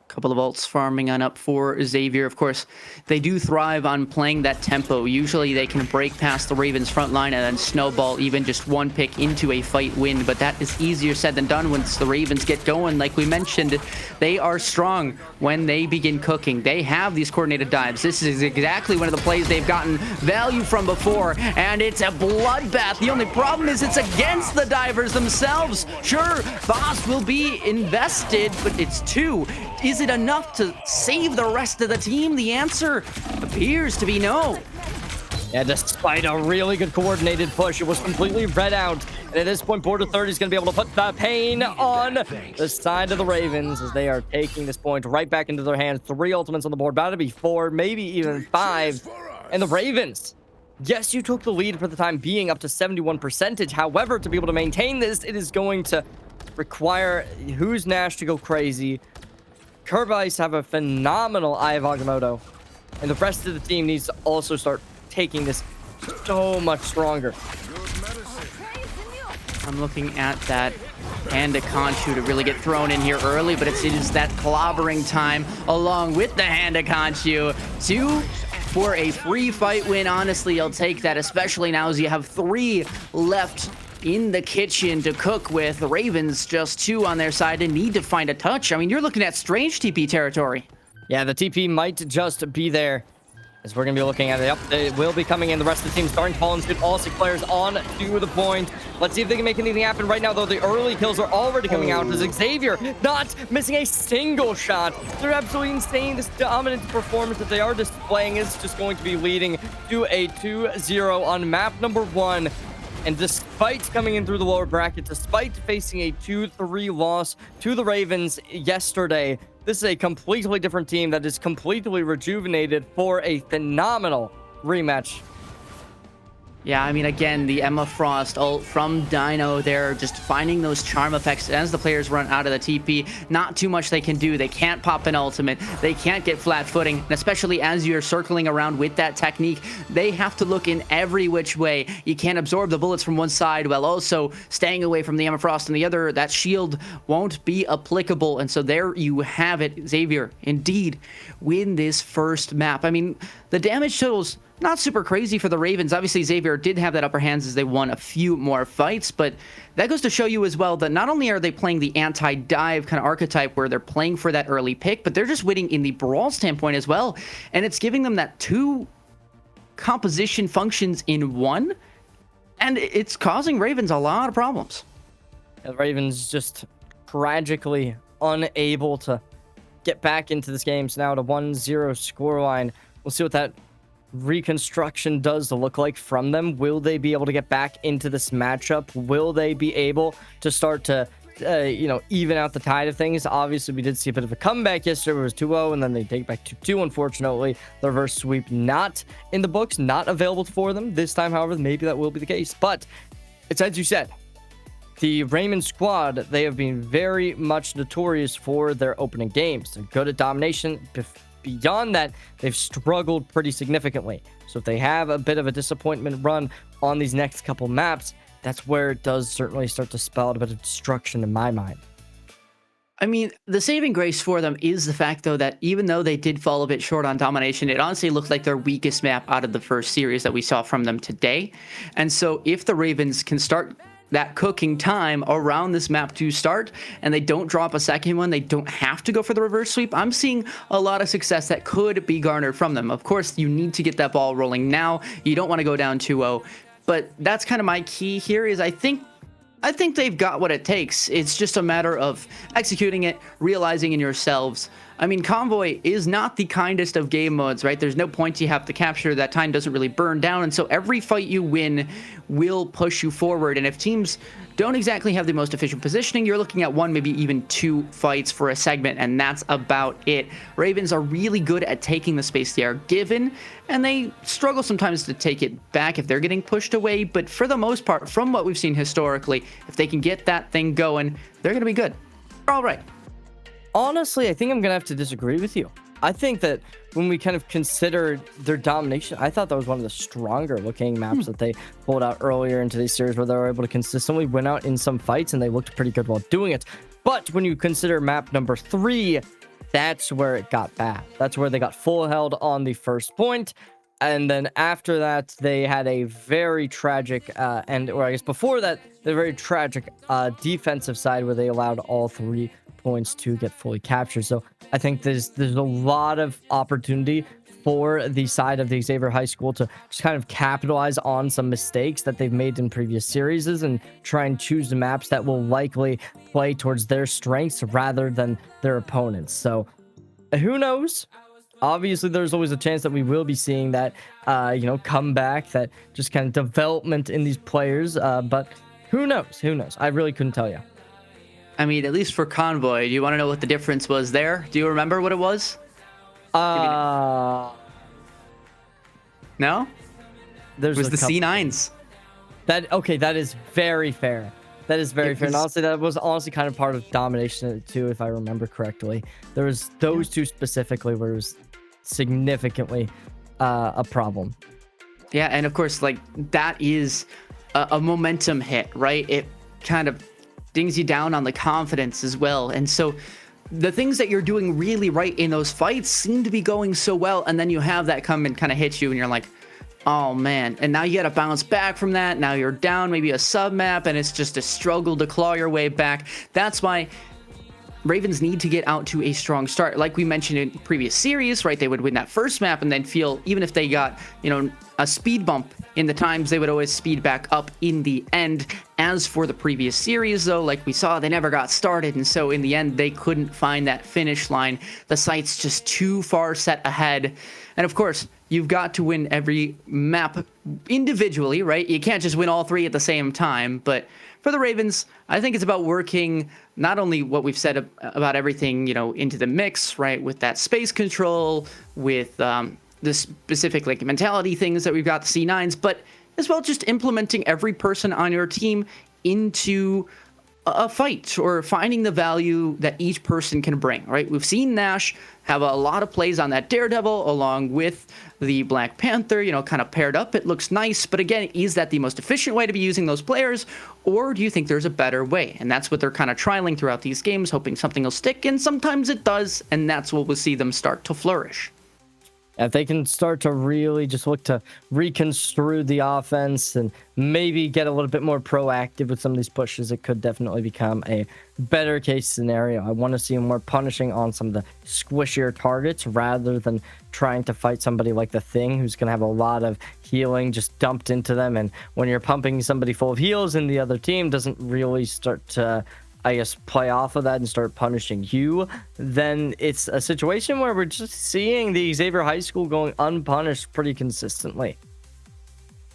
Speaker 4: Couple of ults farming on up for Xavier. Of course, they do thrive on playing that tempo. Usually they can break past the Ravens front line and then snowball even just one pick into a fight win, but that is easier said than done once the Ravens get going. Like we mentioned, they are strong when they begin cooking. They have these coordinated dives. This is exactly one of the plays they've gotten value from before, and it's a bloodbath. The only problem is it's against the divers themselves. Sure, Boss will be invested, but it's two. Is it enough to save the rest of the team? The answer appears to be no.
Speaker 2: Yeah, despite a really good coordinated push, it was completely read out. And at this point, Border 30 is going to be able to put the pain on the side of the Ravens as they are taking this point right back into their hands. 3 ultimates on the board, about to be 4, maybe even 5. And the Ravens, yes, you took the lead for the time being up to 71%. However, to be able to maintain this, it is going to require Who's Nash to go crazy. Kerbice have a phenomenal Eye of Agamotto, and the rest of the team needs to also start taking this so much stronger.
Speaker 4: I'm looking at that Panda Conchu to really get thrown in here early, but it is that clobbering time along with the Handa Conchu. 2 for a free fight win. Honestly, I'll take that, especially now as you have 3 left in the kitchen to cook with. The Ravens just 2 on their side and need to find a touch. I mean, you're looking at strange TP territory.
Speaker 2: Yeah, the TP might just be there as we're going to be looking at it. Yep, they will be coming in. The rest of the team starting to fall and shoot all 6 players on to the point. Let's see if they can make anything happen right now, though. The early kills are already coming out as Xavier not missing a single shot. They're absolutely insane. This dominant performance that they are displaying is just going to be leading to a 2-0 on map number 1. And despite coming in through the lower bracket, despite facing a 2-3 loss to the Ravens yesterday, this is a completely different team that is completely rejuvenated for a phenomenal rematch.
Speaker 4: Yeah, I mean, again, the Emma Frost ult from Dino there, just finding those charm effects as the players run out of the TP. Not too much they can do. They can't pop an ultimate. They can't get flat footing, and especially as you're circling around with that technique, they have to look in every which way. You can't absorb the bullets from one side while also staying away from the Emma Frost and the other. That shield won't be applicable, and so there you have it. Xavier, indeed, win this first map. I mean, the damage totals not super crazy for the Ravens. Obviously, Xavier did have that upper hands as they won a few more fights, but that goes to show you as well that not only are they playing the anti-dive kind of archetype where they're playing for that early pick, but they're just winning in the brawl standpoint as well, and it's giving them that 2 composition functions in 1, and it's causing Ravens a lot of problems.
Speaker 2: The Ravens just tragically unable to get back into this game. So now at a 1-0 scoreline, we'll see what that reconstruction does look like from them. Will they be able to get back into this matchup? Will they be able to start to even out the tide of things? Obviously, we did see a bit of a comeback yesterday. It was 2-0, and then they take back 2-2. Unfortunately, the reverse sweep not in the books, not available for them this time. However, maybe that will be the case. But it's as you said, the Raymond squad, they have been very much notorious for their opening games. They're good at domination. Beyond that, they've struggled pretty significantly. So if they have a bit of a disappointment run on these next couple maps, that's where it does certainly start to spell out a bit of destruction in my mind.
Speaker 4: I mean, the saving grace for them is the fact, though, that even though they did fall a bit short on domination, it honestly looked like their weakest map out of the first series that we saw from them today. And so if the Ravens can start that cooking time around this map to start, and they don't drop a second one, they don't have to go for the reverse sweep, I'm seeing a lot of success that could be garnered from them. Of course, you need to get that ball rolling now. You don't want to go down 2-0, but that's kind of my key here is I think they've got what it takes. It's just a matter of executing it, realizing in yourselves I mean, Convoy is not the kindest of game modes, right? There's no points you have to capture. That time doesn't really burn down. And so every fight you win will push you forward. And if teams don't exactly have the most efficient positioning, you're looking at one, maybe even two fights for a segment, and that's about it. Ravens are really good at taking the space they are given, and they struggle sometimes to take it back if they're getting pushed away. But for the most part, from what we've seen historically, if they can get that thing going, they're going to be good. They're all right.
Speaker 2: Honestly, I think I'm going to have to disagree with you. I think that when we kind of consider their domination, I thought that was one of the stronger looking maps that they pulled out earlier in today's series, where they were able to consistently win out in some fights, and they looked pretty good while doing it. But when you consider map number 3, that's where it got bad. That's where they got full held on the first point. And then after that, they had a very tragic or I guess before that, the very tragic defensive side where they allowed all 3 points to get fully captured. So I think there's a lot of opportunity for the side of the Xavier High School to just kind of capitalize on some mistakes that they've made in previous series and try and choose the maps that will likely play towards their strengths rather than their opponents. So who knows? Obviously, there's always a chance that we will be seeing that, comeback, that just kind of development in these players. But who knows? Who knows? I really couldn't tell you.
Speaker 4: I mean, at least for Convoy, do you want to know what the difference was there? Do you remember what it was?
Speaker 2: No?
Speaker 4: It was the C9s.
Speaker 2: That is very fair. That is very fair. And honestly, that was kind of part of domination too, if I remember correctly. There was those two specifically where it was significantly a problem.
Speaker 4: Yeah, and of course, like, that is a momentum hit, right? It kind of dings you down on the confidence as well. And so the things that you're doing really right in those fights seem to be going so well, and then you have that come and kind of hit you, and you're like, oh man. And now you got to bounce back from that. Now you're down maybe a sub map, and it's just a struggle to claw your way back. That's why Ravens need to get out to a strong start. Like we mentioned in previous series, right? They would win that first map and then feel, even if they got, a speed bump in the times, they would always speed back up in the end. As for the previous series, though, like we saw, they never got started. And so in the end, they couldn't find that finish line. The sight's just too far set ahead. And of course, you've got to win every map individually, right? You can't just win all 3 at the same time. But for the Ravens, I think it's about working not only what we've said about everything, into the mix, right? With that space control, with the specific like mentality things that we've got, the C9s, but as well just implementing every person on your team into a fight, or finding the value that each person can bring, right? We've seen Nash have a lot of plays on that Daredevil along with the Black Panther, kind of paired up. It looks nice, but again, is that the most efficient way to be using those players, or do you think there's a better way? And that's what they're kind of trialing throughout these games, hoping something will stick, and sometimes it does, and that's what we'll see them start to flourish.
Speaker 2: If they can start to really just look to reconstruct the offense and maybe get a little bit more proactive with some of these pushes, it could definitely become a better case scenario. I want to see more punishing on some of the squishier targets rather than trying to fight somebody like the Thing, who's going to have a lot of healing just dumped into them. And when you're pumping somebody full of heals and the other team doesn't really start to, play off of that and start punishing you, then it's a situation where we're just seeing the Xavier High School going unpunished pretty consistently.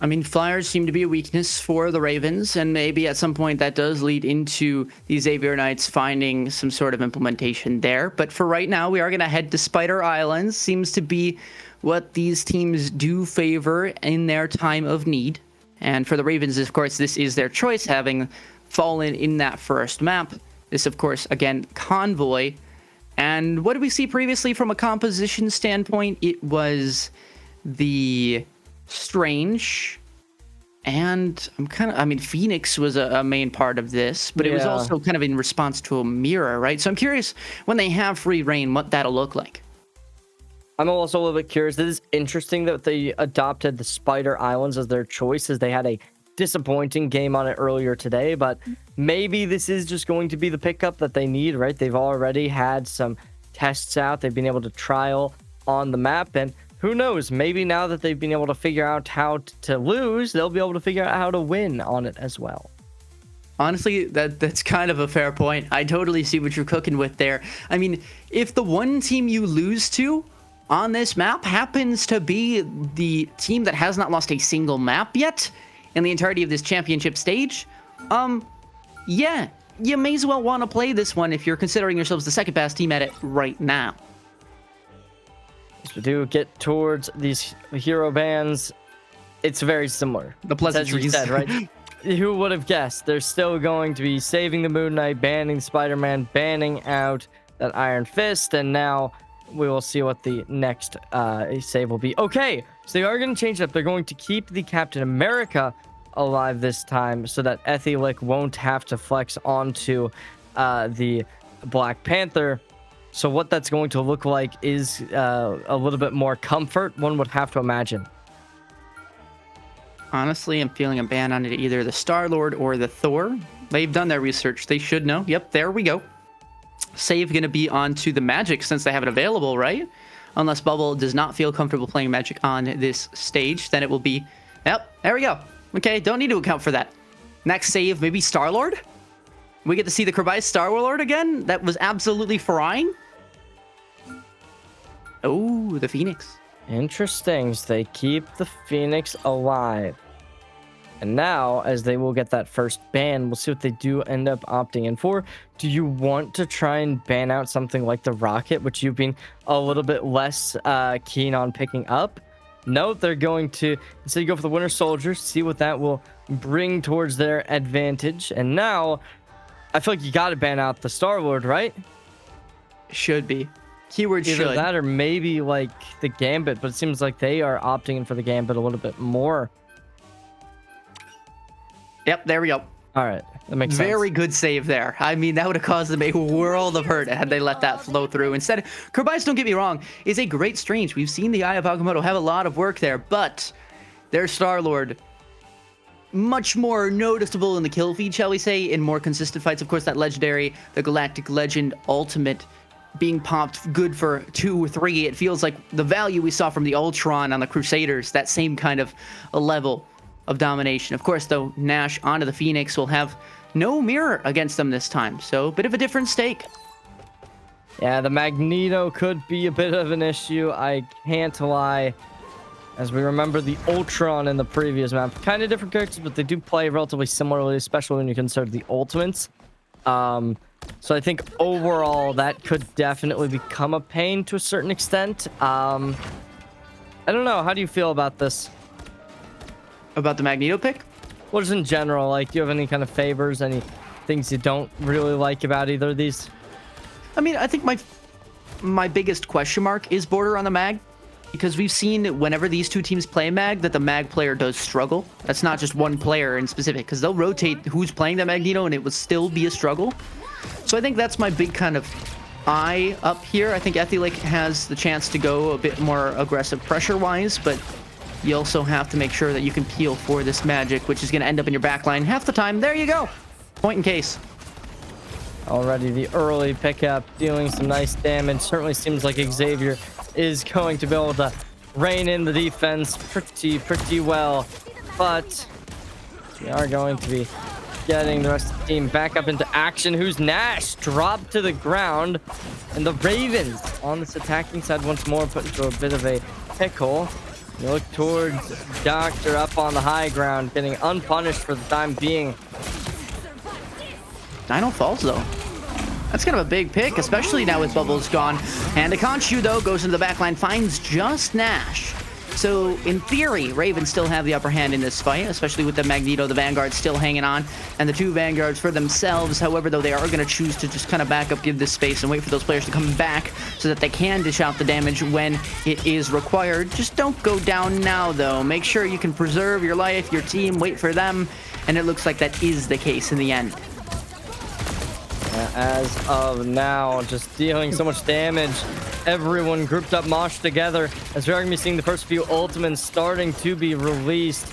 Speaker 4: I mean, flyers seem to be a weakness for the Ravens, and maybe at some point that does lead into the Xavier Knights finding some sort of implementation there. But for right now, we are going to head to Spider Islands. Seems to be what these teams do favor in their time of need. And for the Ravens, of course, this is their choice, having fallen in that first map. This, of course, again, Convoy. And what did we see previously from a composition standpoint? It was the Strange, and Phoenix was a main part of this, but it was also kind of in response to a mirror, right? So I'm curious, when they have free reign, what that'll look like.
Speaker 2: I'm also a little bit curious. It is interesting that they adopted the Spider Islands as their choice, as they had a disappointing game on it earlier today, but maybe this is just going to be the pickup that they need, right? They've already had some tests out. They've been able to trial on the map, and who knows, maybe now that they've been able to figure out how to lose, they'll be able to figure out how to win on it as well.
Speaker 4: Honestly, that's kind of a fair point. I totally see what you're cooking with there. I mean, if the one team you lose to on this map happens to be the team that has not lost a single map yet in the entirety of this championship stage, yeah, you may as well want to play this one if you're considering yourselves the second best team at it right now.
Speaker 2: As we do get towards these hero bans, it's very similar.
Speaker 4: The
Speaker 2: As you
Speaker 4: pleasantries.
Speaker 2: said, right? Who would have guessed? They're still going to be saving the Moon Knight, banning Spider-Man, banning out that Iron Fist, and now we will see what the next save will be. Okay, so they are going to change it up. They're going to keep the Captain America alive this time so that Ethelic won't have to flex onto the Black Panther. So what that's going to look like is a little bit more comfort, one would have to imagine.
Speaker 4: Honestly, I'm feeling a ban on it, either the Star-Lord or the Thor. They've done their research. They should know. Yep, there we go. Save going to be onto the Magic since they have it available, right? Unless Bubble does not feel comfortable playing Magic on this stage, then it will be... Yep, there we go. Okay, don't need to account for that. Next save, maybe Star-Lord? We get to see the Kerbeis Star-Lord again? That was absolutely frying. Oh, the Phoenix.
Speaker 2: Interesting. So they keep the Phoenix alive. And now, as they will get that first ban, we'll see what they do end up opting in for. Do you want to try and ban out something like the Rocket, which you've been a little bit less keen on picking up? No, they're going to instead go for the Winter Soldier, see what that will bring towards their advantage. And now, I feel like you got to ban out the Star-Lord, right?
Speaker 4: Should be. Keyword
Speaker 2: Either
Speaker 4: should.
Speaker 2: that or maybe like the Gambit, but it seems like they are opting in for the Gambit a little bit more.
Speaker 4: Yep, there we go.
Speaker 2: All right, that makes sense.
Speaker 4: Very good save there. I mean, that would have caused them a world of hurt had they let that flow through. Instead, Kerbeis, don't get me wrong, is a great Strange. We've seen the Eye of Agamotto have a lot of work there, but their Star-Lord, much more noticeable in the kill feed, shall we say, in more consistent fights. Of course, that legendary, the Galactic Legend Ultimate being popped good for 2 or 3. It feels like the value we saw from the Ultron on the Crusaders, that same kind of a level of domination. Of course, though, Nash onto the Phoenix will have no mirror against them this time, so a bit of a different stake.
Speaker 2: Yeah, the Magneto could be a bit of an issue. I can't lie. As we remember the Ultron in the previous map. Kind of different characters, but they do play relatively similarly, especially when you consider the Ultimates. So I think overall that could definitely become a pain to a certain extent. I don't know. How do you feel about this?
Speaker 4: About the Magneto pick?
Speaker 2: Well, just in general, like, do you have any kind of favors, any things you don't really like about either of these?
Speaker 4: I mean, I think my biggest question mark is Border on the Mag, because we've seen whenever these two teams play Mag that the Mag player does struggle. That's not just one player in specific, because they'll rotate who's playing the Magneto and it will still be a struggle. So I think that's my big kind of eye up here. I think Ethelic has the chance to go a bit more aggressive pressure-wise, but you also have to make sure that you can peel for this magic, which is going to end up in your backline half the time. There you go. Point in case.
Speaker 2: Already the early pickup dealing some nice damage. Certainly seems like Xavier is going to be able to rein in the defense pretty well. But we are going to be getting the rest of the team back up into action. Who's Nash? Dropped to the ground. And the Ravens on this attacking side once more put into a bit of a pickle. You look towards Doctor up on the high ground, getting unpunished for the time being.
Speaker 4: Dino falls, though. That's kind of a big pick, especially now with Bubbles gone. And Akanchu, though, goes into the backline, finds just Nash. So, in theory, Ravens still have the upper hand in this fight, especially with the Magneto, the Vanguard still hanging on, and the two Vanguards for themselves. However, though, they are going to choose to just kind of back up, give this space, and wait for those players to come back so that they can dish out the damage when it is required. Just don't go down now, though. Make sure you can preserve your life, your team, wait for them, and it looks like that is the case in the end.
Speaker 2: As of now, just dealing so much damage. Everyone grouped up, moshed together, as we're going to be seeing the first few ultimates starting to be released.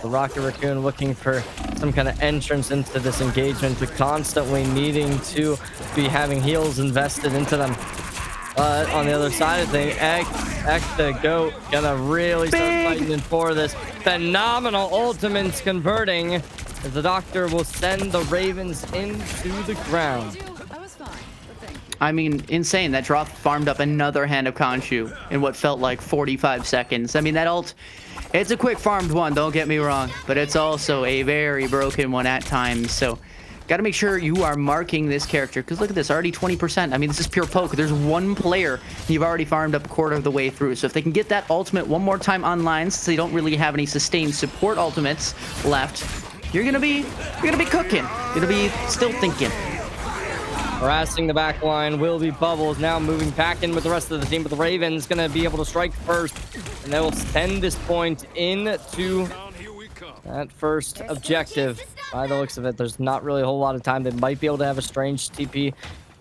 Speaker 2: The Rocket Raccoon looking for some kind of entrance into this engagement, but constantly needing to be having heals invested into them. But on the other side of things, X the GOAT gonna really start fighting in for this. Phenomenal ultimates converting. as the doctor will send the Ravens into the ground.
Speaker 4: I mean, insane. That Droth farmed up another hand of Khonshu in what felt like 45 seconds. I mean, that ult, it's a quick farmed one, don't get me wrong, but it's also a very broken one at times. So got to make sure you are marking this character, because look at this, already 20%. I mean, this is pure poke. There's one player, you've already farmed up a quarter of the way through. So if they can get that ultimate one more time online, since they don't really have any sustained support ultimates left, you're gonna be cooking. You're gonna be still thinking.
Speaker 2: Harassing the back line will be Bubbles, now moving back in with the rest of the team, but the Ravens gonna be able to strike first, and they will send this point into that first objective. By the looks of it, there's not really a whole lot of time. They might be able to have a strange TP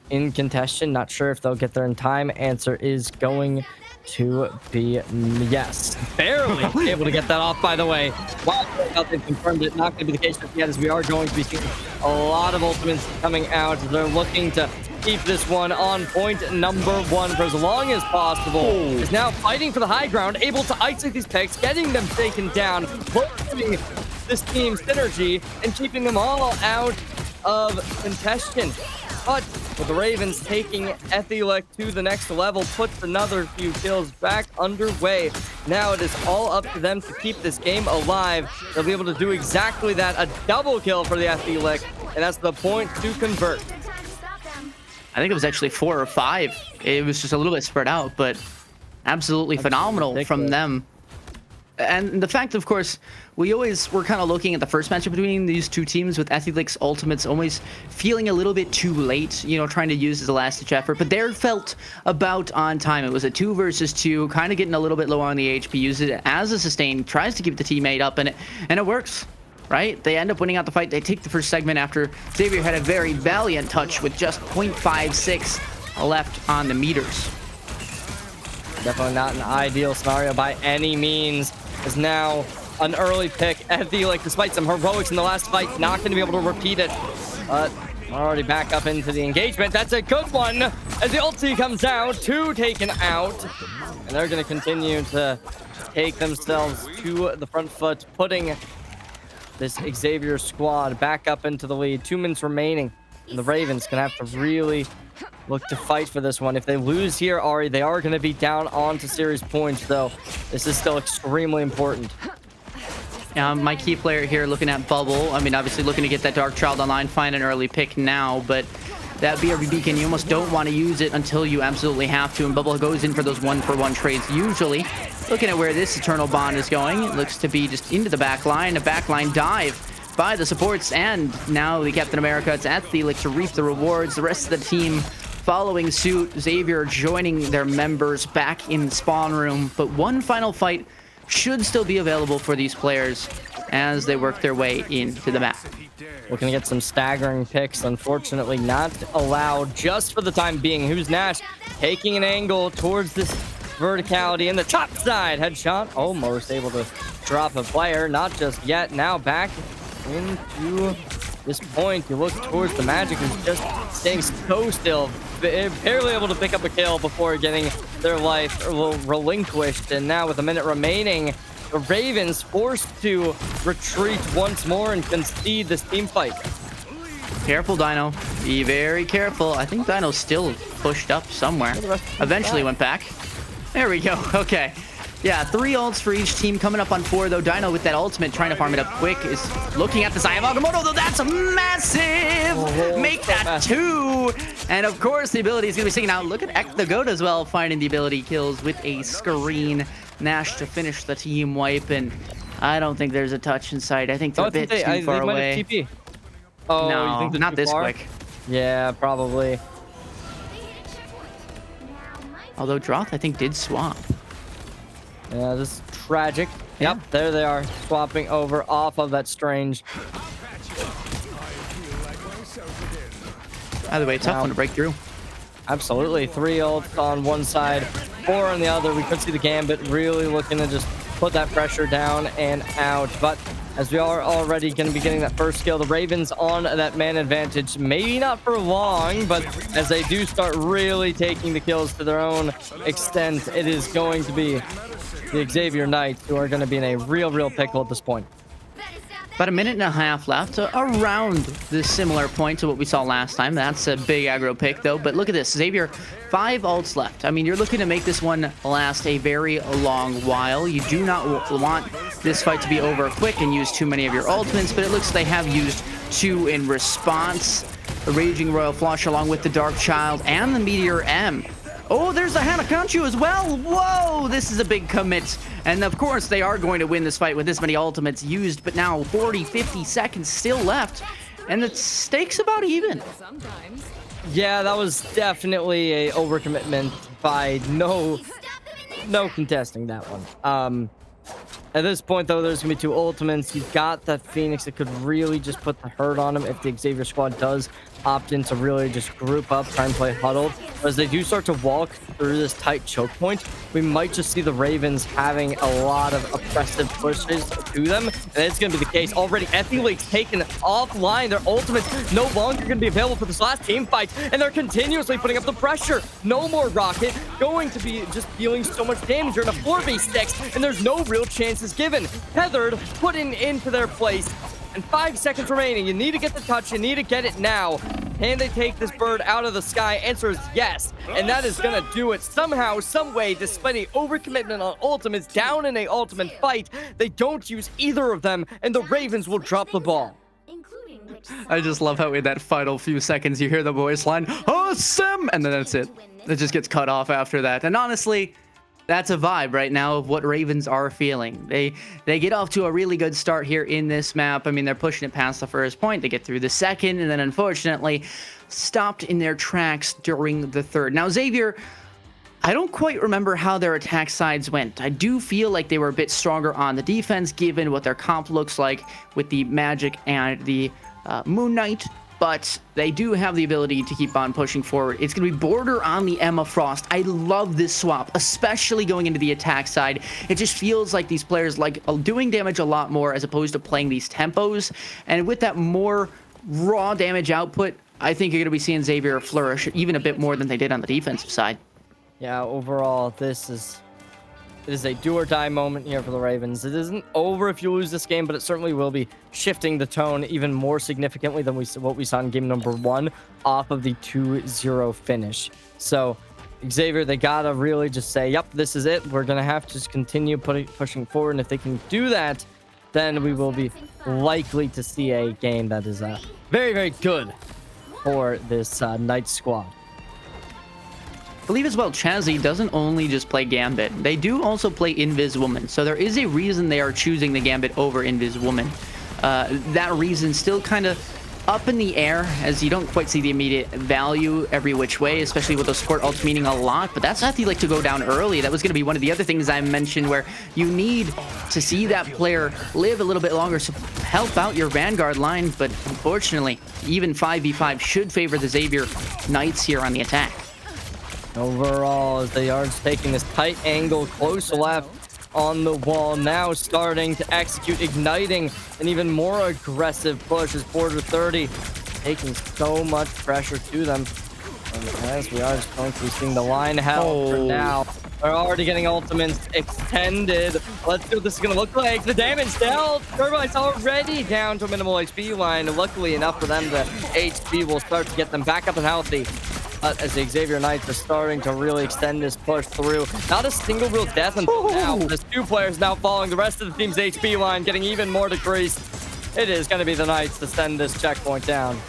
Speaker 2: in contention. Not sure if they'll get there in time. Answer is going to be yes. Barely able to get that off, by the way. Wow, they've confirmed it. Not going to be the case just yet, as we are going to be seeing a lot of ultimates coming out. They're looking to keep this one on point number one for as long as possible. Is now fighting for the high ground, able to isolate these picks, getting them taken down, lowering this team's synergy, and keeping them all out of contention. But with the Ravens taking Ethylek to the next level, puts another few kills back underway. Now it is all up to them to keep this game alive. They'll be able to do exactly that, a double kill for the Ethylek, and that's the point to convert.
Speaker 4: I think it was actually 4 or 5. It was just a little bit spread out, but absolutely phenomenal from them. And the fact, of course, we're kind of looking at the first matchup between these two teams with Ethylek's ultimates always feeling a little bit too late, you know, trying to use his last-ditch effort. But theirs felt about on time. It was a 2 versus 2, kind of getting a little bit low on the HP, uses it as a sustain, tries to keep the teammate up, and it works, right? They end up winning out the fight. They take the first segment after Xavier had a very valiant touch with just 0.56 left on the meters.
Speaker 2: Definitely not an ideal scenario by any means. Is now an early pick. Ethylek, despite some heroics in the last fight, not going to be able to repeat it. But already back up into the engagement. That's a good one. As the ulti comes down, 2 taken out. And they're going to continue to take themselves to the front foot, putting this Xavier squad back up into the lead. 2 minutes remaining. And the Ravens going to have to really look to fight for this one. If they lose here, Ari, they are going to be down onto series points, though. This is still extremely important.
Speaker 4: My key player here looking at Bubble. I mean, obviously looking to get that Dark Child online, find an early pick now, but that BRB beacon, you almost don't want to use it until you absolutely have to, and Bubble goes in for those 1-for-1 trades usually. Looking at where this Eternal Bond is going, it looks to be just into the back line, a backline dive by the supports, and now the Captain America, it's Ethylek to reap the rewards. The rest of the team following suit, Xavier joining their members back in the spawn room, but one final fight should still be available for these players as they work their way into the map.
Speaker 2: We're going to get some staggering picks, unfortunately not allowed just for the time being. Who's Nash taking an angle towards this verticality in the top side. Headshot, almost able to drop a player, not just yet. Now back into this point. You look towards the Magic, who's just staying so still, barely able to pick up a kill before getting their life relinquished. And now with a minute remaining, the Ravens forced to retreat once more and concede this team fight.
Speaker 4: Careful, Dino. Be very careful. I think Dino's still pushed up somewhere. Eventually went back. There we go. Okay. Yeah, 3 ults for each team. Coming up on 4, though. Dino with that ultimate, trying to farm it up quick, is looking at the Eye of Agamotto, though. That's massive! Make that 2! And, of course, the ability is going to be sticking out. Look at the Goat as well, finding the ability kills with a screen. Nash to finish the team wipe, and I don't think there's a touch in sight. I think they're a bit too far away.
Speaker 2: TP. Oh,
Speaker 4: no,
Speaker 2: you think they're
Speaker 4: not
Speaker 2: too
Speaker 4: this
Speaker 2: far?
Speaker 4: quick.
Speaker 2: Yeah, probably.
Speaker 4: Although Droth, I think, did swap.
Speaker 2: Yeah, this is tragic. Yep, there they are, swapping over off of that Strange.
Speaker 4: Either way, tough one to break through.
Speaker 2: Absolutely. 3 ults on one side, 4 on the other. We could see the Gambit really looking to just put that pressure down and out. But as we are already going to be getting that first kill, the Ravens on that man advantage. Maybe not for long, but as they do start really taking the kills to their own extent, it is going to be the Xavier Knights who are going to be in a real pickle at this point.
Speaker 4: About a minute and a half left, around the similar point to what we saw last time. That's a big aggro pick, though. But look at this. Xavier, 5 ults left. I mean, you're looking to make this one last a very long while. You do not want this fight to be over quick and use too many of your ultimates, but it looks they have used 2 in response. The Raging Royal Flush along with the Dark Child and the Meteor M. Oh, there's a Hanakanchu as well. Whoa, this is a big commit. And of course, they are going to win this fight with this many ultimates used, but now 40, 50 seconds still left. And the stakes about even.
Speaker 2: Yeah, that was definitely a overcommitment by no contesting that one. At this point, though, there's going to be 2 ultimates. You've got that Phoenix that could really just put the hurt on him if the Xavier squad does opt in to really just group up, try and play huddled. But as they do start to walk through this tight choke point, we might just see the Ravens having a lot of oppressive pushes to them. And it's going to be the case already. Ethelate's taken offline. Their ultimates no longer going to be available for this last team fight. And they're continuously putting up the pressure. No more Rocket. Going to be just dealing so much damage. You're in a 4v6, and there's no real chances given. Tethered, put into their place. And 5 seconds remaining. You need to get the touch. You need to get it now. Can they take this bird out of the sky? Answer is yes. And that is going to do it. Somehow, some way, despite a overcommitment on ultimates, down in a ultimate fight, they don't use either of them, and the Ravens will drop the ball.
Speaker 4: I just love how in that final few seconds you hear the voice line, awesome! And then that's it. It just gets cut off after that. And honestly, that's a vibe right now of what Ravens are feeling. They get off to a really good start here in this map. I mean, they're pushing it past the first point. They get through the second, and then unfortunately stopped in their tracks during the third. Now, Xavier, I don't quite remember how their attack sides went. I do feel like they were a bit stronger on the defense, given what their comp looks like with the Magic and the Moon Knight. But they do have the ability to keep on pushing forward. It's going to be Border on the Emma Frost. I love this swap, especially going into the attack side. It just feels like these players like doing damage a lot more as opposed to playing these tempos. And with that more raw damage output, I think you're going to be seeing Xavier flourish even a bit more than they did on the defensive side.
Speaker 2: Yeah, overall, it is a do-or-die moment here for the Ravens. It isn't over if you lose this game, but it certainly will be shifting the tone even more significantly than what we saw in game number 1 off of the 2-0 finish. So, Xavier, they gotta really just say, yep, this is it. We're gonna have to just continue pushing forward, and if they can do that, then we will be likely to see a game that is very, very good for this Knight squad.
Speaker 4: I believe as well, Chazzy doesn't only just play Gambit. They do also play Invis Woman. So there is a reason they are choosing the Gambit over Invis Woman. That reason still kind of up in the air, as you don't quite see the immediate value every which way, especially with those support ults meaning a lot. But that's Ethy like to go down early. That was going to be one of the other things I mentioned, where you need to see that player live a little bit longer to help out your Vanguard line. But unfortunately, even 5v5 should favor the Xavier Knights here on the attack.
Speaker 2: Overall, as they are just taking this tight angle close left on the wall, now starting to execute, igniting an even more aggressive push as Border 30 taking so much pressure to them. And as we are just going to be seeing the line held for now. They're already getting ultimates extended. Let's see what this is going to look like. The damage dealt. Turbite's already down to a minimal HP line. Luckily enough for them, the HP will start to get them back up and healthy. But as the Xavier Knights are starting to really extend this push through. Not a single real death until now. There's 2 players now following the rest of the team's HP line, getting even more decreased. It is going to be the Knights to send this checkpoint down.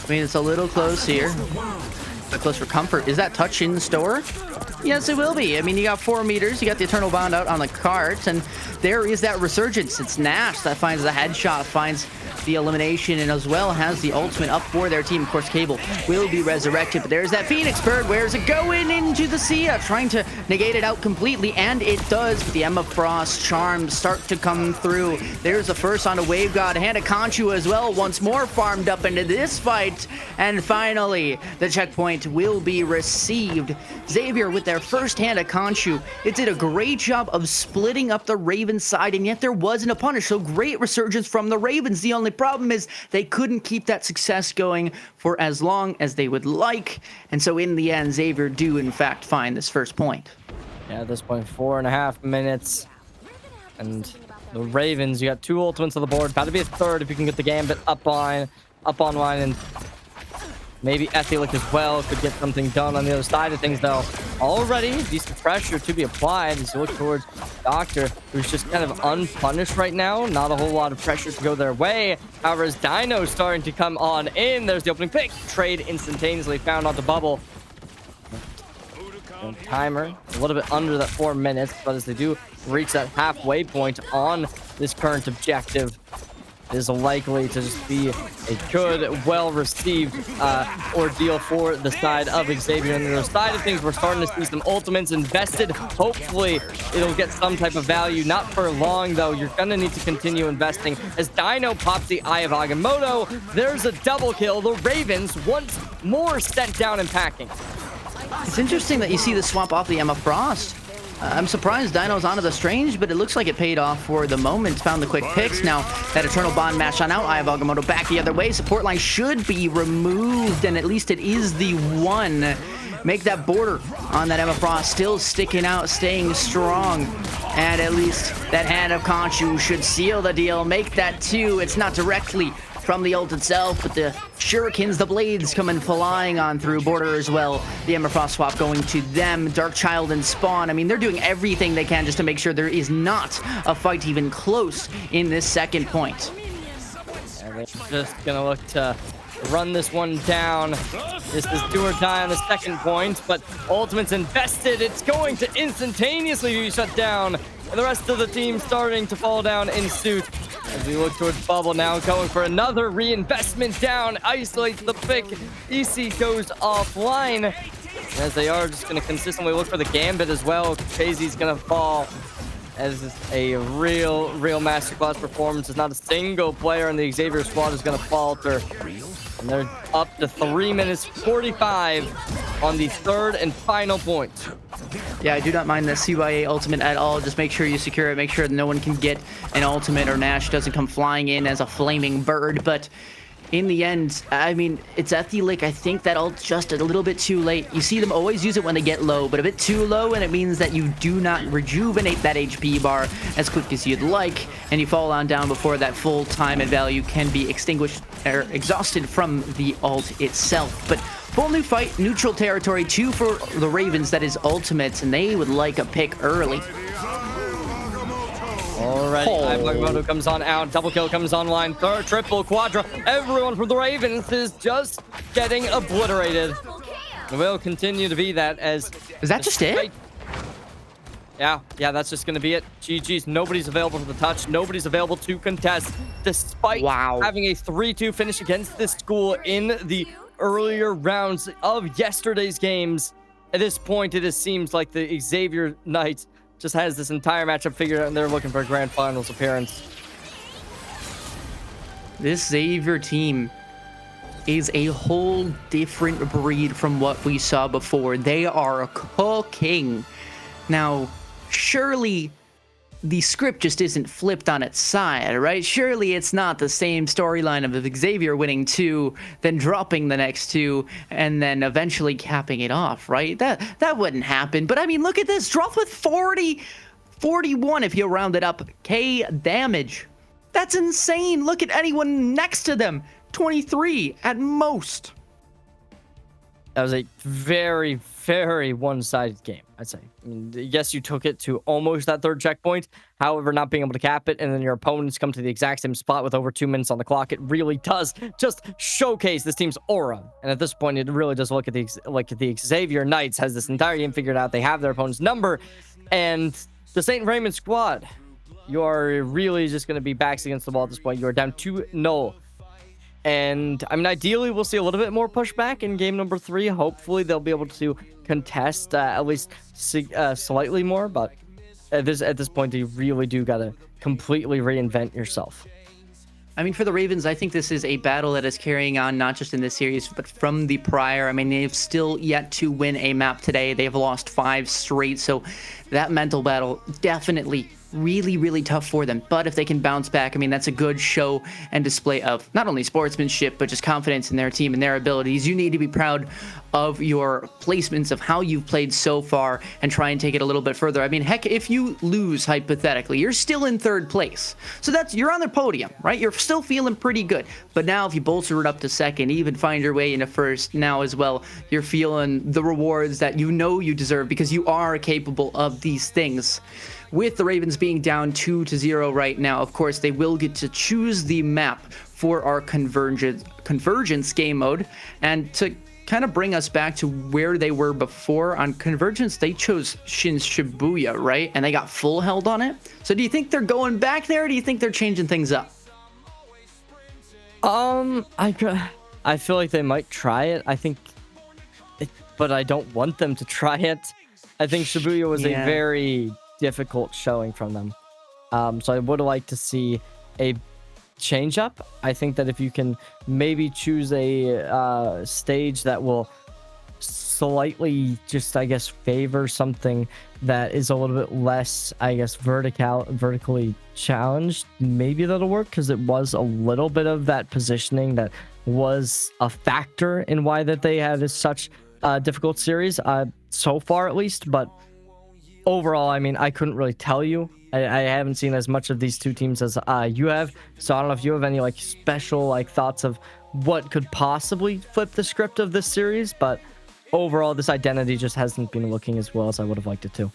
Speaker 4: I mean, it's a little close here. But close for comfort. Is that touch in store? Yes, it will be. I mean, you got 4 meters. You got the Eternal Bound out on the cart. And there is that resurgence. It's Nash that finds the headshot, finds the elimination, and as well has the ultimate up for their team. Of course, Cable will be resurrected, but there's that Phoenix Bird. Where's it going? Into the Sia, trying to negate it out completely, and it does. But the Emma Frost charms start to come through. There's the first on a Wave God. Hanakanchu as well, once more farmed up into this fight, and finally, the checkpoint will be received. Xavier with their first Hanakanchu. It did a great job of splitting up the Ravens side, and yet there wasn't a punish, so great resurgence from the Ravens. The only problem is they couldn't keep that success going for as long as they would like, and so in the end, Xavier do in fact find this first point.
Speaker 2: Yeah, at this point, 4.5 minutes, and The Ravens, you got 2 ultimates on the board. About to be a third if you can get the Gambit up on line, and maybe Ethelic as well could get something done on the other side of things, though. Already decent pressure to be applied as you look towards Doctor, who's just kind of unpunished right now. Not a whole lot of pressure to go their way. However, as Dino starting to come on in, there's the opening pick. Trade instantaneously found on the bubble. And timer a little bit under that 4 minutes, but as they do reach that halfway point on this current objective, it is likely to just be a good, well-received ordeal for the side of Xavier. And on the other side of things, we're starting to see some ultimates invested. Hopefully, it'll get some type of value. Not for long, though. You're going to need to continue investing. As Dino pops the Eye of Agamotto, there's a double kill. The Ravens once more sent down and packing.
Speaker 4: It's interesting that you see the swap off the Emma Frost. I'm surprised Dino's onto the Strange, but it looks like it paid off for the moment. Found the quick picks. Now, that Eternal Bond match on out. Eye of Agamotto back the other way. Support line should be removed, and at least it is the one. Make that border on that Emma Frost still sticking out, staying strong. And at least that Hand of Khonshu should seal the deal. Make that 2. It's not directly from the ult itself, but the shurikens, the blades coming flying on through border as well. The Emma Frost swap going to them. Darkchild and Spawn, I mean, they're doing everything they can just to make sure there is not a fight even close in this second point.
Speaker 2: And they're just gonna look to run this one down. This is do or die on the second point, but ultimate's invested. It's going to instantaneously be shut down, and the rest of the team starting to fall down in suit. As we look towards Bubble now, going for another reinvestment down, isolates the pick. EC goes offline, as they are just going to consistently look for the Gambit as well. Casey's going to fall, as a real masterclass performance. It's not a single player in the Xavier squad is going to falter. And they're up to 3 minutes 45 on the third and final point.
Speaker 4: Yeah, I do not mind the CYA ultimate at all. Just make sure you secure it. Make sure that no one can get an ultimate or Nash doesn't come flying in as a flaming bird. But in the end, I mean, it's Ethelic. I think that ult's just a little bit too late. You see them always use it when they get low, but a bit too low, and it means that you do not rejuvenate that HP bar as quick as you'd like, and you fall on down before that full time and value can be extinguished or exhausted from the ult itself. But full new fight, neutral territory, 2 for the Ravens. That is ultimates, and they would like a pick early.
Speaker 2: Alright, Agamotto comes on out, double kill comes online, third, triple, quadra. Everyone from the Ravens is just getting obliterated. It will continue to be that as...
Speaker 4: Is that just it?
Speaker 2: Yeah, that's just going to be it. GG's, nobody's available for the touch, nobody's available to contest, despite having a 3-2 finish against this school in the earlier rounds of yesterday's games. At this point, it seems like the Xavier Knights just has this entire matchup figured out, and they're looking for a grand finals appearance.
Speaker 4: This Xavier team is a whole different breed from what we saw before. They are cooking. Now, surely the script just isn't flipped on its side, right? Surely it's not the same storyline of Xavier winning 2, then dropping the next 2, and then eventually capping it off, right? That wouldn't happen. But I mean, look at this. Dropped with 41 if you round it up. K damage. That's insane. Look at anyone next to them. 23 at most.
Speaker 2: That was a very, very one-sided game, I'd say. I mean, yes, you took it to almost that third checkpoint. However, not being able to cap it, and then your opponents come to the exact same spot with over 2 minutes on the clock, it really does just showcase this team's aura. And at this point, it really does look at the Xavier Knights has this entire game figured out. They have their opponent's number, and the St. Raymond squad, you are really just going to be backs against the wall at this point. You are down 2-0. And I mean, ideally, we'll see a little bit more pushback in game number 3. Hopefully, they'll be able to contest at least slightly more. But at this point, you really do got to completely reinvent yourself.
Speaker 4: I mean, for the Ravens, I think this is a battle that is carrying on not just in this series, but from the prior. I mean, they've still yet to win a map today. They've lost 5 straight. So that mental battle definitely really, really tough for them. But if they can bounce back, I mean, that's a good show and display of not only sportsmanship, but just confidence in their team and their abilities. You need to be proud of your placements, of how you've played so far, and try and take it a little bit further. I mean, heck, if you lose, hypothetically, you're still in third place. So you're on the podium, right? You're still feeling pretty good. But now if you bolster it up to second, even find your way into first now as well, you're feeling the rewards that you know you deserve because you are capable of these things. With the Ravens being down 2-0 right now, of course, they will get to choose the map for our convergence game mode. And to kind of bring us back to where they were before on convergence, they chose Shin Shibuya, right? And they got full held on it. So do you think they're going back there, or do you think they're changing things up?
Speaker 2: I feel like they might try it. But I don't want them to try it. I think Shibuya was a very difficult showing from them. So I would like to see a change up. I think that if you can maybe choose a stage that will slightly just, I guess, favor something that is a little bit less, I guess, vertically challenged, maybe that'll work, because it was a little bit of that positioning that was a factor in why that they had such a difficult series so far, at least. But overall, I mean, I couldn't really tell you. I haven't seen as much of these two teams as you have, so I don't know if you have any like special like thoughts of what could possibly flip the script of this series. But overall, this identity just hasn't been looking as well as I would have liked it to.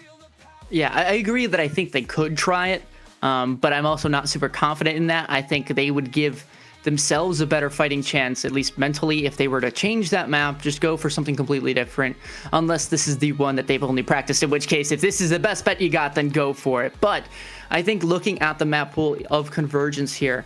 Speaker 4: Yeah, I agree that I think they could try it, but I'm also not super confident in that. I think they would give themselves a better fighting chance, at least mentally, if they were to change that map, just go for something completely different, unless this is the one that they've only practiced, in which case, if this is the best bet you got, then go for it. But I think looking at the map pool of convergence here,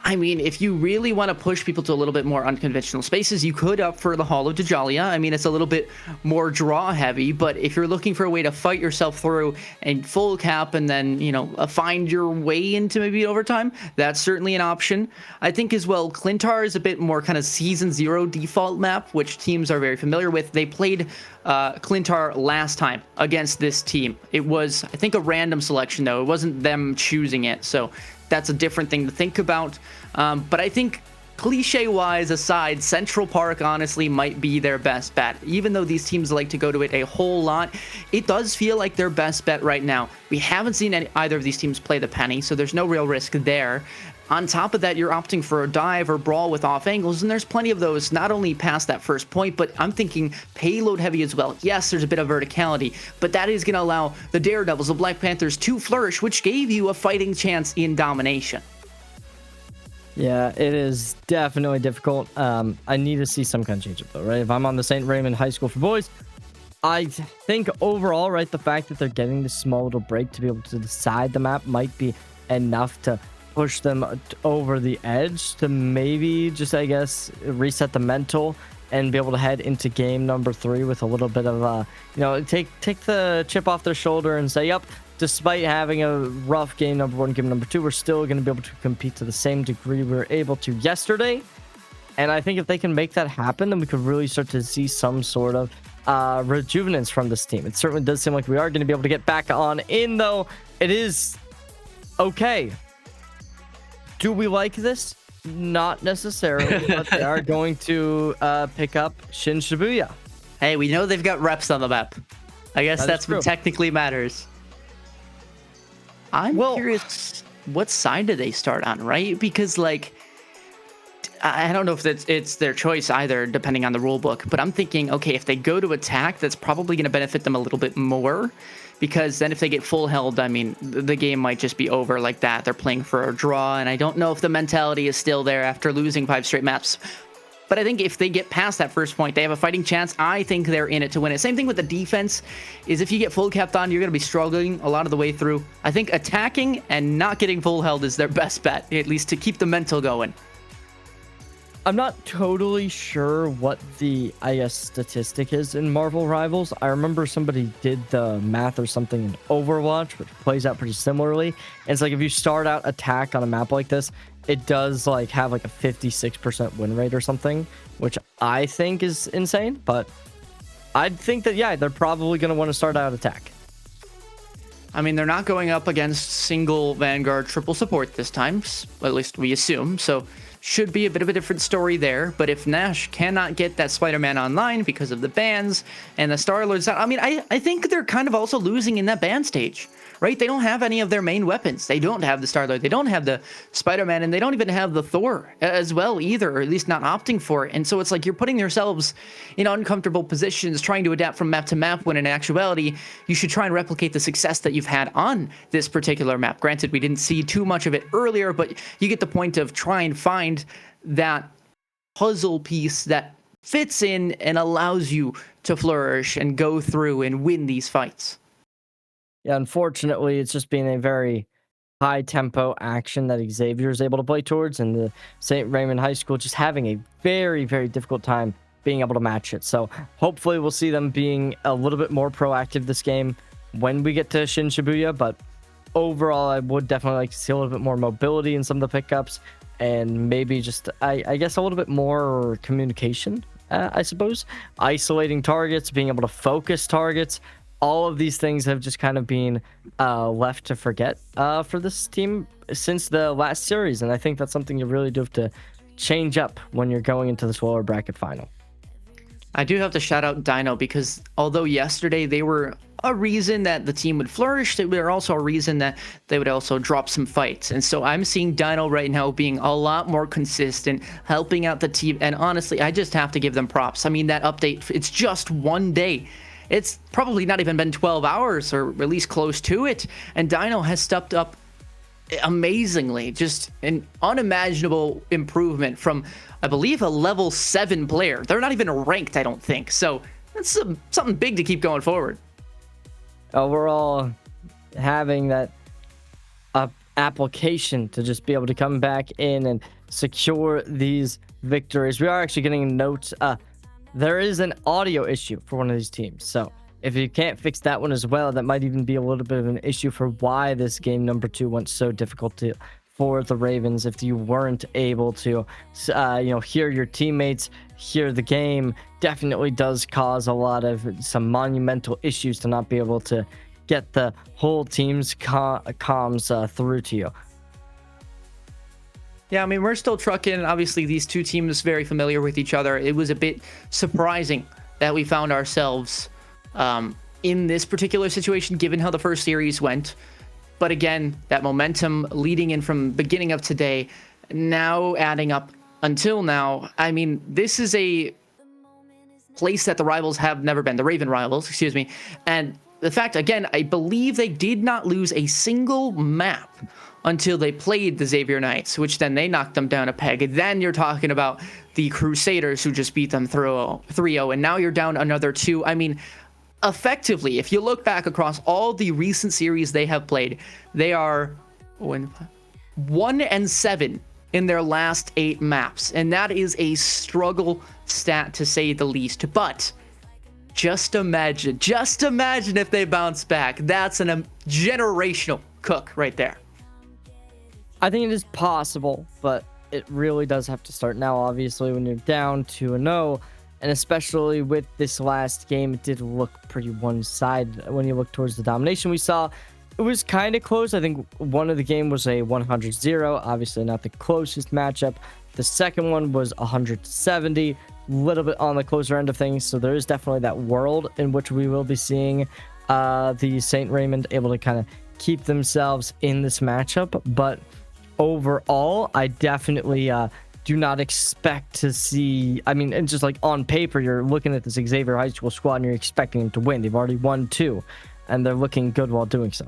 Speaker 4: I mean, if you really want to push people to a little bit more unconventional spaces, you could opt for the Hall of Dajalia. I mean, it's a little bit more draw heavy, but if you're looking for a way to fight yourself through and full cap and then, you know, find your way into maybe overtime, that's certainly an option. I think as well, Clintar is a bit more kind of season 0 default map, which teams are very familiar with. They played Clintar last time against this team. It was, I think, a random selection, though. It wasn't them choosing it, so that's a different thing to think about. But I think cliche-wise aside, Central Park honestly might be their best bet. Even though these teams like to go to it a whole lot, it does feel like their best bet right now. We haven't seen either of these teams play the penny, so there's no real risk there. On top of that, you're opting for a dive or brawl with off angles, and there's plenty of those, not only past that first point, but I'm thinking payload heavy as well. Yes, there's a bit of verticality, but that is going to allow the Daredevils, the Black Panthers, to flourish, which gave you a fighting chance in domination.
Speaker 2: Yeah, it is definitely difficult. I need to see some kind of change up, though, right? If I'm on the St. Raymond High School for Boys, I think overall, right, the fact that they're getting this small little break to be able to decide the map might be enough to push them over the edge to maybe just, I guess, reset the mental and be able to head into game number 3 with a little bit of, take the chip off their shoulder and say, yep, despite having a rough game number 1, game number 2, we're still going to be able to compete to the same degree we were able to yesterday. And I think if they can make that happen, then we could really start to see some sort of rejuvenance from this team. It certainly does seem like we are going to be able to get back on in, though. It is okay. Do we like this? Not necessarily, but they are going to pick up Shin Shibuya.
Speaker 4: Hey, we know they've got reps on the map. I guess that's what technically matters. I'm curious, what side do they start on, right? Because, like, I don't know if it's their choice either, depending on the rule book, but I'm thinking, okay, if they go to attack, that's probably going to benefit them a little bit more, because then if they get full held, I mean, the game might just be over like that. They're playing for a draw, and I don't know if the mentality is still there after losing 5 straight maps. But I think if they get past that first point, they have a fighting chance. I think they're in it to win it. Same thing with the defense, is if you get full capped on, you're going to be struggling a lot of the way through. I think attacking and not getting full held is their best bet, at least to keep the mental going.
Speaker 2: I'm not totally sure what the, I guess, statistic is in Marvel Rivals. I remember somebody did the math or something in Overwatch, which plays out pretty similarly. And it's like if you start out attack on a map like this, it does like have like a 56% win rate or something, which I think is insane. But I'd think that, yeah, they're probably going to want to start out attack.
Speaker 4: I mean, they're not going up against single Vanguard triple support this time, at least we assume, so should be a bit of a different story there. But if Nash cannot get that Spider-Man online because of the bans and the Star-Lord's out, I mean, I think they're kind of also losing in that ban stage, right? They don't have any of their main weapons. They don't have the Star-Lord, they don't have the Spider-Man, and they don't even have the Thor as well either, or at least not opting for it. And so it's like you're putting yourselves in uncomfortable positions trying to adapt from map to map, when in actuality, you should try and replicate the success that you've had on this particular map. Granted, we didn't see too much of it earlier, but you get the point of try and find that puzzle piece that fits in and allows you to flourish and go through and win these fights.
Speaker 2: Yeah, unfortunately, it's just been a very high tempo action that Xavier is able to play towards, and the St. Raymond High School just having a very, very difficult time being able to match it. So hopefully we'll see them being a little bit more proactive this game when we get to Shin Shibuya. But overall, I would definitely like to see a little bit more mobility in some of the pickups, and maybe just, I guess, a little bit more communication, I suppose. Isolating targets, being able to focus targets. All of these things have just kind of been left to forget for this team since the last series. And I think that's something you really do have to change up when you're going into this lower bracket final.
Speaker 4: I do have to shout out Dino, because although yesterday they were a reason that the team would flourish, they were also a reason that they would also drop some fights. And so I'm seeing Dino right now being a lot more consistent, helping out the team. And honestly, I just have to give them props. I mean, that update, it's just one day. It's probably not even been 12 hours, or at least close to it. And Dino has stepped up amazingly. Just an unimaginable improvement from, I believe, a level 7 player. They're not even ranked, I don't think. So that's something big to keep going forward.
Speaker 2: Overall, having that application to just be able to come back in and secure these victories. We are actually getting a note. There is an audio issue for one of these teams. So if you can't fix that one as well, that might even be a little bit of an issue for why this game number 2 went so difficult for the Ravens. If you weren't able to, hear your teammates, hear the game, definitely does cause a lot of some monumental issues to not be able to get the whole team's comms through to you.
Speaker 4: Yeah, I mean, we're still trucking. Obviously, these two teams very familiar with each other. It was a bit surprising that we found ourselves in this particular situation, given how the first series went. But again, that momentum leading in from beginning of today, now adding up until now. I mean, this is a place that the rivals have never been, the Raven rivals, excuse me. And the fact, again, I believe they did not lose a single map until they played the Xavier Knights, which then they knocked them down a peg. And then you're talking about the Crusaders, who just beat them 3-0, and now you're down another 2. I mean, effectively, if you look back across all the recent series they have played, they are 1-7 in their last 8 maps. And that is a struggle stat, to say the least. But just imagine if they bounce back. That's a generational cook right there.
Speaker 2: I think it is possible, but it really does have to start now. Obviously, when you're down 2-0, and especially with this last game, it did look pretty one-sided. When you look towards the domination we saw, it was kind of close. I think one of the game was a 100-0, obviously not the closest matchup. The second one was 170, a little bit on the closer end of things. So there is definitely that world in which we will be seeing the St. Raymond able to kind of keep themselves in this matchup. But overall, I definitely do not expect to see, I mean, and just like on paper, you're looking at this Xavier High School squad and you're expecting them to win. They've already won 2, and they're looking good while doing so.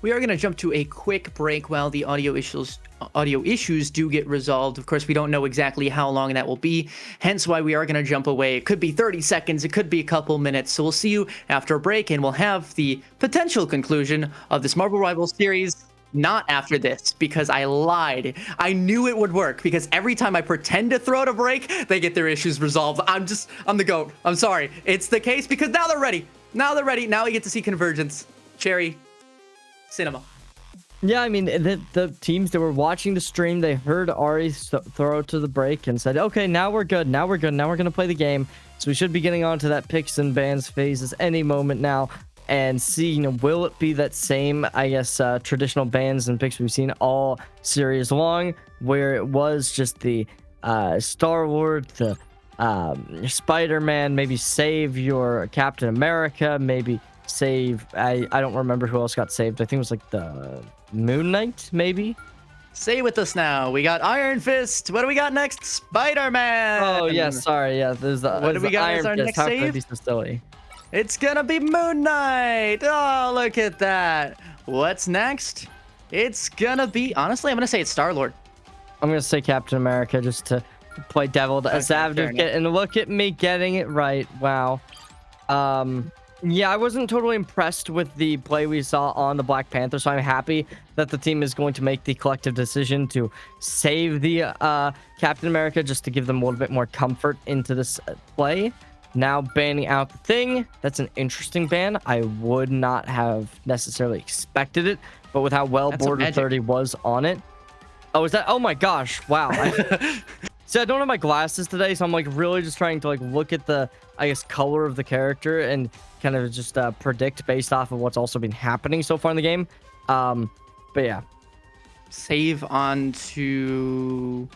Speaker 4: We are going to jump to a quick break while the audio issues do get resolved. Of course, we don't know exactly how long that will be, hence why we are going to jump away. It could be 30 seconds, it could be a couple minutes. So we'll see you after a break, and we'll have the potential conclusion of this Marvel Rivals series. Not after this, because I lied. I knew it would work, because every time I pretend to throw it a break, they get their issues resolved. I'm the GOAT. I'm sorry. It's the case, because now they're ready. Now we get to see Convergence. Cherry Cinema.
Speaker 2: Yeah, I mean, the teams that were watching the stream, they heard Ari throw it to the break and said, okay, now we're good. Now we're going to play the game. So we should be getting on to that picks and bans phases any moment now. and see, will it be that same, I guess, traditional bans and picks we've seen all series long, where it was just the Star-Lord, the Spider-Man, maybe save your Captain America, maybe save, I don't remember who else got saved. I think it was like the Moon Knight, maybe.
Speaker 1: Say with us now. We got Iron Fist. What do we got next? Spider-Man.
Speaker 2: Oh yeah, sorry, yeah. There's the
Speaker 1: What do we got as our
Speaker 2: Fist.
Speaker 1: next
Speaker 2: How could I
Speaker 1: save?
Speaker 2: be so silly?
Speaker 1: It's gonna be Moon Knight. Oh, look at that. What's next? It's gonna be, honestly, I'm gonna say it's Star-Lord.
Speaker 2: I'm gonna say Captain America just to play devil
Speaker 1: fair
Speaker 2: advocate, and look at me getting it right. Wow. Yeah, I wasn't totally impressed with the play we saw on the Black Panther, so I'm happy that the team is going to make the collective decision to save the Captain America just to give them a little bit more comfort into this play. Now banning out the Thing, that's an interesting ban. I would not have necessarily expected it, but with how well
Speaker 1: That's some
Speaker 2: Border
Speaker 1: magic.
Speaker 2: 30 was on it. Oh, is that? Oh my gosh! Wow. See, I don't have my glasses today, so I'm like really just trying to like look at the, I guess, color of the character and kind of just predict based off of what's also been happening so far in the game. But yeah,
Speaker 1: Save on to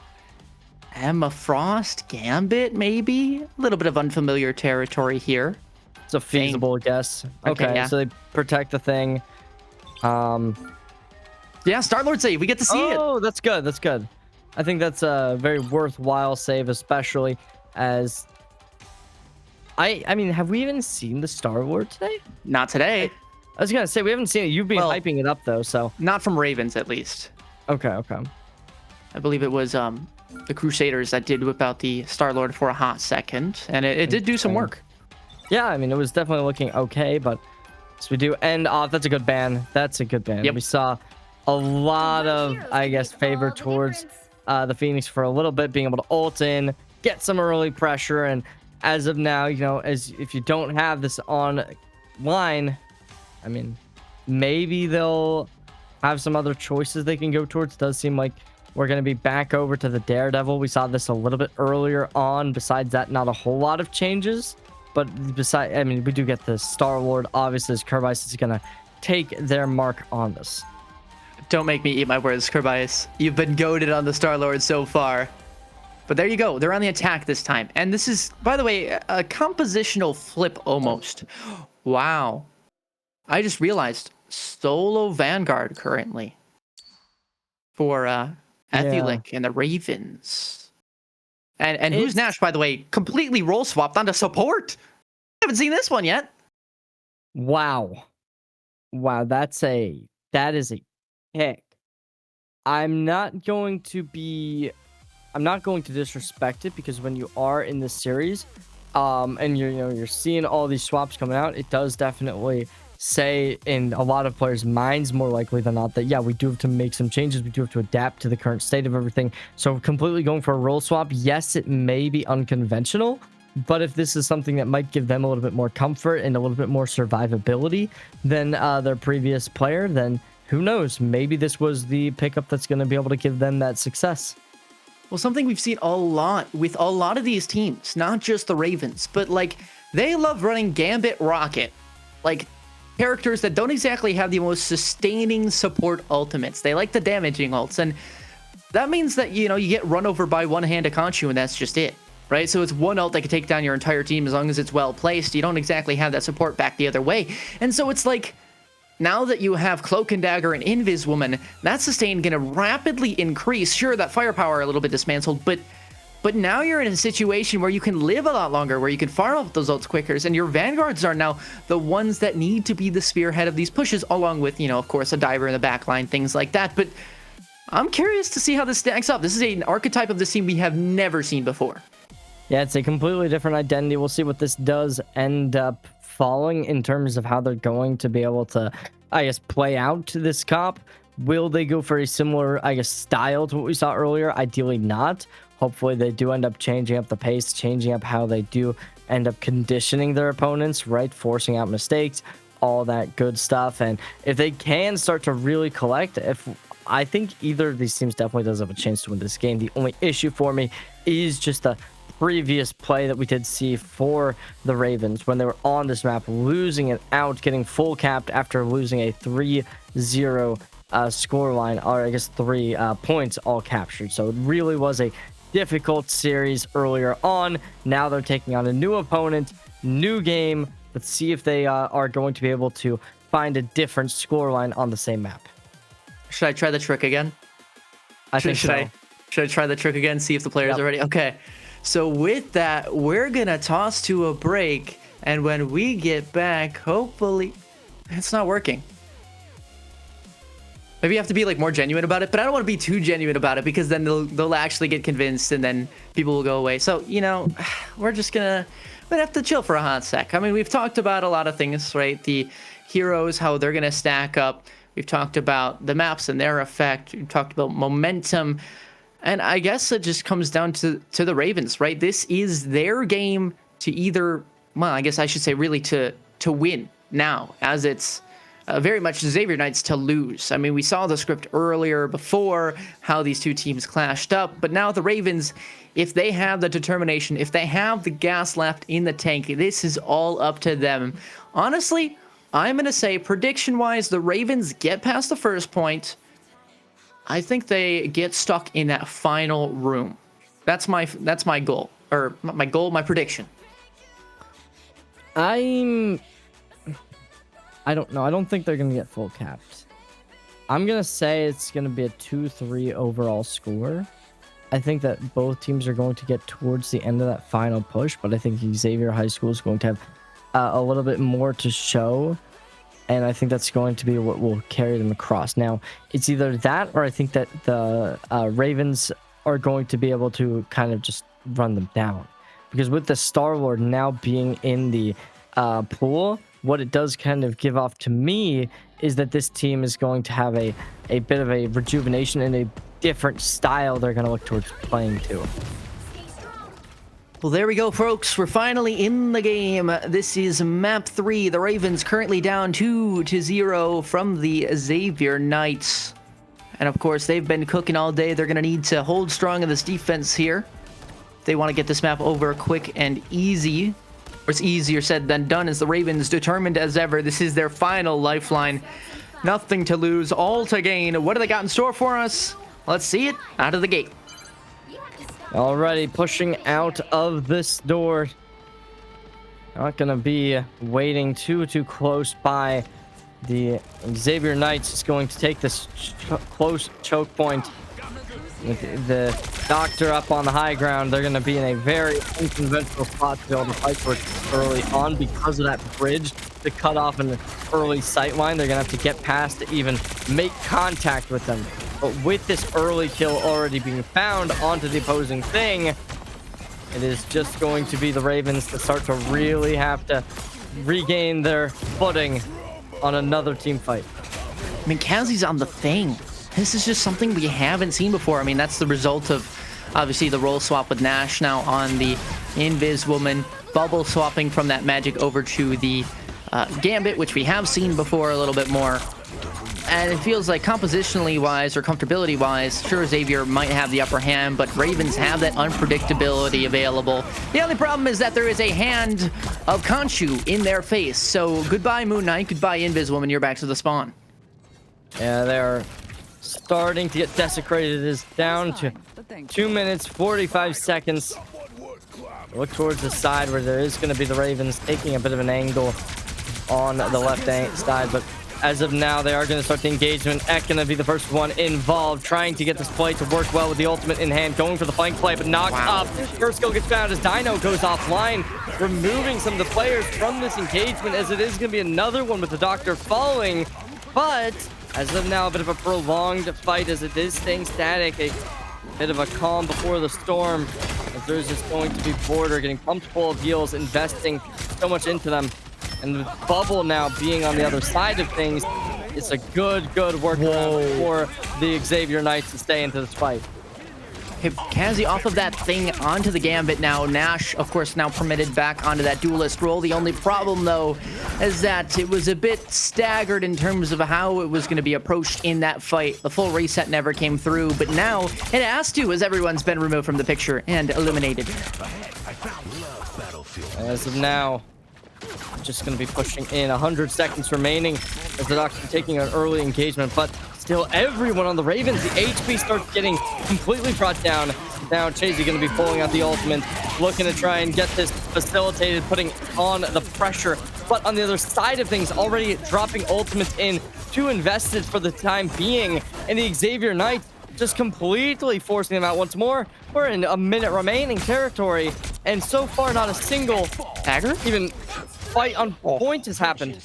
Speaker 1: Emma Frost, Gambit, maybe? A little bit of unfamiliar territory here.
Speaker 2: it's a feasible guess.
Speaker 1: Okay,
Speaker 2: Okay,
Speaker 1: yeah.
Speaker 2: so they protect the Thing.
Speaker 1: Yeah, Star-Lord save. We get to see it.
Speaker 2: Oh, that's good. That's good. I think that's a very worthwhile save, especially as I mean, have we even seen the Star-Lord today?
Speaker 1: Not today.
Speaker 2: I was gonna say we haven't seen it. You've been
Speaker 1: Well-
Speaker 2: hyping it up though, so
Speaker 1: Not from Ravens, at least.
Speaker 2: okay.
Speaker 1: I believe it was the Crusaders that did whip out the Star-Lord for a hot second, and it did do some
Speaker 2: Okay.
Speaker 1: work.
Speaker 2: Yeah, I mean, it was definitely looking okay, but so we do end off. That's a good ban. That's a good ban.
Speaker 1: Yep.
Speaker 2: We saw a lot of, I guess, favor towards the Phoenix for a little bit, being able to ult in, get some early pressure, and as of now, as if you don't have this on line, I mean, maybe they'll have some other choices they can go towards. Does seem like we're going to be back over to the Daredevil. We saw this a little bit earlier on. Besides that, not a whole lot of changes. But I mean, we do get the Star-Lord. Obviously, as Kerbice is going to take their mark on this.
Speaker 1: Don't make me eat my words, Kerbias. You've been goaded on the Star-Lord so far. But there you go. They're on the attack this time. And this is, by the way, a compositional flip almost. Wow. I just realized solo Vanguard currently for Ethulik and the Ravens. And who's
Speaker 2: It's-
Speaker 1: Nash, by the way, completely role swapped onto support. I haven't seen this one yet.
Speaker 2: Wow. That is a pick. I'm not going to disrespect it, because when you are in this series, and you're seeing all these swaps coming out, it does definitely say in a lot of players' minds, more likely than not, that yeah, we do have to make some changes, we do have to adapt to the current state of everything. So completely going for a role swap, yes, it may be unconventional, but if this is something that might give them a little bit more comfort and a little bit more survivability than their previous player, then who knows? Maybe this was the pickup that's going to be able to give them that success.
Speaker 1: Well, something we've seen a lot with a lot of these teams, not just the Ravens, but like they love running Gambit Rocket. Like characters that don't exactly have the most sustaining support ultimates. They like the damaging ults, and that means that, you get run over by one hand of Khonshu, and that's just it, right? So it's one ult that can take down your entire team as long as it's well placed. You don't exactly have that support back the other way. And so it's like, now that you have Cloak and Dagger and Invis Woman, that sustain going to rapidly increase. Sure, that firepower a little bit dismantled, but now you're in a situation where you can live a lot longer, where you can farm up those ults quicker, and your Vanguards are now the ones that need to be the spearhead of these pushes, along with, of course, a diver in the backline, things like that. But I'm curious to see how this stacks up. This is an archetype of this team we have never seen before.
Speaker 2: Yeah, it's a completely different identity. We'll see what this does end up following in terms of how they're going to be able to, I guess, play out this comp. Will they go for a similar, I guess, style to what we saw earlier? Ideally not. Hopefully they do end up changing up the pace, changing up how they do end up conditioning their opponents, right? Forcing out mistakes, all that good stuff. And if they can start to really collect, I think either of these teams definitely does have a chance to win this game. The only issue for me is just the previous play that we did see for the Ravens when they were on this map, losing it out, getting full capped after losing a 3-0 score line, or I guess 3 points all captured. So it really was a difficult series earlier on. Now they're taking on a new opponent, new game. Let's see if they are going to be able to find a different scoreline on the same map.
Speaker 1: Should I try the trick again?
Speaker 2: I think so.
Speaker 1: Should I try the trick again? See if the players are ready. Okay. So with that, we're gonna toss to a break, and when we get back, hopefully, it's not working. Maybe you have to be like more genuine about it, but I don't want to be too genuine about it because then they'll actually get convinced, and then people will go away. So we're just gonna have to chill for a hot sec. I mean, we've talked about a lot of things, right? The heroes, how they're gonna stack up. We've talked about the maps and their effect. We've talked about momentum. And I guess it just comes down to the Ravens, right? This is their game to either, well, I guess I should say really to win now, as it's very much Xavier Knights to lose. I mean, we saw the script earlier before how these two teams clashed up, but now the Ravens, if they have the determination, if they have the gas left in the tank, this is all up to them. Honestly, I'm going to say prediction-wise, the Ravens get past the first point. I think they get stuck in that final room. That's my goal, or my prediction.
Speaker 2: I don't know. I don't think they're going to get full capped. I'm going to say it's going to be a 2-3 overall score. I think that both teams are going to get towards the end of that final push, but I think Xavier High School is going to have a little bit more to show. And I think that's going to be what will carry them across. Now, it's either that, or I think that the Ravens are going to be able to kind of just run them down. Because with the Star-Lord now being in the pool, what it does kind of give off to me is that this team is going to have a bit of a rejuvenation and a different style they're going to look towards playing to.
Speaker 1: Well, there we go, folks. We're finally in the game. This is map 3. The Ravens currently down 2-0 from the Xavier Knights. And of course, they've been cooking all day. They're going to need to hold strong in this defense here. They want to get this map over quick and easy. Or it's easier said than done, as the Ravens, determined as ever. This is their final lifeline. Nothing to lose, all to gain. What do they got in store for us? Let's see it out of the gate.
Speaker 2: Alrighty, pushing out of this door. Not gonna be waiting too close by. The Xavier Knights is going to take this close choke point. With the doctor up on the high ground, they're gonna be in a very unconventional spot to be able to fight for it early on because of that bridge to cut off an early sight line. They're gonna have to get past to even make contact with them. But with this early kill already being found onto the opposing thing, it is just going to be the Ravens to start to really have to regain their footing on another team fight.
Speaker 1: I mean, Kazi's on the thing. This is just something we haven't seen before. I mean, that's the result of, obviously, the role swap with Nash now on the Invis Woman, bubble swapping from that magic over to the Gambit, which we have seen before a little bit more. And it feels like compositionally wise or comfortability wise, sure, Xavier might have the upper hand, but Ravens have that unpredictability available. The only problem is that there is a hand of Khonshu in their face. So goodbye, Moon Knight. Goodbye, Invis Woman. You're back to the spawn.
Speaker 2: Yeah, they're starting to get desecrated. It is down to 2 minutes, 45 seconds. Look towards the side where there is going to be the Ravens taking a bit of an angle on the left side, but as of now, they are going to start the engagement. Ek going to be the first one involved, trying to get this play to work well with the ultimate in hand, going for the flank play, but knocked up. First kill gets found as Dino goes offline, removing some of the players from this engagement, as it is going to be another one with the Doctor following. But as of now, a bit of a prolonged fight as it is staying static. A bit of a calm before the storm, as there's just going to be Border getting pumped full of heals, investing so much into them. And the bubble now being on the other side of things, it's a good workaround for the Xavier Knights to stay into this fight.
Speaker 1: Okay, Kazi off of that thing onto the Gambit now. Nash, of course, now permitted back onto that duelist role. The only problem, though, is that it was a bit staggered in terms of how it was going to be approached in that fight. The full reset never came through, but now it has to, as everyone's been removed from the picture and eliminated.
Speaker 2: As of now, just going to be pushing in. 100 seconds remaining as the Doctor taking an early engagement, but still everyone on the Ravens, the HP starts getting completely brought down. Now Chasey going to be pulling out the ultimate, looking to try and get this facilitated, putting on the pressure. But on the other side of things, already dropping ultimates in, too invested for the time being. And the Xavier Knights just completely forcing them out once more. We're in a minute remaining territory, and so far not a single
Speaker 1: Dagger?
Speaker 2: even fight on point has happened.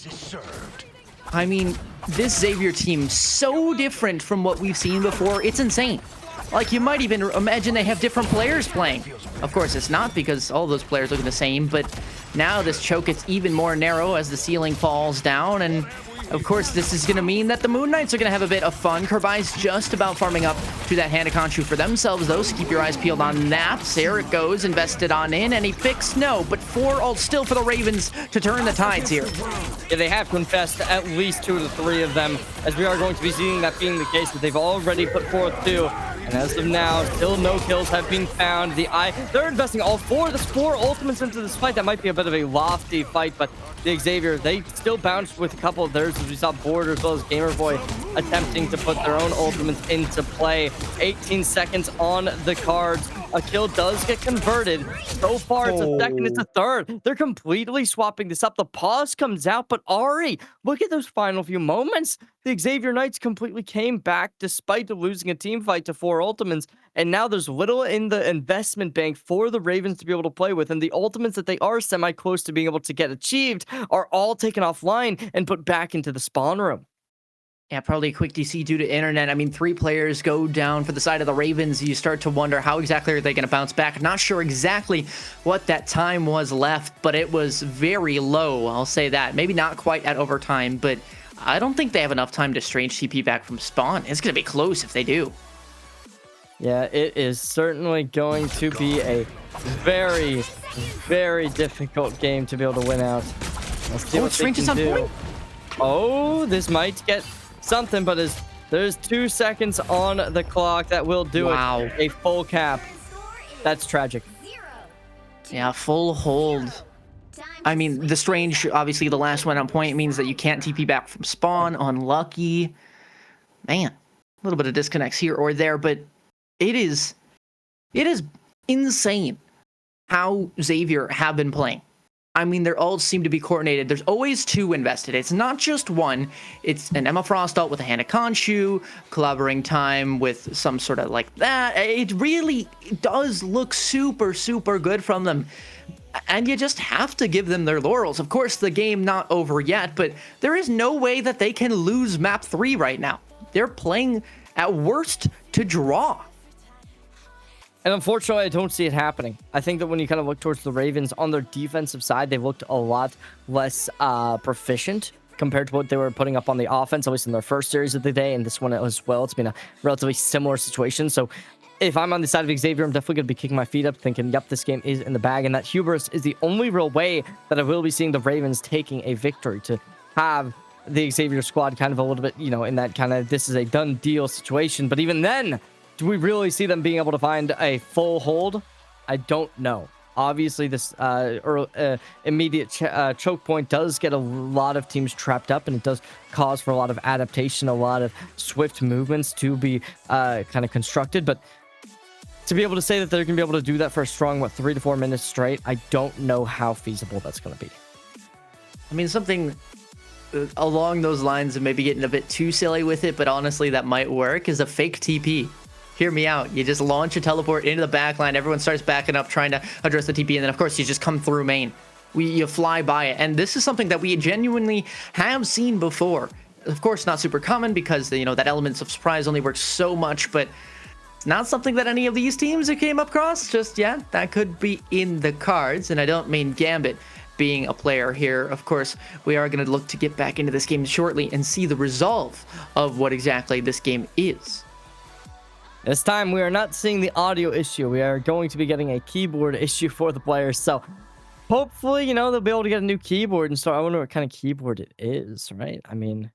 Speaker 1: I mean, this Xavier team, so different from what we've seen before. It's insane. Like, you might even imagine they have different players playing. Of course, it's not because all those players look the same, but now this choke gets even more narrow as the ceiling falls down, and of course, this is going to mean that the Moon Knights are going to have a bit of fun. Kervai's just about farming up to that hand of Khonshu for themselves, though, so keep your eyes peeled on that. There it goes, invested on in. Any fix? No, but 4 ult still for the Ravens to turn the tides here.
Speaker 2: Yeah, they have to invest at least 2 to 3 of them, as we are going to be seeing that being the case, but they've already put forth 2. And as of now, still no kills have been found. They're investing all 4. There's 4 ultimates into this fight. That might be a bit of a lofty fight, but the Xavier, they still bounced with a couple of theirs, as we saw Border as well as Gamerboy attempting to put their own ultimates into play. 18 seconds on the cards. A kill does get converted. So far, it's a second, it's a third. They're completely swapping this up. The pause comes out, but Ari, look at those final few moments. The Xavier Knights completely came back despite losing a team fight to 4 ultimates. And now there's little in the investment bank for the Ravens to be able to play with. And the ultimates that they are semi-close to being able to get achieved are all taken offline and put back into the spawn room.
Speaker 1: Yeah, probably a quick DC due to internet. I mean, 3 players go down for the side of the Ravens. You start to wonder how exactly are they going to bounce back. Not sure exactly what that time was left, but it was very low. I'll say that. Maybe not quite at overtime, but I don't think they have enough time to strange TP back from spawn. It's going to be close if they do.
Speaker 2: Yeah, it is certainly going to be a very, very difficult game to be able to win out. Let's see what
Speaker 1: strange is on point.
Speaker 2: Oh, this might get something, but there's 2 seconds on the clock. That will do it. A full cap. That's tragic.
Speaker 1: Yeah, full hold. I mean, the strange, obviously the last one on point means that you can't TP back from spawn. Unlucky. Man, a little bit of disconnects here or there, but it is insane how Xavier have been playing. I mean, they all seem to be coordinated. There's always 2 invested. It's not just 1. It's an Emma Frost ult with a hand of Khonshu, collaborating time with some sort of like that. It really does look super, super good from them. And you just have to give them their laurels. Of course, the game not over yet, but there is no way that they can lose map 3 right now. They're playing at worst to draw.
Speaker 2: And unfortunately, I don't see it happening. I think that when you kind of look towards the Ravens on their defensive side, they looked a lot less proficient compared to what they were putting up on the offense, at least in their first series of the day, and this one as well. It's been a relatively similar situation. So if I'm on the side of Xavier, I'm definitely going to be kicking my feet up, thinking, yep, this game is in the bag, and that hubris is the only real way that I will be seeing the Ravens taking a victory, to have the Xavier squad kind of a little bit, you know, in that kind of this is a done deal situation. But even then, do we really see them being able to find a full hold? I don't know. Obviously, this immediate choke point does get a lot of teams trapped up, and it does cause for a lot of adaptation, a lot of swift movements to be kind of constructed. But to be able to say that they're going to be able to do that for a strong, 3 to 4 minutes straight, I don't know how feasible that's going to be.
Speaker 1: I mean, something along those lines of maybe getting a bit too silly with it, but honestly, that might work, is a fake TP. Hear me out. You just launch a teleport into the backline. Everyone starts backing up, trying to address the TP. And then, of course, you just come through main. You fly by it. And this is something that we genuinely have seen before. Of course, not super common because, you know, that elements of surprise only works so much. But it's not something that any of these teams have came across just yet. That could be in the cards. And I don't mean Gambit being a player here. Of course, we are going to look to get back into this game shortly and see the resolve of what exactly this game is.
Speaker 2: This time, we are not seeing the audio issue. We are going to be getting a keyboard issue for the players. So, hopefully, you know, they'll be able to get a new keyboard and start. I wonder what kind of keyboard it is, right? I mean,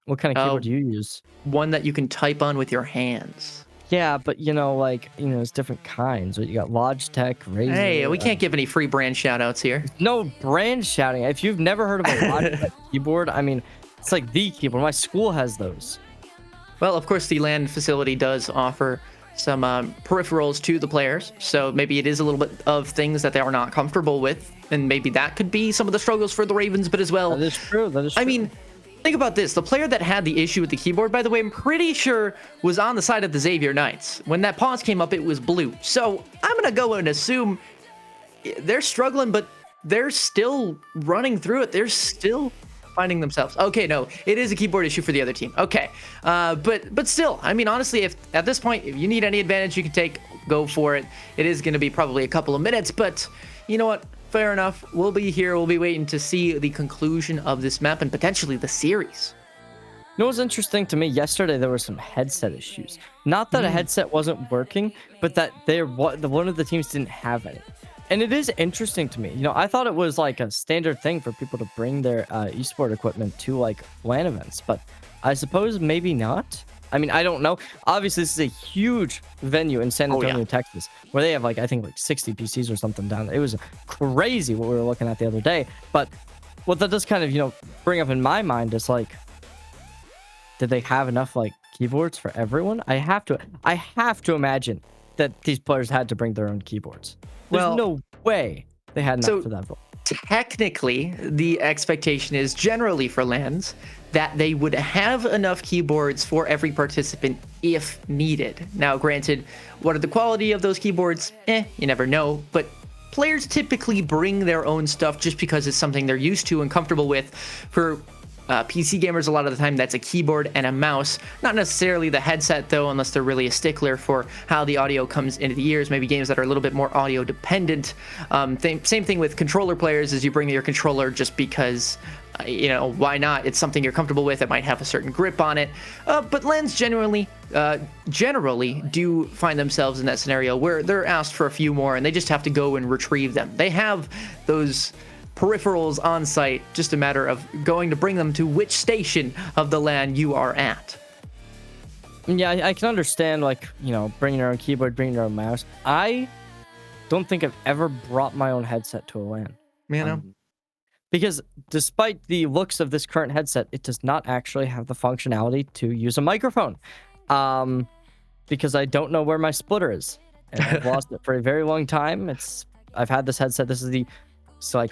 Speaker 2: what kind of keyboard do you use?
Speaker 1: One that you can type on with your hands.
Speaker 2: Yeah, but like, it's different kinds. Right? You got Logitech, Razer.
Speaker 1: Hey, we can't give any free brand shout outs here.
Speaker 2: No brand shouting. If you've never heard of a Logitech keyboard, I mean, it's like the keyboard. My school has those.
Speaker 1: Well, of course, the LAN facility does offer some peripherals to the players, so maybe it is a little bit of things that they are not comfortable with, and maybe that could be some of the struggles for the Ravens, but as well...
Speaker 2: That is true. That is true.
Speaker 1: I mean, think about this. The player that had the issue with the keyboard, by the way, I'm pretty sure was on the side of the Xavier Knights. When that pause came up, it was blue. So I'm going to go and assume they're struggling, but they're still running through it. They're still finding themselves. Okay, no, it is a keyboard issue for the other team. Okay, but still, I mean, honestly, if at this point, if you need any advantage you can take, go for it. It is going to be probably a couple of minutes, but you know what? Fair enough. We'll be here. We'll be waiting to see the conclusion of this map and potentially the series.
Speaker 2: You know what's interesting to me? Yesterday there were some headset issues. Not that a headset wasn't working, but that one of the teams didn't have any. And it is interesting to me. I thought it was like a standard thing for people to bring their esport equipment to like LAN events, but I suppose maybe not. I mean, I don't know. Obviously, this is a huge venue in San Antonio, Texas, where they have I think 60 PCs or something down there. It was crazy what we were looking at the other day. But what that does kind of, bring up in my mind is like, did they have enough keyboards for everyone? I have to imagine that these players had to bring their own keyboards. There's no way they had enough for that.
Speaker 1: Technically, the expectation is generally for LANs that they would have enough keyboards for every participant if needed. Now, granted, what are the quality of those keyboards? You never know, but players typically bring their own stuff just because it's something they're used to and comfortable with. For PC gamers, a lot of the time, that's a keyboard and a mouse. Not necessarily the headset, though, unless they're really a stickler for how the audio comes into the ears. Maybe games that are a little bit more audio dependent. Same thing with controller players, is you bring your controller just because, why not? It's something you're comfortable with. It might have a certain grip on it. But LANs generally do find themselves in that scenario where they're asked for a few more and they just have to go and retrieve them. They have those peripherals on site, just a matter of going to bring them to which station of the LAN you are at.
Speaker 2: Yeah, I can understand bringing your own keyboard, bringing your own mouse. I don't think I've ever brought my own headset to a LAN. Because despite the looks of this current headset, it does not actually have the functionality to use a microphone. Because I don't know where my splitter is, and I've lost it for a very long time. I've had this headset. This is the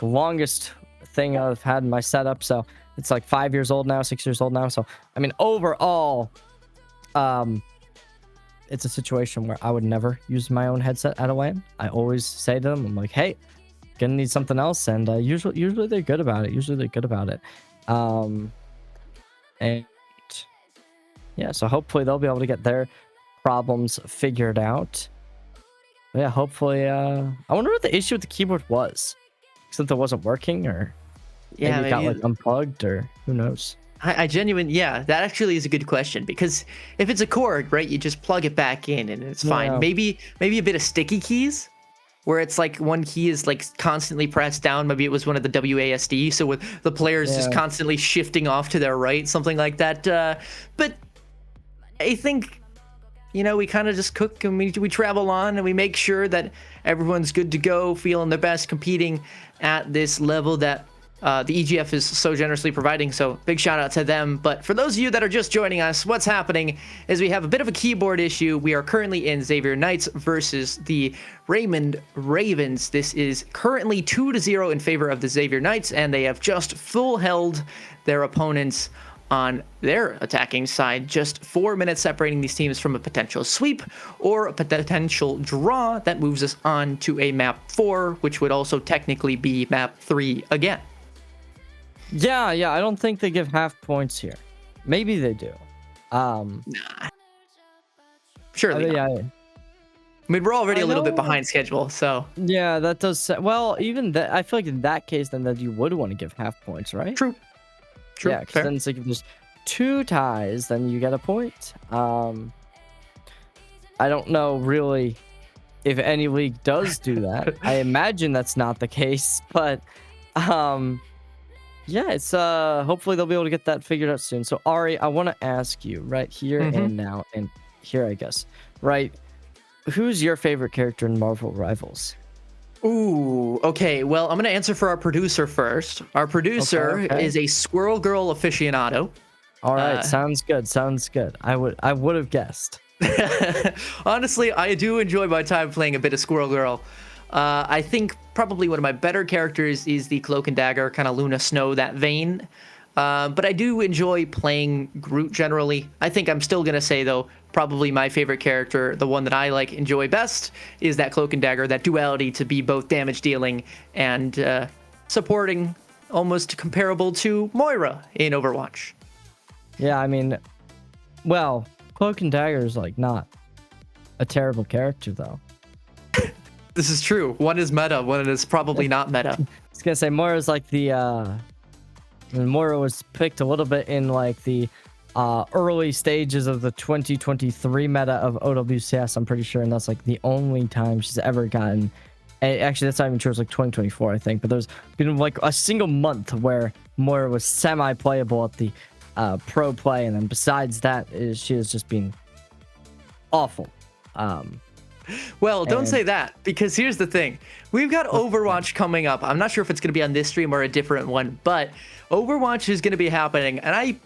Speaker 2: longest thing I've had in my setup, so it's 5 years old now, 6 years old now. So I mean, overall, it's a situation where I would never use my own headset at a LAN. I always say to them, I'm like, hey, gonna need something else, and usually they're good about it. And yeah, so hopefully they'll be able to get their problems figured out. But yeah, hopefully. I wonder what the issue with the keyboard was. Something wasn't working, or maybe it got unplugged, or who knows.
Speaker 1: That actually is a good question, because if it's a cord, right, you just plug it back in and it's fine. Maybe a bit of sticky keys, where it's one key is constantly pressed down. Maybe it was one of the WASD, so with the players just constantly shifting off to their right, something like that. But I think, we kind of just cook and we travel on and we make sure that everyone's good to go, feeling their best, competing at this level that the EGF is so generously providing. So big shout out to them. But for those of you that are just joining us, what's happening is we have a bit of a keyboard issue. We are currently in Xavier Knights versus the Raymond Ravens. This is currently 2-0 in favor of the Xavier Knights, and they have just full held their opponents on their attacking side. Just 4 minutes separating these teams from a potential sweep or a potential draw that moves us on to a map 4, which would also technically be map 3 again.
Speaker 2: Yeah, I don't think they give half points here. Maybe they do.
Speaker 1: Nah. Surely not. I mean, we're already a little bit behind schedule, so...
Speaker 2: Yeah, that does... Well, even that... I feel like in that case, then, that you would want to give half points, right?
Speaker 1: True.
Speaker 2: Yeah, because then it's if there's 2 ties, then you get a point. I don't know, really, if any league does do that. I imagine that's not the case, but... yeah, it's hopefully they'll be able to get that figured out soon. So Ari, I want to ask you right here and now and here, I guess. right? Who's your favorite character in Marvel Rivals?
Speaker 1: Ooh, okay. Well, I'm going to answer for our producer first. Our producer
Speaker 2: Okay.
Speaker 1: is a Squirrel Girl aficionado.
Speaker 2: All right, sounds good. Sounds good. I would have guessed.
Speaker 1: Honestly, I do enjoy my time playing a bit of Squirrel Girl. I think probably one of my better characters is the Cloak and Dagger, kind of Luna Snow, that vein. But I do enjoy playing Groot generally. I think I'm still going to say, though, probably my favorite character, the one that I enjoy best, is that Cloak and Dagger, that duality to be both damage dealing and supporting, almost comparable to Moira in Overwatch.
Speaker 2: Yeah, I mean, well, Cloak and Dagger is not a terrible character though.
Speaker 1: This is true. One is meta, one is probably not meta.
Speaker 2: I was gonna say Moira's Moira was picked a little bit in the early stages of the 2023 meta of OWCS, I'm pretty sure, and that's the only time she's ever gotten. And actually, that's not even true. It's 2024, I think. But there's been a single month where Moira was semi-playable at the pro play, and then besides that, she has just been awful.
Speaker 1: Well, don't say that, because here's the thing. We've got Overwatch coming up. I'm not sure if it's going to be on this stream or a different one, but Overwatch is going to be happening, and I'm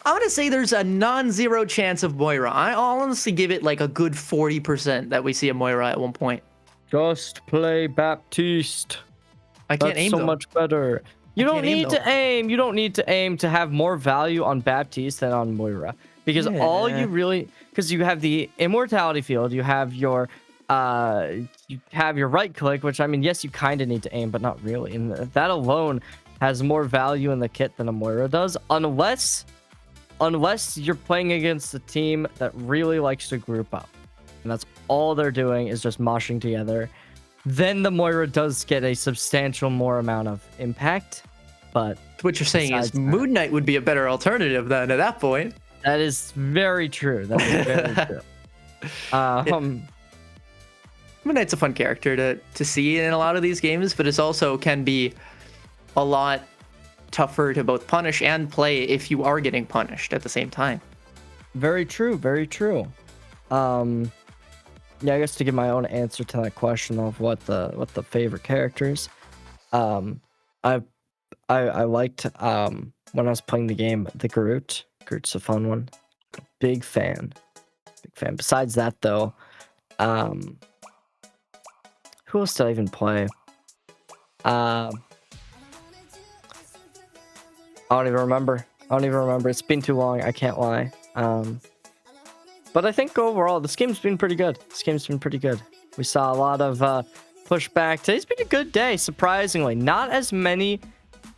Speaker 1: going to say there's a non-zero chance of Moira. I'll honestly give it a good 40% that we see a Moira at one point.
Speaker 2: Just play Baptiste.
Speaker 1: I can't aim,
Speaker 2: so
Speaker 1: though.
Speaker 2: much better. You don't need to aim. You don't need to aim to have more value on Baptiste than on Moira. Because all you really... Because you have the immortality field, you have your right click, which, I mean, yes, you kind of need to aim, but not really. And that alone has more value in the kit than a Moira does. Unless you're playing against a team that really likes to group up. And that's all they're doing is just moshing together. Then the Moira does get a substantial more amount of impact. But
Speaker 1: what you're saying is Moon Knight would be a better alternative then at that point.
Speaker 2: That is very true. That is very true.
Speaker 1: Moon Knight's a fun character to see in a lot of these games, but it also can be a lot tougher to both punish and play if you are getting punished at the same time.
Speaker 2: Very true. Very true. Yeah, I guess to give my own answer to that question of what the favorite characters, I liked when I was playing the game the Groot. Groot's a fun one. Big fan. Besides that, though, who else did I even play? I don't even remember. It's been too long. I can't lie. But I think overall, this game's been pretty good. We saw a lot of pushback. Today's been a good day, surprisingly. Not as many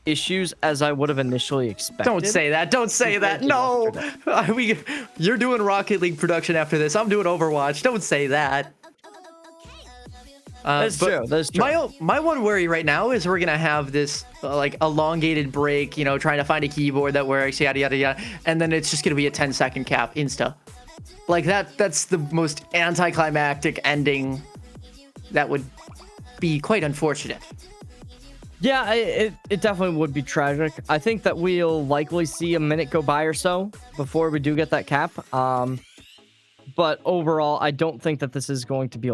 Speaker 2: issues as I would have initially expected.
Speaker 1: Don't say that. No. You're doing Rocket League production after this. I'm doing Overwatch. Don't say that.
Speaker 2: That's true.
Speaker 1: My one worry right now is we're gonna have this elongated break, trying to find a keyboard that works, yada yada yada, and then it's just gonna be a 10-second cap insta. That's the most anticlimactic ending. That would be quite unfortunate.
Speaker 2: Yeah, it definitely would be tragic. I think that we'll likely see a minute go by or so before we do get that cap. But overall, I don't think that this is going to be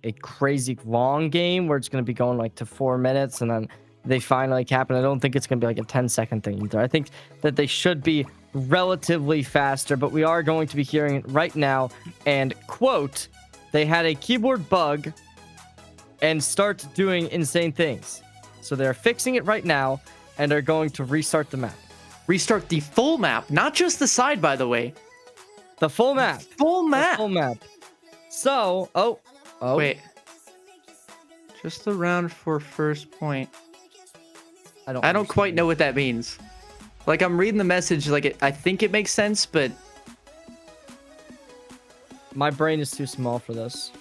Speaker 2: a crazy long game where it's going to be going to 4 minutes and then they finally cap. And I don't think it's going to be a 10-second thing either. I think that they should be relatively faster, but we are going to be hearing it right now. And quote, they had a keyboard bug and start doing insane things. So they're fixing it right now and are going to restart the map.
Speaker 1: Restart the full map, not just the side, by the way.
Speaker 2: The full map.
Speaker 1: Full map.
Speaker 2: So, oh.
Speaker 1: Wait. Just the round for first point. I don't quite know what that means. I'm reading the message, I think it makes sense, but
Speaker 2: my brain is too small for this.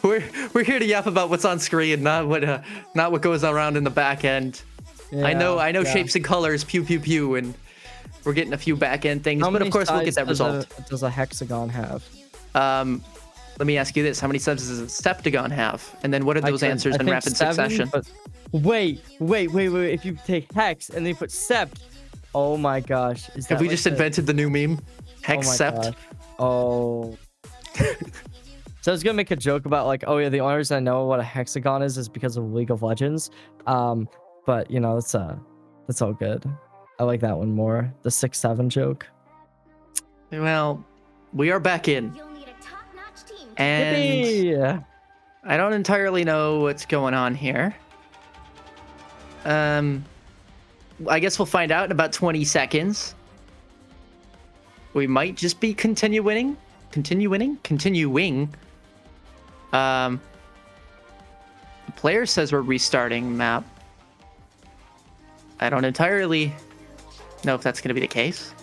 Speaker 1: we're here to yap about what's on screen, not what goes around in the back end. Yeah, I know shapes and colors, pew pew pew, and we're getting a few back end things, but of course we'll get that result.
Speaker 2: Does a hexagon have?
Speaker 1: Let me ask you this: how many subs does a septagon have? And then what are those answers in rapid succession?
Speaker 2: But wait! If you take hex and then you put sept, oh my gosh!
Speaker 1: Have we just invented the new meme? Hex sept.
Speaker 2: Oh. So I was gonna make a joke about like, oh yeah, the only reason I know what a hexagon is because of League of Legends. But you know, that's all good. I like that one more. The 6-7 joke.
Speaker 1: Well, we are back in,
Speaker 3: You'll need a top-notch team.
Speaker 1: and
Speaker 2: Yippee!
Speaker 1: I don't entirely know what's going on here. I guess we'll find out in about 20 seconds. We might just be continuing. The player says we're restarting map. I don't entirely know if that's going to be the case,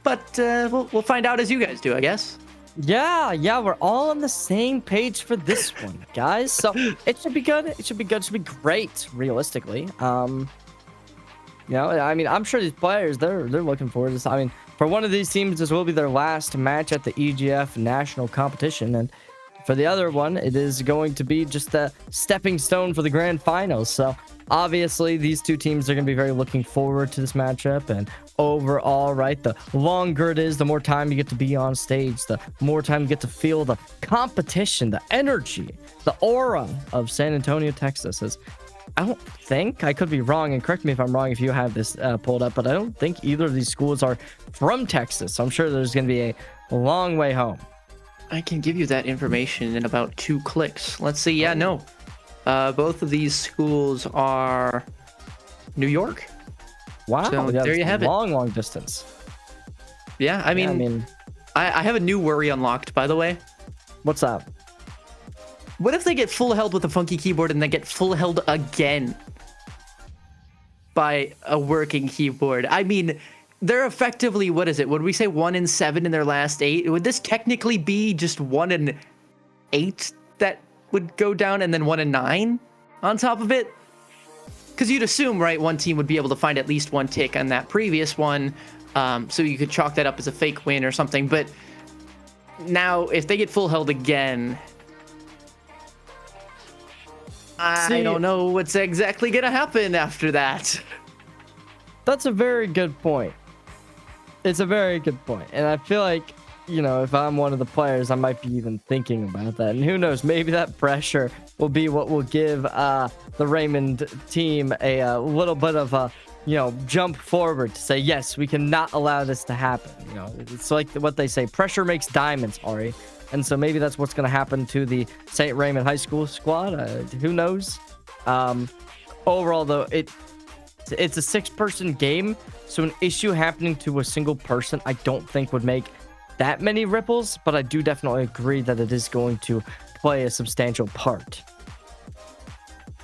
Speaker 1: but we'll find out as you guys do, I guess.
Speaker 2: Yeah, we're all on the same page for this one, guys. So it should be good. It should be good. It should be great, realistically. You know, I mean, I'm sure these players they're looking forward to this. I mean, for one of these teams, this will be their last match at the EGF national competition, and for the other one, it is going to be just a stepping stone for the grand finals. So obviously, these two teams are going to be very looking forward to this matchup. And overall, right, the longer it is, the more time you get to be on stage, the more time you get to feel the competition, the energy, the aura of San Antonio, Texas. As I don't think, I could be wrong, and correct me if I'm wrong if you have this pulled up, but I don't think either of these schools are from Texas. So I'm sure there's going to be a long way home.
Speaker 1: I can give you that information in about 2 clicks. Let's see. Yeah, no. Both of these schools are New York.
Speaker 2: Wow,
Speaker 1: So
Speaker 2: yeah,
Speaker 1: there you
Speaker 2: it's
Speaker 1: have it.
Speaker 2: long distance.
Speaker 1: Yeah, I mean, I have a new worry unlocked, by the way.
Speaker 2: What's up?
Speaker 1: What if they get full held with a funky keyboard and then get full held again by a working keyboard? I mean, they're effectively, what is it? Would we say 1-7 in their last 8? Would this technically be just 1-8 that would go down and then 1-9 on top of it? Because you'd assume, right, one team would be able to find at least one tick on that previous one, so you could chalk that up as a fake win or something. But now, if they get full held again, I don't know what's exactly going to happen after that.
Speaker 2: That's a very good point. It's a very good point. And I feel like, you know, if I'm one of the players, I might be even thinking about that. And who knows, maybe that pressure will be what will give the Raymond team a little bit of a, you know, jump forward to say, yes, we cannot allow this to happen. You know, it's like what they say, pressure makes diamonds, Ari. And so maybe that's what's going to happen to the St. Raymond High School squad. Who knows? Overall, though, it's a 6-person game. So an issue happening to a single person, I don't think would make that many ripples. But I do definitely agree that it is going to play a substantial part.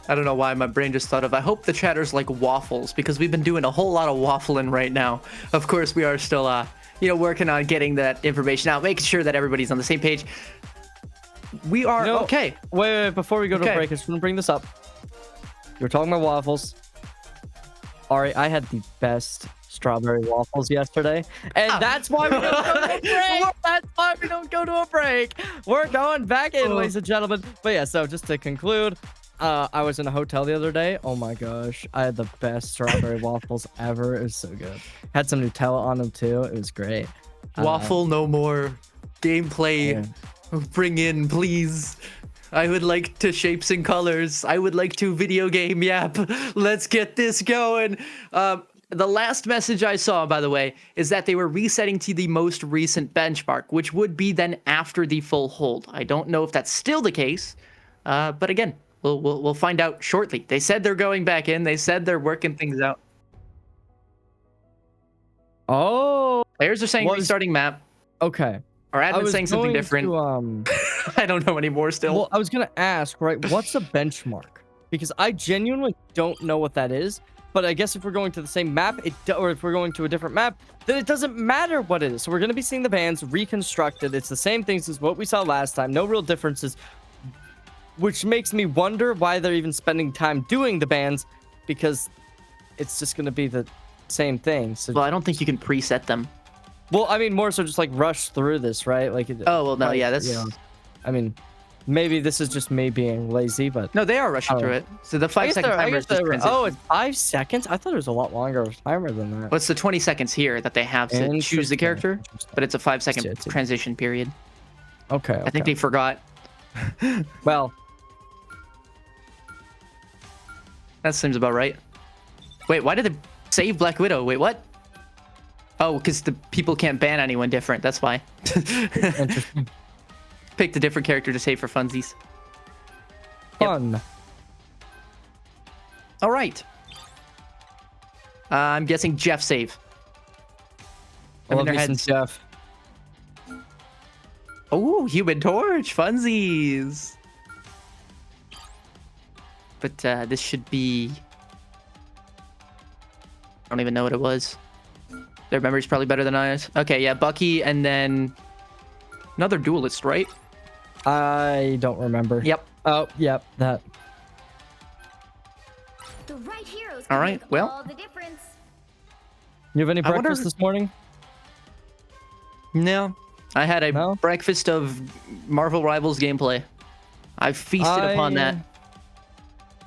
Speaker 1: I don't know why my brain just thought of, I hope the chatter's like waffles, because we've been doing a whole lot of waffling right now. Of course, we are still, you know, working on getting that information out, making sure that everybody's on the same page. We are okay.
Speaker 2: Wait, before we go to break, I just want to bring this up. You were talking about waffles. Ari, I had the best strawberry waffles yesterday, and that's why we don't go to a break. That's why we don't go to a break. We're going back in, ladies and gentlemen. But yeah, so just to conclude, I was in a hotel the other day. Oh my gosh, I had the best strawberry waffles ever. It was so good. Had some Nutella on them too. It was great.
Speaker 1: Waffle no more. Gameplay.
Speaker 2: Yeah.
Speaker 1: Bring in, please. I would like to shapes and colors. I would like to video game yap. Let's get this going. The last message I saw, by the way, is that they were resetting to the most recent benchmark, which would be then after the full hold. I don't know if that's still the case, but again, we'll find out shortly. They said they're going back in. They said they're working things out.
Speaker 2: Oh,
Speaker 1: Players are saying restarting map.
Speaker 2: okay.
Speaker 1: Or admin saying something different. I don't know anymore still.
Speaker 2: Well, I was gonna ask, right? What's a benchmark? Because I genuinely don't know what that is. But I guess if we're going to the same map, or if we're going to a different map, then it doesn't matter what it is. So we're going to be seeing the bans reconstructed. It's the same things as what we saw last time. No real differences, which makes me wonder why they're even spending time doing the bans, because it's just going to be the same thing. So,
Speaker 1: well, I don't think you can preset them.
Speaker 2: Well, I mean, more so just like rush through this, right? Like,
Speaker 1: oh, well, no, yeah, that's.
Speaker 2: You know, I mean, maybe this is just me being lazy, but
Speaker 1: no, they are rushing through it. So the 5-second timer is just transition.
Speaker 2: Oh, it's 5 seconds. I thought it was a lot longer of a timer than that.
Speaker 1: Well, it's the 20 seconds here that they have to choose the character, but it's a 5-second transition period.
Speaker 2: Okay.
Speaker 1: I think they forgot.
Speaker 2: Well,
Speaker 1: That seems about right. Wait, why did they save Black Widow? Wait, what? Oh, because the people can't ban anyone different. That's why.
Speaker 2: interesting.
Speaker 1: Picked a different character to save for funsies.
Speaker 2: Fun.
Speaker 1: All right. I'm guessing Jeff save.
Speaker 2: I love me some Jeff.
Speaker 1: Oh, Human Torch, funsies. But this should be... I don't even know what it was. Their memory's probably better than ours. Okay, yeah, Bucky and then another duelist, right?
Speaker 2: I don't remember.
Speaker 1: Yep.
Speaker 2: Oh, yep, that.
Speaker 3: The right heroes
Speaker 1: All
Speaker 3: can
Speaker 1: right,
Speaker 3: make
Speaker 1: well.
Speaker 3: all the difference.
Speaker 2: You have any
Speaker 1: I wonder-
Speaker 2: breakfast this morning?
Speaker 1: No. I had a
Speaker 2: No?
Speaker 1: breakfast of Marvel Rivals gameplay. I feasted upon that.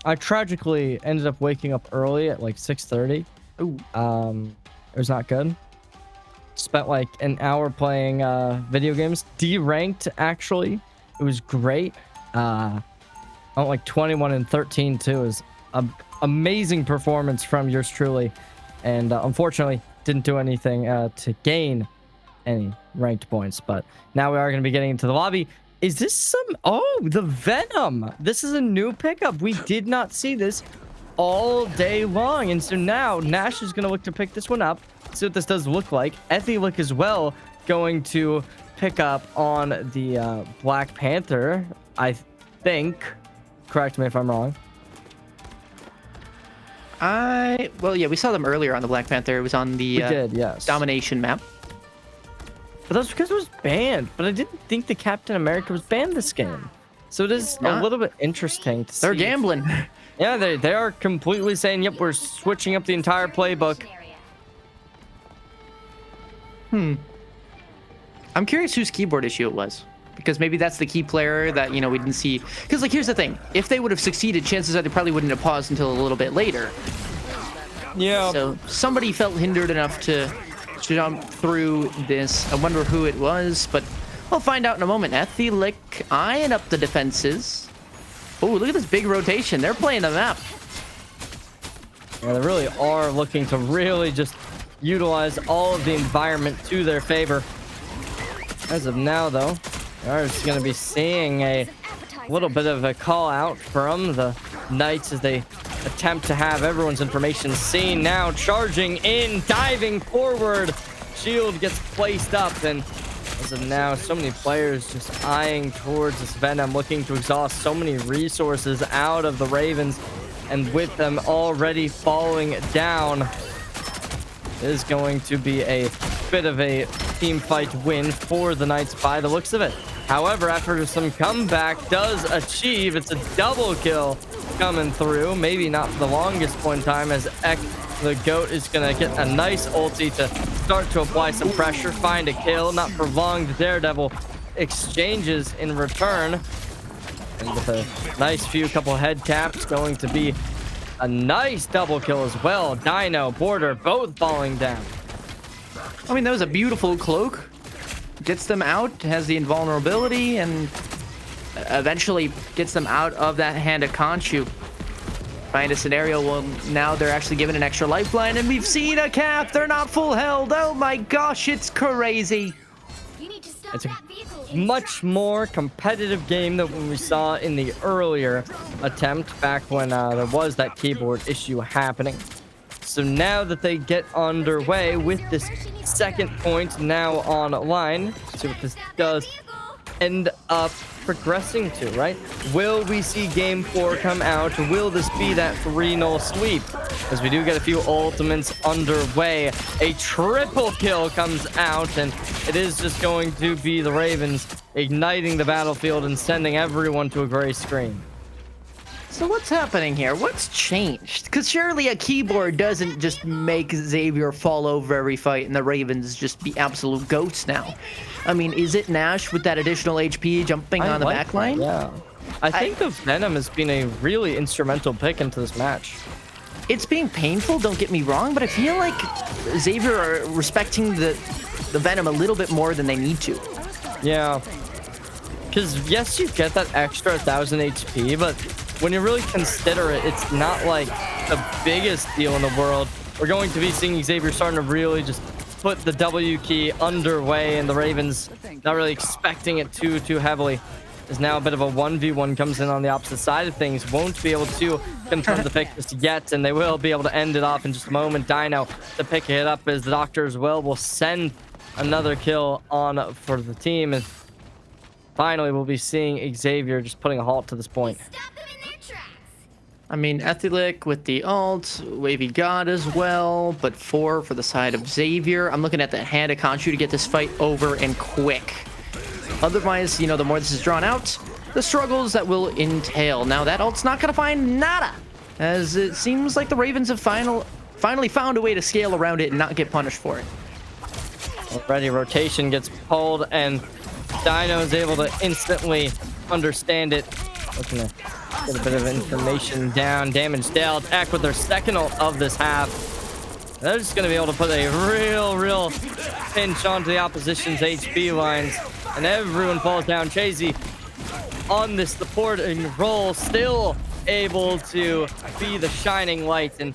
Speaker 2: I tragically ended up waking up early at like 6:30.
Speaker 1: Ooh.
Speaker 2: It was not good. Spent like an hour playing video games. D-ranked, actually. It was great. I went like 21 and 13 too. It was an amazing performance from yours truly. And unfortunately, didn't do anything to gain any ranked points. But now we are going to be getting into the lobby. Is this some... Oh, the Venom. This is a new pickup. We did not see this all day long. And so now Nash is going to look to pick this one up. See what this does look like. Ethylic as well going to pick up on the Black Panther, I think. Correct me if I'm wrong.
Speaker 1: Well, yeah, we saw them earlier on the Black Panther. It was on the
Speaker 2: We did, yes.
Speaker 1: Domination map.
Speaker 2: But that's because it was banned. But I didn't think the Captain America was banned this game. So it is a
Speaker 1: not.
Speaker 2: little bit interesting to see.
Speaker 1: They're gambling.
Speaker 2: Yeah, they are completely saying, yep, we're switching up the entire playbook.
Speaker 1: I'm curious whose keyboard issue it was. Because maybe that's the key player that, we didn't see. Because, like, here's the thing. If they would have succeeded, chances are they probably wouldn't have paused until a little bit later.
Speaker 2: Yeah.
Speaker 1: So somebody felt hindered enough to jump through this. I wonder who it was, but we'll find out in a moment. Ethylic eyeing up the defenses. Oh, look at this big rotation. They're playing the map.
Speaker 2: Yeah, they really are looking to really just utilize all of the environment to their favor. As of now, though, we are just going to be seeing a little bit of a call out from the Knights as they attempt to have everyone's information seen. Now charging in, diving forward. Shield gets placed up, and as of now, so many players just eyeing towards this Venom, looking to exhaust so many resources out of the Ravens, and with them already falling down, it is going to be a bit of a team fight win for the Knights by the looks of it. However, after some comeback does achieve, it's a double kill coming through. Maybe not for the longest point in time, as Ek, the GOAT, is going to get a nice ulti to start to apply some pressure, find a kill. Not for long, the Daredevil exchanges in return. And with a nice couple head taps, going to be a nice double kill as well. Dino, Border, both falling down.
Speaker 1: I mean, that was a beautiful cloak. Gets them out, has the invulnerability, and eventually gets them out of that hand of Khonshu. Find a scenario where now they're actually given an extra lifeline, and we've seen a cap. They're not full held. Oh my gosh, it's crazy.
Speaker 3: You need to stop
Speaker 2: It's a
Speaker 3: that vehicle.
Speaker 2: much more competitive game than what we saw in the earlier attempt back when there was that keyboard issue happening. So now that they get underway with this second point now online, see what this does end up progressing to, right? Will we see game 4 come out? Will this be that 3-0 sweep? As we do get a few ultimates underway. A triple kill comes out, and it is just going to be the Ravens igniting the battlefield and sending everyone to a gray screen.
Speaker 1: So what's happening here? What's changed? Because surely a keyboard doesn't just make Xavier fall over every fight and the Ravens just be absolute goats now. I mean, is it Nash with that additional HP jumping on the
Speaker 2: like
Speaker 1: back line?
Speaker 2: that, yeah. I think the Venom has been a really instrumental pick into this match.
Speaker 1: It's being painful, don't get me wrong, but I feel like Xavier are respecting the Venom a little bit more than they need to.
Speaker 2: Yeah. Because yes, you get that extra 1000 HP, but when you really consider it, it's not like the biggest deal in the world. We're going to be seeing Xavier starting to really just put the W key underway, and the Ravens not really expecting it too heavily. There's now a bit of a 1v1 comes in on the opposite side of things. Won't be able to confirm the pick just yet, and they will be able to end it off in just a moment. Dino to pick it up as the Doctor as well will send another kill on for the team. And finally, we'll be seeing Xavier just putting a halt to this point.
Speaker 1: I mean, Ethelic with the ult, Wavy God as well, but 4 for the side of Xavier. I'm looking at the hand of Khonshu to get this fight over and quick. Otherwise, you know, the more this is drawn out, the struggles that will entail. Now, that ult's not going to find nada, as it seems like the Ravens have finally found a way to scale around it and not get punished for it.
Speaker 2: Already, rotation gets pulled, and Dino is able to instantly understand it. Looking to get a bit of information down. Damage dealt. Act with their second ult of this half. They're just going to be able to put a real pinch onto the opposition's HP lines. And everyone falls down. Chazy on this supporting role, still able to be the shining light. In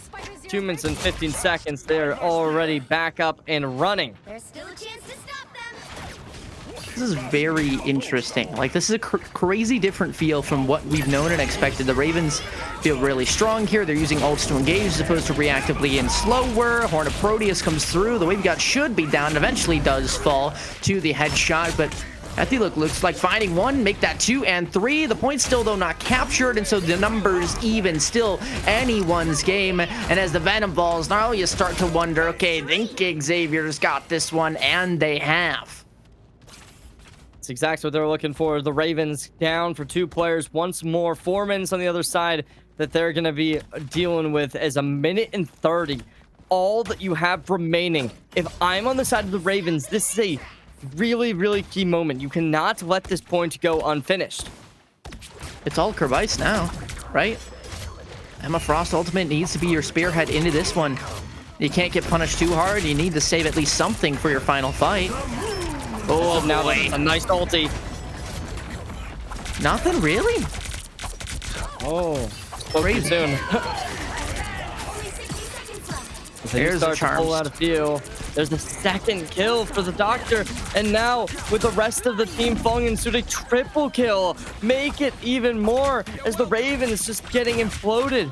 Speaker 2: 2 minutes and 15 seconds, they're already back up and running.
Speaker 3: There's still a chance to stop them.
Speaker 1: This is very interesting. Like, this is a crazy different feel from what we've known and expected. The Ravens feel really strong here. They're using ults to engage as opposed to reactively and slower. Horn of Proteus comes through. The Wave God should be down and eventually does fall to the headshot, but Ethelic looks like finding 1, make that 2 and 3. The point still, though, not captured, and so the numbers even, still anyone's game. And as the Venom falls, now you start to wonder, okay, think Xavier's got this one, and they have.
Speaker 2: It's exactly what they're looking for. The Ravens down for 2 players once more. 4 minutes on the other side that they're going to be dealing with as 1 minute and 30. All that you have remaining. If I'm on the side of the Ravens, this is a really key moment. You cannot let this point go unfinished.
Speaker 1: It's all Kervice now, right? Emma Frost ultimate needs to be your spearhead into this one. You can't get punished too hard. You need to save at least something for your final fight.
Speaker 2: Oh, now that's a nice ulti.
Speaker 1: Nothing really?
Speaker 2: Oh, crazy soon.
Speaker 1: There's a
Speaker 2: pull out a few. There's the second kill for the Doctor, and now with the rest of the team falling into a triple kill, make it even more as the Ravens just getting imploded.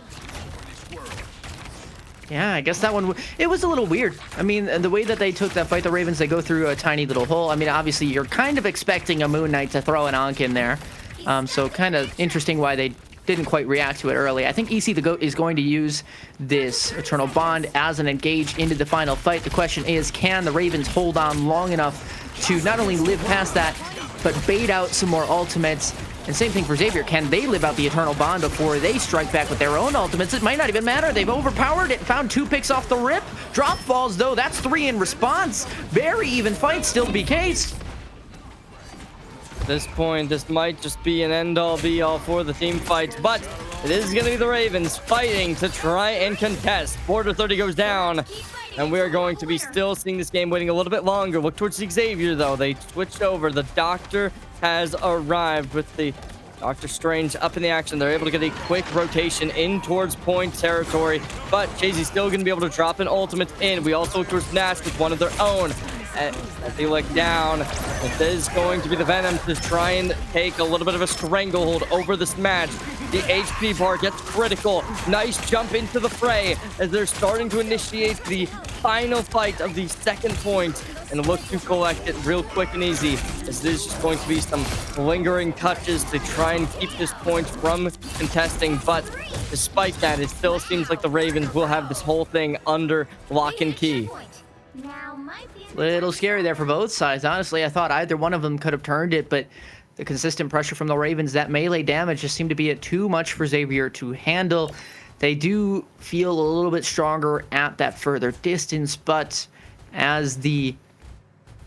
Speaker 1: Yeah, I guess that one, it was a little weird. I mean, the way that they took that fight, the Ravens, they go through a tiny little hole. I mean, obviously, you're kind of expecting a Moon Knight to throw an Ankh in there. So kind of interesting why they didn't quite react to it early. I think EC the GOAT is going to use this Eternal Bond as an engage into the final fight. The question is, can the Ravens hold on long enough to not only live past that, but bait out some more ultimates? And same thing for Xavier. Can they live out the Eternal Bond before they strike back with their own ultimates? It might not even matter. They've overpowered it, found 2 picks off the rip. Drop falls, though. That's 3 in response. Very even fight still to be cased.
Speaker 2: At this point, this might just be an end-all, be-all for the team fights, but it is going to be the Ravens fighting to try and contest. Border 30 goes down, and we are going to be still seeing this game waiting a little bit longer. Look towards Xavier, though. They switched over. The Doctor has arrived with the Doctor Strange up in the action. They're able to get a quick rotation in towards point territory, but Chazy's still going to be able to drop an ultimate in. We also look towards Nash with one of their own. As they look down, this is going to be the Venom to try and take a little bit of a stranglehold over this match. The HP bar gets critical. Nice jump into the fray as they're starting to initiate the final fight of the second point and look to collect it real quick and easy, as there's just going to be some lingering touches to try and keep this point from contesting. But despite that, it still seems like the Ravens will have this whole thing under lock and key.
Speaker 3: Now might be
Speaker 1: Little scary there for both sides. Honestly, I thought either one of them could have turned it, but the consistent pressure from the Ravens, that melee damage just seemed to be too much for Xavier to handle. They do feel a little bit stronger at that further distance, but as the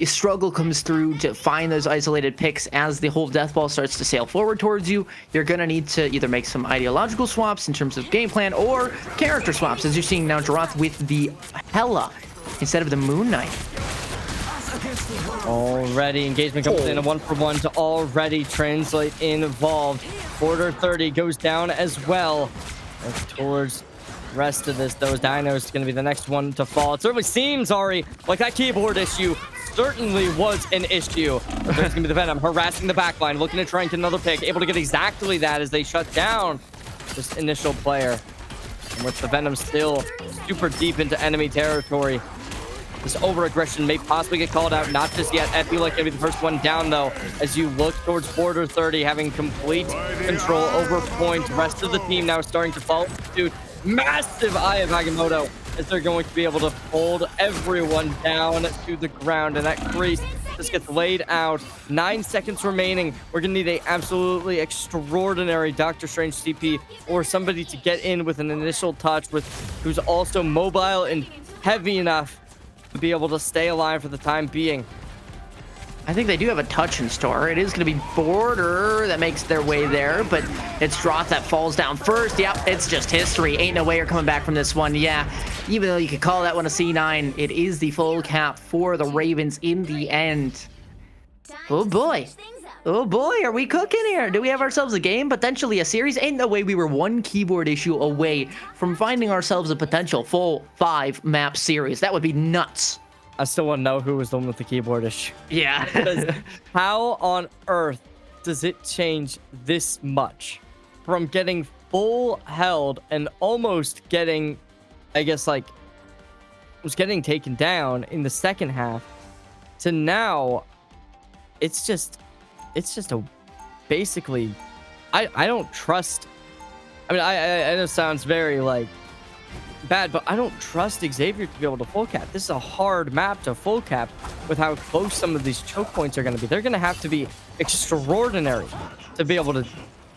Speaker 1: struggle comes through to find those isolated picks, as the whole death ball starts to sail forward towards you, you're going to need to either make some ideological swaps in terms of game plan or character swaps, as you're seeing now Jarath with the Hela instead of the Moon Knight.
Speaker 2: Already engagement comes in a 1-for-1 to already translate involved. Border 30 goes down as well. That's towards rest of this. Those dinos is going to be the next one to fall. It certainly seems, Ari, like that keyboard issue certainly was an issue. There's going to be the Venom harassing the backline, looking to try and get another pick, able to get exactly that as they shut down this initial player. And with the Venom still super deep into enemy territory, this over-aggression may possibly get called out. Not just yet. Epi like going to be the first one down, though, as you look towards Border 30, having complete control over point. Rest of the team now starting to follow suit. Massive Eye of Agamotto as they're going to be able to fold everyone down to the ground. And that crease just gets laid out. 9 seconds remaining. We're going to need a absolutely extraordinary Doctor Strange CP or somebody to get in with an initial touch with who's also mobile and heavy enough to be able to stay alive for the time being.
Speaker 4: I think they do have a touch in store. It is going to be Border that makes their way there, but it's Droth that falls down first. Yep, it's just history. Ain't no way you're coming back from this one. Yeah, even though you could call that one a C9, it is the full cap for the Ravens in the end. Oh boy. Oh boy, are we cooking here? Do we have ourselves a game? Potentially a series? Ain't no way we were one keyboard issue away from finding ourselves a potential full 5-map series. That would be nuts.
Speaker 2: I still want to know who was the one with the keyboard issue.
Speaker 4: Yeah.
Speaker 2: Because how on earth does it change this much from getting full held and almost getting, I guess, like, was getting taken down in the second half to now it's just a basically I don't trust. I mean, I know it sounds very like bad, but I don't trust Xavier to be able to full cap. This is a hard map to full cap with how close some of these choke points are going to be. They're going to have to be extraordinary to be able to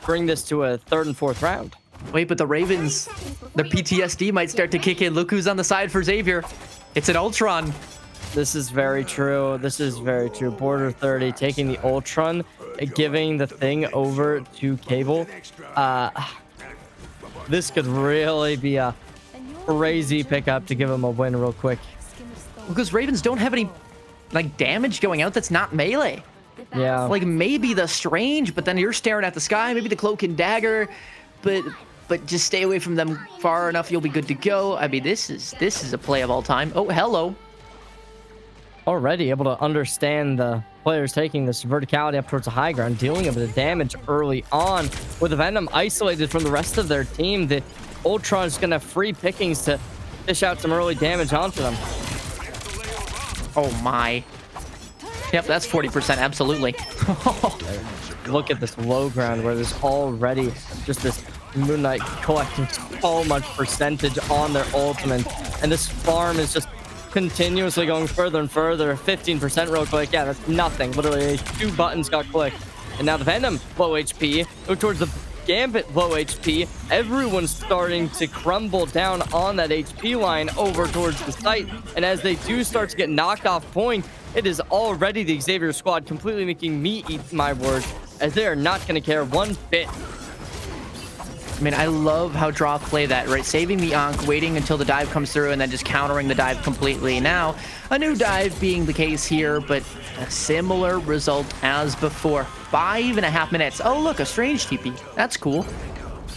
Speaker 2: bring this to a 3rd and 4th round.
Speaker 4: Wait, but the Ravens, their PTSD might start to kick in. Look who's on the side for Xavier. It's an Ultron.
Speaker 2: This is very true. This is very true. Border 30 taking the Ultron, giving the thing over to Cable. This could really be a crazy pickup to give him a win real quick.
Speaker 4: Because Ravens don't have any like damage going out that's not melee.
Speaker 2: Yeah.
Speaker 4: Like maybe the Strange, but then you're staring at the sky. Maybe the Cloak and Dagger, but just stay away from them far enough. You'll be good to go. I mean, this is a play of all time. Oh, hello.
Speaker 2: Already able to understand the players taking this verticality up towards the high ground, dealing a bit of damage early on. With the Venom isolated from the rest of their team, the Ultron is going to have free pickings to dish out some early damage onto them.
Speaker 4: Oh my. Yep, that's 40%, absolutely.
Speaker 2: Look at this low ground where there's already just this Moon Knight collecting so much percentage on their ultimate. And this farm is just continuously going further and further. 15% real quick. Yeah, that's nothing. Literally 2 buttons got clicked. And now the Venom, low HP. Go towards the Gambit, low HP. Everyone's starting to crumble down on that HP line over towards the site. And as they do start to get knocked off point, it is already the Xavier squad completely making me eat my words, as they are not going to care one bit.
Speaker 4: I mean, I love how Droth play that, right? Saving the Ankh, waiting until the dive comes through, and then just countering the dive completely. Now, a new dive being the case here, but a similar result as before. 5.5 minutes. Oh, look, a Strange TP. That's cool.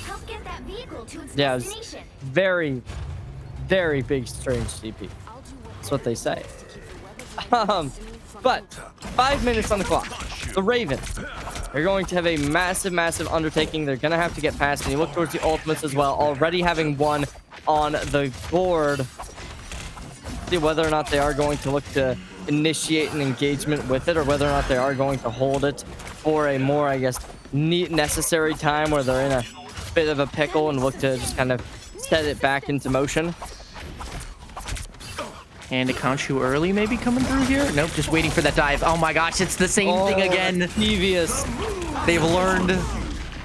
Speaker 3: Help get that vehicle to its
Speaker 2: Yeah, it's
Speaker 3: destination.
Speaker 2: very, very big Strange CP. That's what they say. But 5 minutes on the clock. The Ravens are going to have a massive, massive undertaking. They're going to have to get past. And you look towards the ultimates as well, already having one on the board. See whether or not they are going to look to initiate an engagement with it, or whether or not they are going to hold it for a more, I guess, necessary time where they're in a bit of a pickle and look to just kind of set it back into motion.
Speaker 4: And a Khonshu early maybe coming through here? Nope, just waiting for that dive. Oh my gosh, it's the same thing again.
Speaker 2: Devious.
Speaker 4: They've learned.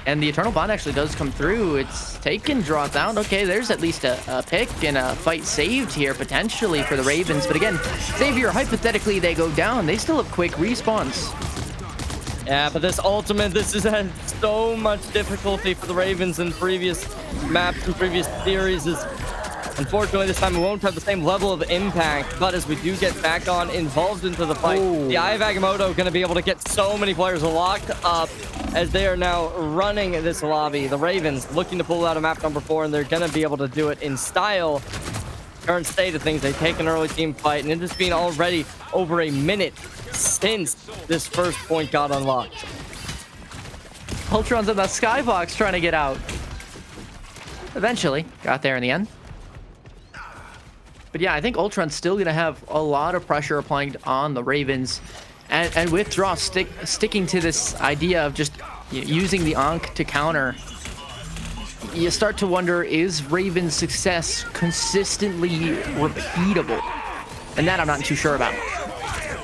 Speaker 4: And the Eternal Bond actually does come through. It's taken, draw down. Okay, there's at least a pick and a fight saved here potentially for the Ravens. But again, Xavier, hypothetically, they go down. They still have quick respawns.
Speaker 2: Yeah, but this ultimate, this has had so much difficulty for the Ravens in previous maps and previous series. Unfortunately, this time we won't have the same level of impact, but as we do get back on involved into the fight, the Eye of Agamotto going to be able to get so many players locked up as they are now running this lobby. The Ravens looking to pull out a map number 4, and they're going to be able to do it in style. Current state of things, they take an early team fight, and it has been already over a minute since this first point got unlocked.
Speaker 1: Ultron's in the skybox trying to get out. Eventually, got there in the end. But yeah, I think Ultron's still going to have a lot of pressure applying on the Ravens. And with Draw sticking to this idea of just using the Ankh to counter, you start to wonder, is Raven's success consistently repeatable? And that I'm not too sure about.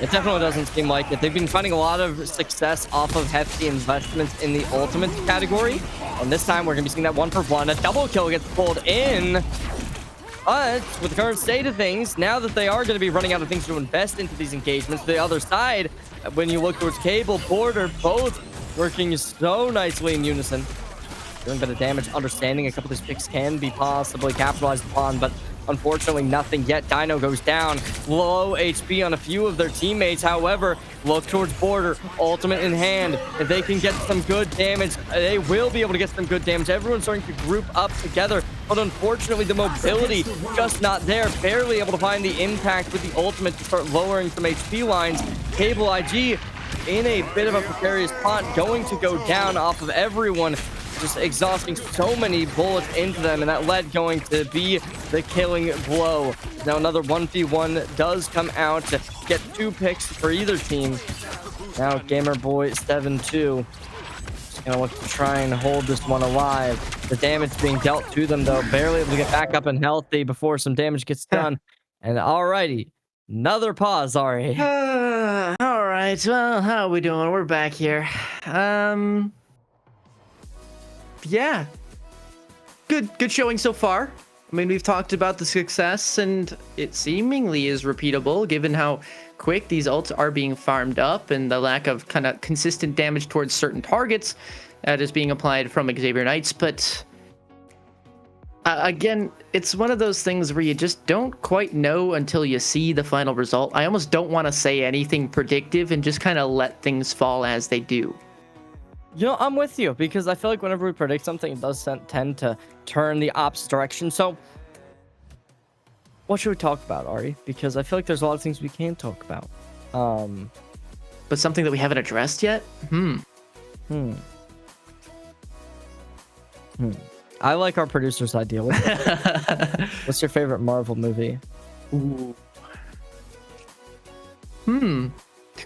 Speaker 2: It definitely doesn't seem like it. They've been finding a lot of success off of hefty investments in the ultimate category. And this time we're going to be seeing that 1-for-1. A double kill gets pulled in. But with the current state of things, now that they are going to be running out of things to invest into these engagements, the other side, when you look towards Cable, Border, both working so nicely in unison. Doing a bit of damage, understanding a couple of these picks can be possibly capitalized upon, but unfortunately nothing yet. Dino goes down, low HP on a few of their teammates. However, look towards Border, ultimate in hand. If they can get some good damage, they will be able to get some good damage. Everyone's starting to group up together, but unfortunately the mobility just not there. Barely able to find the impact with the ultimate to start lowering some HP lines. Cable IG in a bit of a precarious spot, going to go down off of everyone, just exhausting so many bullets into them, and that lead going to be the killing blow. Now another 1v1 does come out to get 2 picks for either team. Now Gamerboy72 gonna look to try and hold this one alive. The damage being dealt to them, though, barely able to get back up and healthy before some damage gets done. And alrighty, another pause, Ari.
Speaker 1: All right, well, how are we doing? We're back here. Yeah, good showing so far. I mean, we've talked about the success, and it seemingly is repeatable given how quick these ults are being farmed up and the lack of kind of consistent damage towards certain targets that is being applied from Xavier Knights. But again, it's one of those things where you just don't quite know until you see the final result. I almost don't want to say anything predictive and just kind of let things fall as they do.
Speaker 2: You know, I'm with you, because I feel like whenever we predict something, it does tend to turn the opposite direction. So what should we talk about, Ari? Because I feel like there's a lot of things we can talk about.
Speaker 1: But something that we haven't addressed yet?
Speaker 2: I like our producer's idea. What's your favorite Marvel movie?
Speaker 1: Ooh.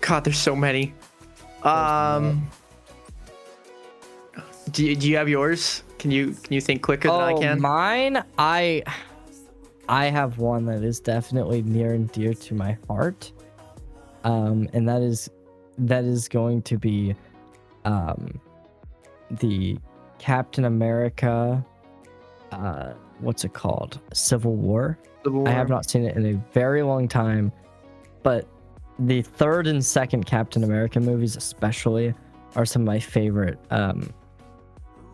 Speaker 1: God, there's so many. Do you have yours? Can you think quicker than I can?
Speaker 2: Mine, I have one that is definitely near and dear to my heart. And that is going to be the Captain America, what's it called? Civil War. I have not seen it in a very long time, but the third and second Captain America movies especially are some of my favorite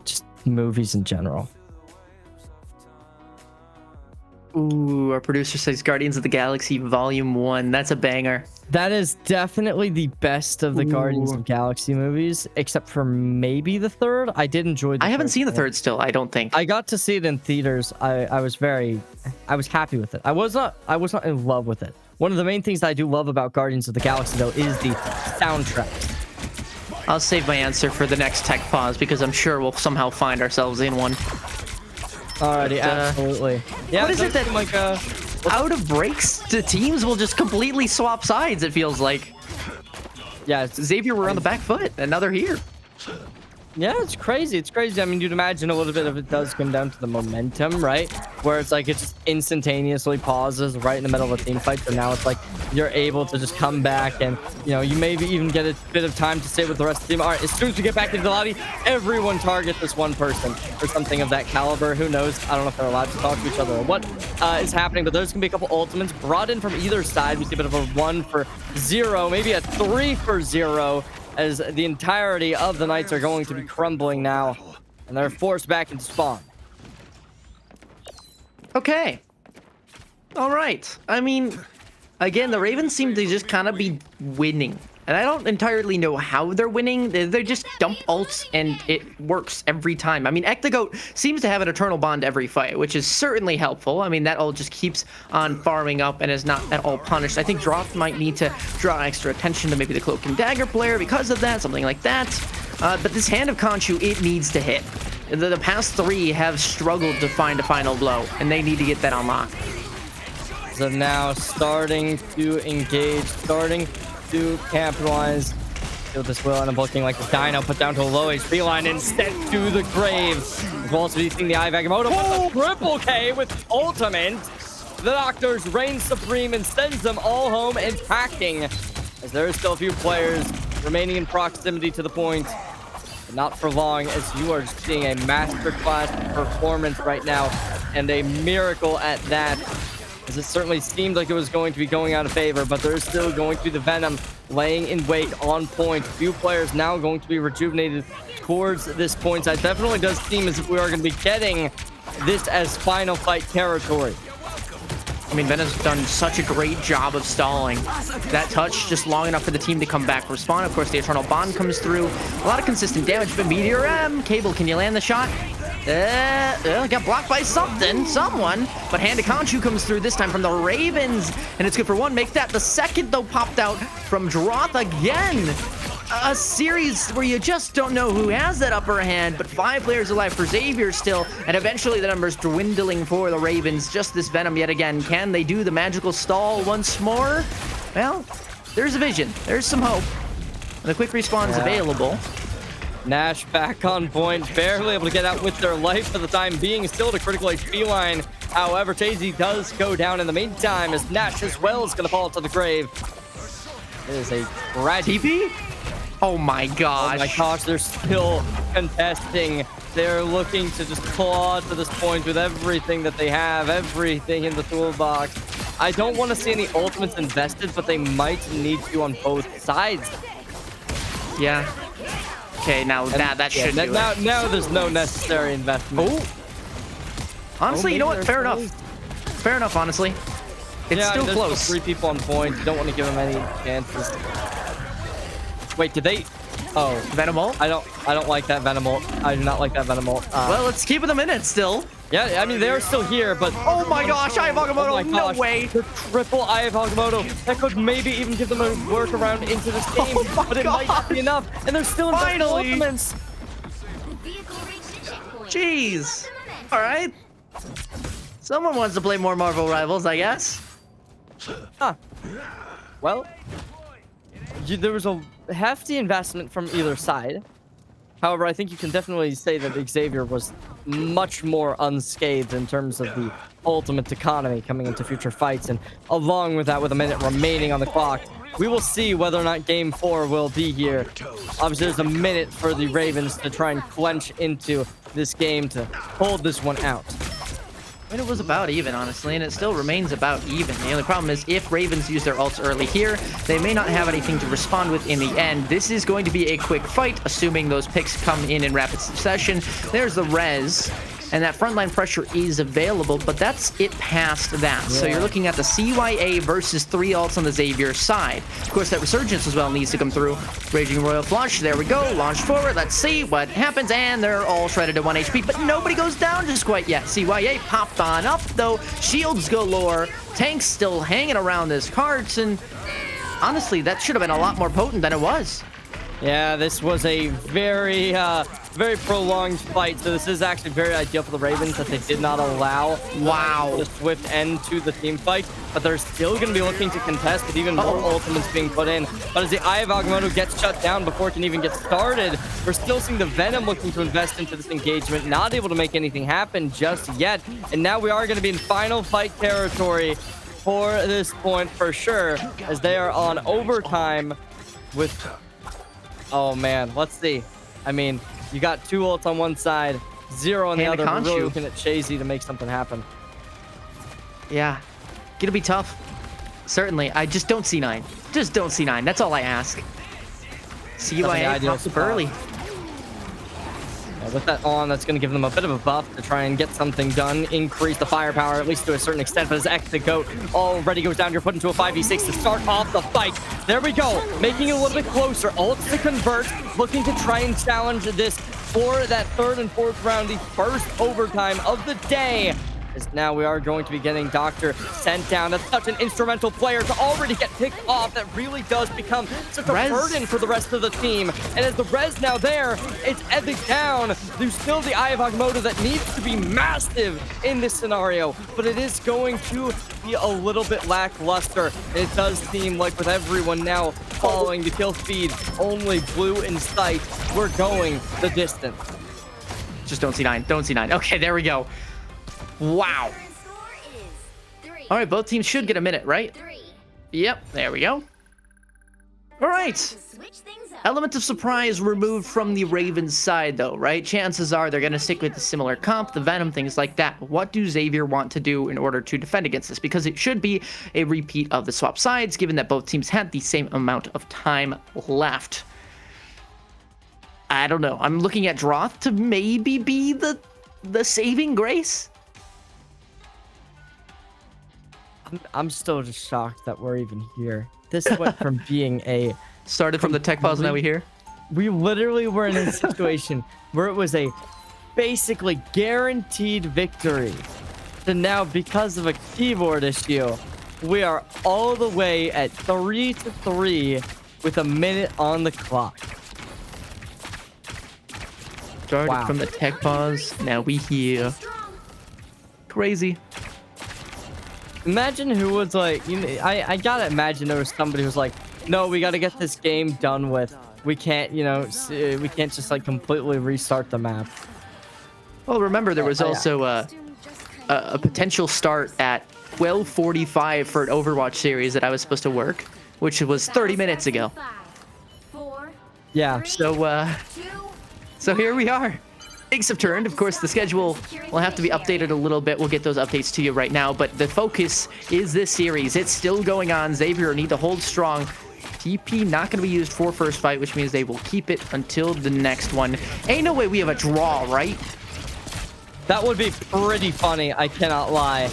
Speaker 2: just movies in general.
Speaker 1: Ooh, our producer says Guardians of the Galaxy Volume 1. That's a banger.
Speaker 2: That is definitely the best of the Guardians of the Galaxy movies, except for maybe the third. I did enjoy the
Speaker 1: I haven't
Speaker 2: third
Speaker 1: seen the
Speaker 2: one.
Speaker 1: third still, I don't think.
Speaker 2: I got to see it in theaters. I was happy with it. I was not in love with it. One of the main things that I do love about Guardians of the Galaxy, though, is the soundtrack.
Speaker 1: I'll save my answer for the next tech pause because I'm sure we'll somehow find ourselves in one.
Speaker 2: Alrighty, absolutely. Yeah,
Speaker 1: what is it that
Speaker 2: like
Speaker 1: out of breaks, the teams will just completely swap sides, it feels like.
Speaker 2: Yeah,
Speaker 1: Xavier were on the back foot, and now they're here.
Speaker 2: Yeah, it's crazy. It's crazy. I mean, you'd imagine a little bit of it does come down to the momentum, right? Where it's like it just instantaneously pauses right in the middle of a team fight. So now it's like you're able to just come back and, you know, you maybe even get a bit of time to sit with the rest of the team. All right, as soon as we get back into the lobby, everyone target this one person or something of that caliber. Who knows? I don't know if they're allowed to talk to each other or what is happening, but there's going to be a couple ultimates brought in from either side. We see a bit of a 1-for-0, maybe a 3-for-0. As the entirety of the Knights are going to be crumbling now, and they're forced back into spawn.
Speaker 1: Okay. All right. I mean, again, the Ravens seem to just kind of be winning. And I don't entirely know how they're winning. They just dump ults, and it works every time. I mean, Ectogoat seems to have an eternal bond every fight, which is certainly helpful. I mean, that ult just keeps on farming up and is not at all punished. I think Droth might need to draw extra attention to maybe the Cloak and Dagger player because of that, something like that. But this Hand of Khonshu, it needs to hit. The past 3 have struggled to find a final blow, and they need to get that unlocked.
Speaker 2: So now starting to engage, starting to capitalize. Feel this will end up looking like the Dino put down to a low HP line and sent to the grave. As well as using the Eye of Agamotto with a triple K with ultimate. The Doctors reign supreme and sends them all home and packing. As there are still a few players remaining in proximity to the point. But not for long, as you are seeing a masterclass performance right now. And a miracle at that. As it certainly seemed like it was going to be going out of favor, but there's still going to be the Venom laying in wait on point. Few players now going to be rejuvenated towards this point. So it definitely does seem as if we are going to be getting this as final fight territory.
Speaker 1: I mean, Venom's done such a great job of stalling that touch just long enough for the team to come back respawn. Of course, the Eternal Bond comes through. A lot of consistent damage, but Meteor M. Cable, can you land the shot? Got blocked by someone. But Hand of Khonshu comes through this time from the Ravens, and it's good for 1. Make that the second, though, popped out from Droth again. A series where you just don't know who has that upper hand, but 5 players alive for Xavier still, and eventually the numbers dwindling for the Ravens. Just this Venom yet again. Can they do the magical stall once more? Well, there's a vision. There's some hope. And the quick respawn is available.
Speaker 2: Nash back on point, barely able to get out with their life for the time being, still at a critical HP line. However, Chazy does go down in the meantime, as Nash as well is going to fall to the grave. It is a tragic...
Speaker 1: TP? Oh my gosh.
Speaker 2: Oh my gosh, they're still contesting. They're looking to just claw to this point with everything that they have, everything in the toolbox. I don't want to see any ultimates invested, but they might need to on both sides.
Speaker 1: Yeah. Okay, now that should do it.
Speaker 2: Now there's no necessary investment.
Speaker 1: Oh. Honestly, you know what? Fair enough. Fair enough, honestly. It's still close.
Speaker 2: Still 3 people on point. You don't want to give them any chances. Wait, did they? Oh,
Speaker 1: Venom ult?
Speaker 2: I don't like that Venom ult. I do not like that Venom ult.
Speaker 1: Well, let's keep them in it still.
Speaker 2: Yeah, I mean, they're still here, but...
Speaker 1: Oh my gosh, Eye of Agamotto,
Speaker 2: oh
Speaker 1: no way.
Speaker 2: The triple Eye of Agamotto. That could maybe even give them a workaround into this game, but it might not be enough. And they're still in
Speaker 1: Finally.
Speaker 2: ultimates.
Speaker 1: Jeez. All right. Someone wants to play more Marvel Rivals, I guess.
Speaker 2: Huh. Well, there was a hefty investment from either side. However, I think you can definitely say that Xavier was much more unscathed in terms of the ultimate economy coming into future fights. And along with that, with a minute remaining on the clock, we will see whether or not Game 4 will be here. Obviously, there's a minute for the Ravens to try and clench into this game to hold this one out.
Speaker 1: I mean, it was about even, honestly, and it still remains about even. The only problem is if Ravens use their ults early here, they may not have anything to respond with in the end. This is going to be a quick fight, assuming those picks come in rapid succession. There's the res, and that frontline pressure is available, but that's it past that. Yeah. So you're looking at the CYA versus 3 ults on the Xavier side. Of course, that Resurgence as well needs to come through. Raging Royal Flush, there we go. Launch forward, let's see what happens, and they're all shredded to 1 HP, but nobody goes down just quite yet. CYA popped on up, though. Shields galore. Tanks still hanging around this cart, and honestly, that should have been a lot more potent than it was.
Speaker 2: Yeah, this was a very prolonged fight, so this is actually very ideal for the Ravens that they did not allow the swift end to the team fight, but they're still going to be looking to contest with even more ultimates being put in. But as the Eye of Agamotto gets shut down before it can even get started, we're still seeing the Venom looking to invest into this engagement, not able to make anything happen just yet, and now we are going to be in final fight territory for this point for sure, as they are on overtime with... Oh man, let's see. I mean, you got 2 ults on one side, 0 on the other. We're really looking at Chazy to make something happen.
Speaker 1: Yeah, gonna be tough. Certainly. I just don't see 9. Just don't see 9. That's all I ask. CYA pops up early.
Speaker 2: With that on, that's going to give them a bit of a buff to try and get something done, increase the firepower, at least to a certain extent. But as X the GOAT already goes down, you're put into a 5v6 to start off the fight. There we go, making it a little bit closer. Ults to convert, looking to try and challenge this for that third and fourth round, the first overtime of the day. As now we are going to be getting Doctor sent down. That's such an instrumental player to already get picked off. That really does become such a burden for the rest of the team. And as the res now there, it's ebbing down. There's still the Eye of Agamotto that needs to be massive in this scenario, but it is going to be a little bit lackluster. It does seem like with everyone now following the kill feed, only blue in sight, we're going the distance.
Speaker 1: Just don't see 9. Don't see 9. Okay, there we go. Wow. All right, both teams should get a minute, right? Yep, there we go. All right. Element of surprise removed from the Ravens side, though, right? Chances are they're going to stick with the similar comp, the Venom, things like that. What do Xavier want to do in order to defend against this? Because it should be a repeat of the swap sides, given that both teams had the same amount of time left. I don't know. I'm looking at Droth to maybe be the saving grace.
Speaker 2: I'm still just shocked that we're even here. This went from being a...
Speaker 1: Started from the tech pause, now we here.
Speaker 2: We literally were in a situation where it was a basically guaranteed victory. So now, because of a keyboard issue, we are all the way at 3-3 with a minute on the clock.
Speaker 1: Started from the tech pause, now we here. Crazy.
Speaker 2: Imagine who was like, you know, I gotta imagine there was somebody who's like, no, we gotta get this game done with. We can't, you know, we can't just like completely restart the map.
Speaker 1: Well, remember there was also a potential start at 12:45 for an Overwatch series that I was supposed to work, which was 30 minutes ago.
Speaker 2: Yeah.
Speaker 1: So here we are. Things have turned. Of course, the schedule will have to be updated a little bit. We'll get those updates to you right now, but the focus is this series. It's still going on. Xavier need to hold strong. TP not going to be used for first fight, which means they will keep it until the next one. Ain't no way we have a draw, right?
Speaker 2: That would be pretty funny, I cannot lie.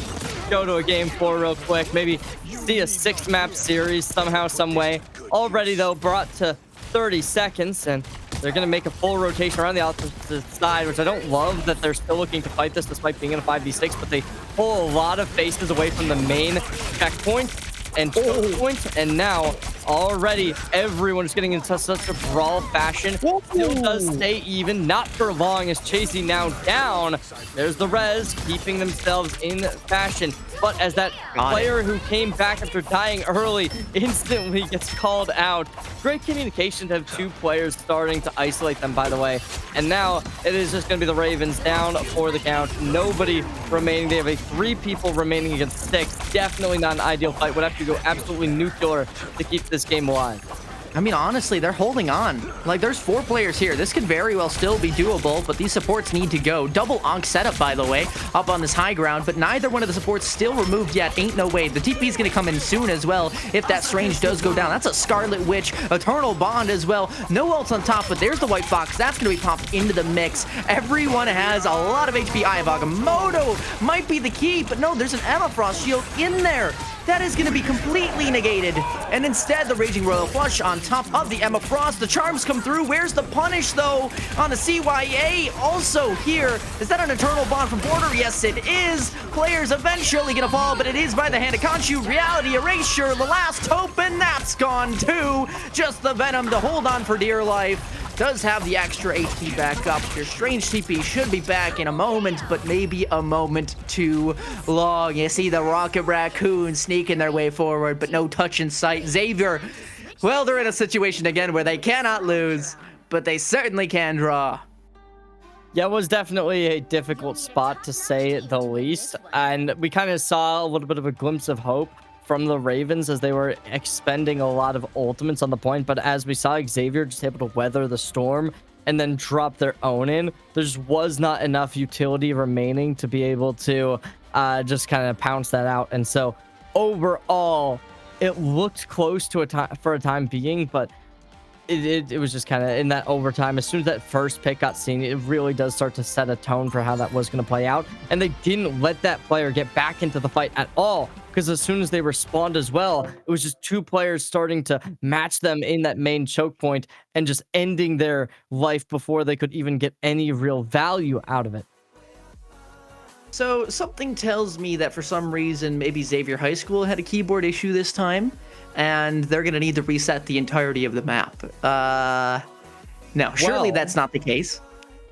Speaker 2: Go to a game 4 real quick. Maybe see a 6-map series somehow, some way. Already, though, brought to 30 seconds, and they're going to make a full rotation around the opposite side, which I don't love that they're still looking to fight this despite being in a 5v6, but they pull a lot of faces away from the main checkpoint and choke point, and now already everyone is getting into such a brawl fashion. Still does stay even, not for long, as Chasey now down. There's the res, keeping themselves in fashion. But as that player who came back after dying early instantly gets called out. Great communication to have 2 players starting to isolate them, by the way. And now it is just going to be the Ravens down for the count. Nobody remaining. They have 3 people remaining against 6. Definitely not an ideal fight. Would have to go absolutely nuclear to keep this game alive.
Speaker 1: I mean, honestly, they're holding on. Like, there's 4 players here. This could very well still be doable, but these supports need to go. Double Onk setup, by the way, up on this high ground, but neither one of the supports still removed yet. Ain't no way. The TP is going to come in soon as well if that Strange does go down. That's a Scarlet Witch, Eternal Bond as well. No ults on top, but there's the White Fox. That's going to be popped into the mix. Everyone has a lot of HP. Eye of Agamotto might be the key, but no, there's an Emma Frost shield in there. That is going to be completely negated. And instead, the Raging Royal Flush on top of the Emma Frost. The charms come through. Where's the punish, though, on the CYA? Also here, is that an Eternal Bond from Border? Yes, it is. Players eventually going to fall, but it is by the hand of Khonshu. Reality Erasure, the last hope, and that's gone too. Just the Venom to hold on for dear life. Does have the extra HP back up. Your Strange TP should be back in a moment, but maybe a moment too long. You see the Rocket Raccoon sneaking their way forward, but no touch in sight. Xavier, well, they're in a situation again where they cannot lose, but they certainly can draw.
Speaker 2: Yeah, it was definitely a difficult spot, to say the least. And we kind of saw a little bit of a glimpse of hope from the Ravens as they were expending a lot of ultimates on the point. But as we saw, Xavier just able to weather the storm and then drop their own in. There just was not enough utility remaining to be able to just kind of pounce that out. And so overall, it looked close to a time for a time being, but it was just kind of in that overtime. As soon as that first pick got seen, it really does start to set a tone for how that was going to play out. And they didn't let that player get back into the fight at all, because as soon as they respawned as well, it was just two players starting to match them in that main choke point and just ending their life before they could even get any real value out of it.
Speaker 1: So something tells me that for some reason, maybe Xavier High School had a keyboard issue this time, and they're going to need to reset the entirety of the map. No, surely that's not the case.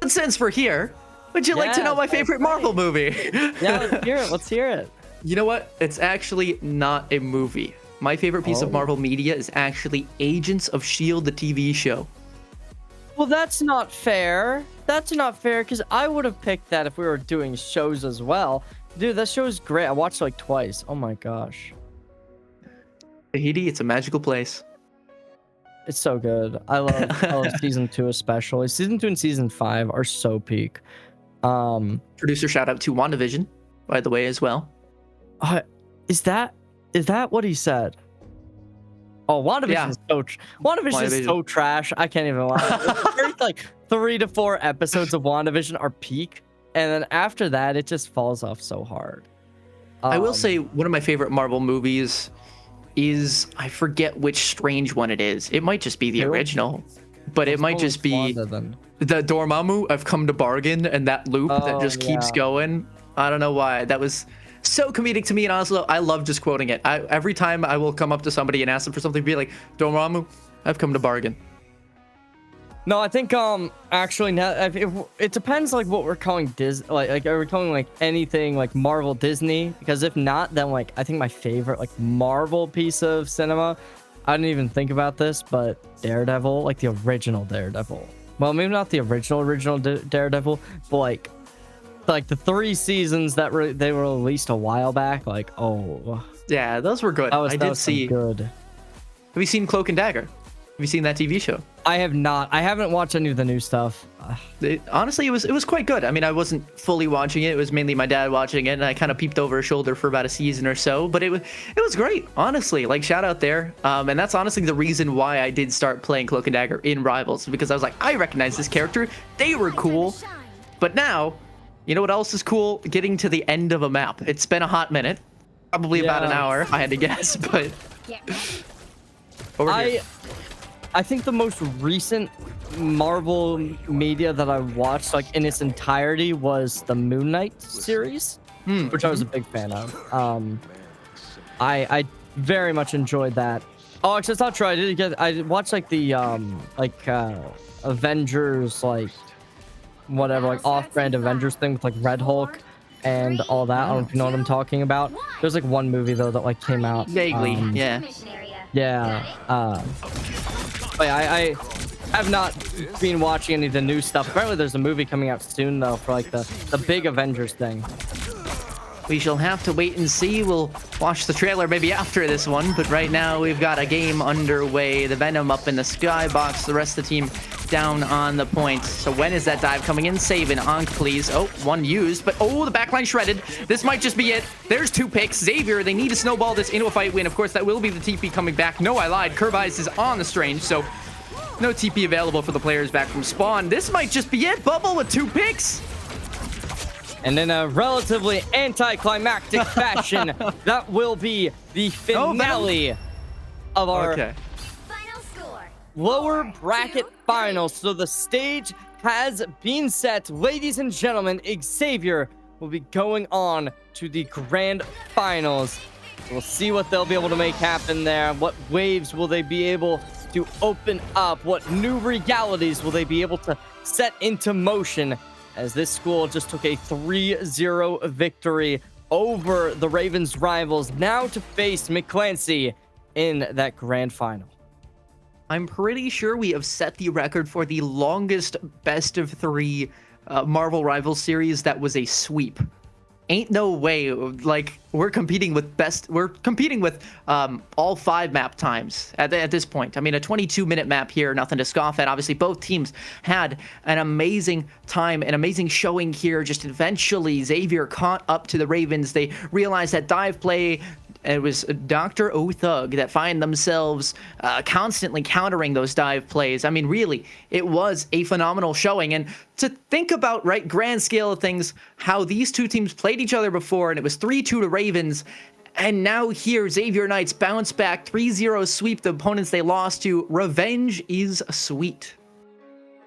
Speaker 1: But since we're here, would you like to know my favorite Marvel movie?
Speaker 2: Yeah, let's hear it. Let's hear it.
Speaker 1: You know what? It's actually not a movie. My favorite piece of Marvel media is actually Agents of S.H.I.E.L.D., the TV show.
Speaker 2: Well, that's not fair. That's not fair, because I would have picked that if we were doing shows as well. Dude, that show is great. I watched it like twice. Oh my gosh.
Speaker 1: Tahiti, it's a magical place.
Speaker 2: It's so good. I love season 2 especially. Season 2 and season 5 are so peak.
Speaker 1: Producer shout out to WandaVision, by the way, as well.
Speaker 2: Is that what he said? Oh, WandaVision is WandaVision is so trash. I can't even lie. Like 3 to 4 episodes of WandaVision are peak, and then after that, it just falls off so hard.
Speaker 1: I will say one of my favorite Marvel movies is, I forget which Strange one it is. It might just be the original, but it might just be the Dormammu, I've come to bargain, and that loop that just keeps going. I don't know why. That was so comedic to me, and also I love just quoting it. Every time I will come up to somebody and ask them for something, be like, Dormammu, I've come to bargain.
Speaker 2: No, I think actually now it depends like what we're calling like are we calling like anything like Marvel Disney? Because if not, then like I think my favorite like Marvel piece of cinema, I didn't even think about this, but Daredevil, like the original Daredevil. Well, maybe not the original Daredevil, but like the 3 seasons that they were released a while back. Like, oh
Speaker 1: yeah, those were good. I did see.
Speaker 2: Good.
Speaker 1: Have you seen Cloak and Dagger? Have you seen that TV show?
Speaker 2: I have not. I haven't watched any of the new stuff.
Speaker 1: Honestly, it was quite good. I mean, I wasn't fully watching it. It was mainly my dad watching it, and I kind of peeped over his shoulder for about a season or so. But it was great, honestly. Like, shout out there. And that's honestly the reason why I did start playing Cloak and Dagger in Rivals, because I was like, I recognize this character. They were cool. But now, you know what else is cool? Getting to the end of a map. It's been a hot minute, probably about an hour, if I had to guess. But over here.
Speaker 2: I think the most recent Marvel media that I watched, like in its entirety, was the Moon Knight series, which I was a big fan of. I very much enjoyed that. Oh, actually, it's not true. I watched like the Avengers, like whatever, like off-brand Avengers thing with like Red Hulk and all that. I don't know if you know what I'm talking about. There's like one movie though that like came out
Speaker 1: vaguely. Yeah.
Speaker 2: But I have not been watching any of the new stuff. Apparently there's a movie coming out soon though for like the big Avengers thing.
Speaker 1: We shall have to wait and see. We'll watch the trailer maybe after this one, but right now we've got a game underway. The Venom up in the skybox, the rest of the team down on the point. So when is that dive coming in? Save an Ankh, please. Oh, one used, but oh, the backline shredded. This might just be it. There's 2 picks. Xavier, they need to snowball this into a fight win. Of course, that will be the TP coming back. No, I lied. Curve Eyes is on the Strange, so no TP available for the players back from spawn. This might just be it. Bubble with 2 picks.
Speaker 2: And in a relatively anticlimactic fashion, that will be the finale of our
Speaker 3: Final score.
Speaker 2: lower bracket finals. So the stage has been set. Ladies and gentlemen, Xavier will be going on to the grand finals. We'll see what they'll be able to make happen there. What waves will they be able to open up? What new realities will they be able to set into motion? As this school just took a 3-0 victory over the Ravens rivals, now to face McClancy in that grand final.
Speaker 1: I'm pretty sure we have set the record for the longest best of 3 Marvel Rivals series that was a sweep. Ain't no way. Like, we're competing with all 5 map times at this point. I mean, a 22-minute map here, nothing to scoff at. Obviously, both teams had an amazing time, an amazing showing here. Just eventually, Xavier caught up to the Ravens. They realized that dive play and it was Dr. O'Thug that find themselves constantly countering those dive plays. I mean, really, it was a phenomenal showing. And to think about, right, grand scale of things, how these two teams played each other before, and it was 3-2 to Ravens. And now here, Xavier Knights bounce back, 3-0 sweep the opponents they lost to. Revenge is sweet.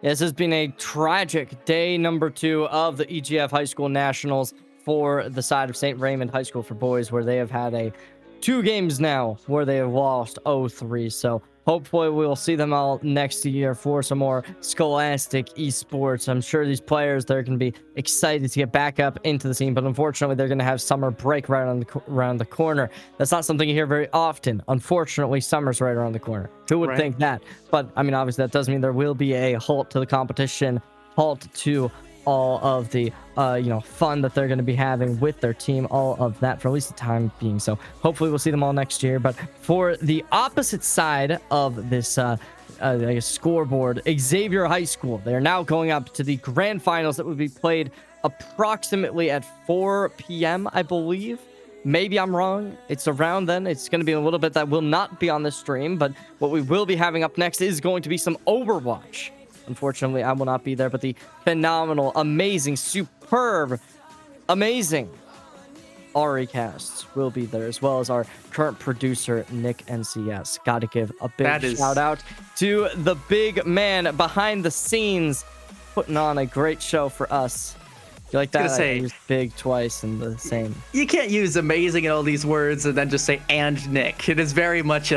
Speaker 2: This has been a tragic day number 2 of the EGF High School Nationals for the side of St. Raymond High School for boys, where they have had 2 games now where they have lost 0-3. So hopefully we'll see them all next year for some more scholastic esports. I'm sure these players, they're going to be excited to get back up into the scene, but unfortunately they're going to have summer break right around the corner. That's not something you hear very often. Unfortunately, summer's right around the corner. Who would think that? But I mean, obviously that does mean there will be a halt to the competition, halt to all of the fun that they're going to be having with their team, all of that for at least the time being. So hopefully we'll see them all next year. But for the opposite side of this I guess scoreboard, Xavier High School, they're now going up to the grand finals that would be played approximately at 4 p.m. I believe. Maybe I'm wrong. It's around then. It's going to be a little bit that will not be on the stream, but what we will be having up next is going to be some Overwatch. Unfortunately, I will not be there, but the phenomenal, amazing, superb, amazing Ari casts will be there, as well as our current producer, Nick NCS. Got to give a big shout out to the big man behind the scenes, putting on a great show for us. You like that? I used big twice in the same.
Speaker 1: You can't use amazing in all these words and then just say, and Nick. It is very much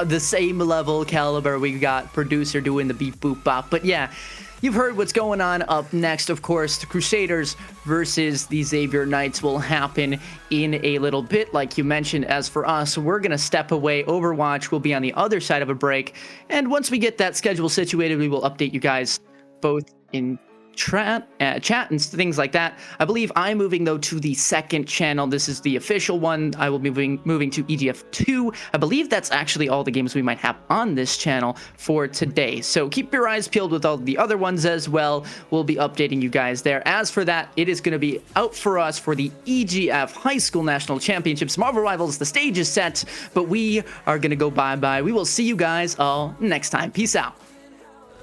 Speaker 1: the same level caliber. We got producer doing the beep boop bop. But yeah, you've heard what's going on. Up next, of course, the Crusaders versus the Xavier Knights will happen in a little bit, like you mentioned. As for us, we're going to step away. Overwatch will be on the other side of a break. And once we get that schedule situated, we will update you guys both in chat and things like that. I believe I'm moving though to the second channel. This is the official one. I will be moving to EGF2. I believe that's actually all the games we might have on this channel for today. So keep your eyes peeled with all the other ones as well. We'll be updating you guys there. As for that, it is going to be out for us for the EGF High School National Championships. Marvel Rivals, the stage is set, but we are going to go bye-bye. We will see you guys all next time. Peace out.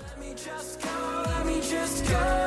Speaker 5: Let me just go.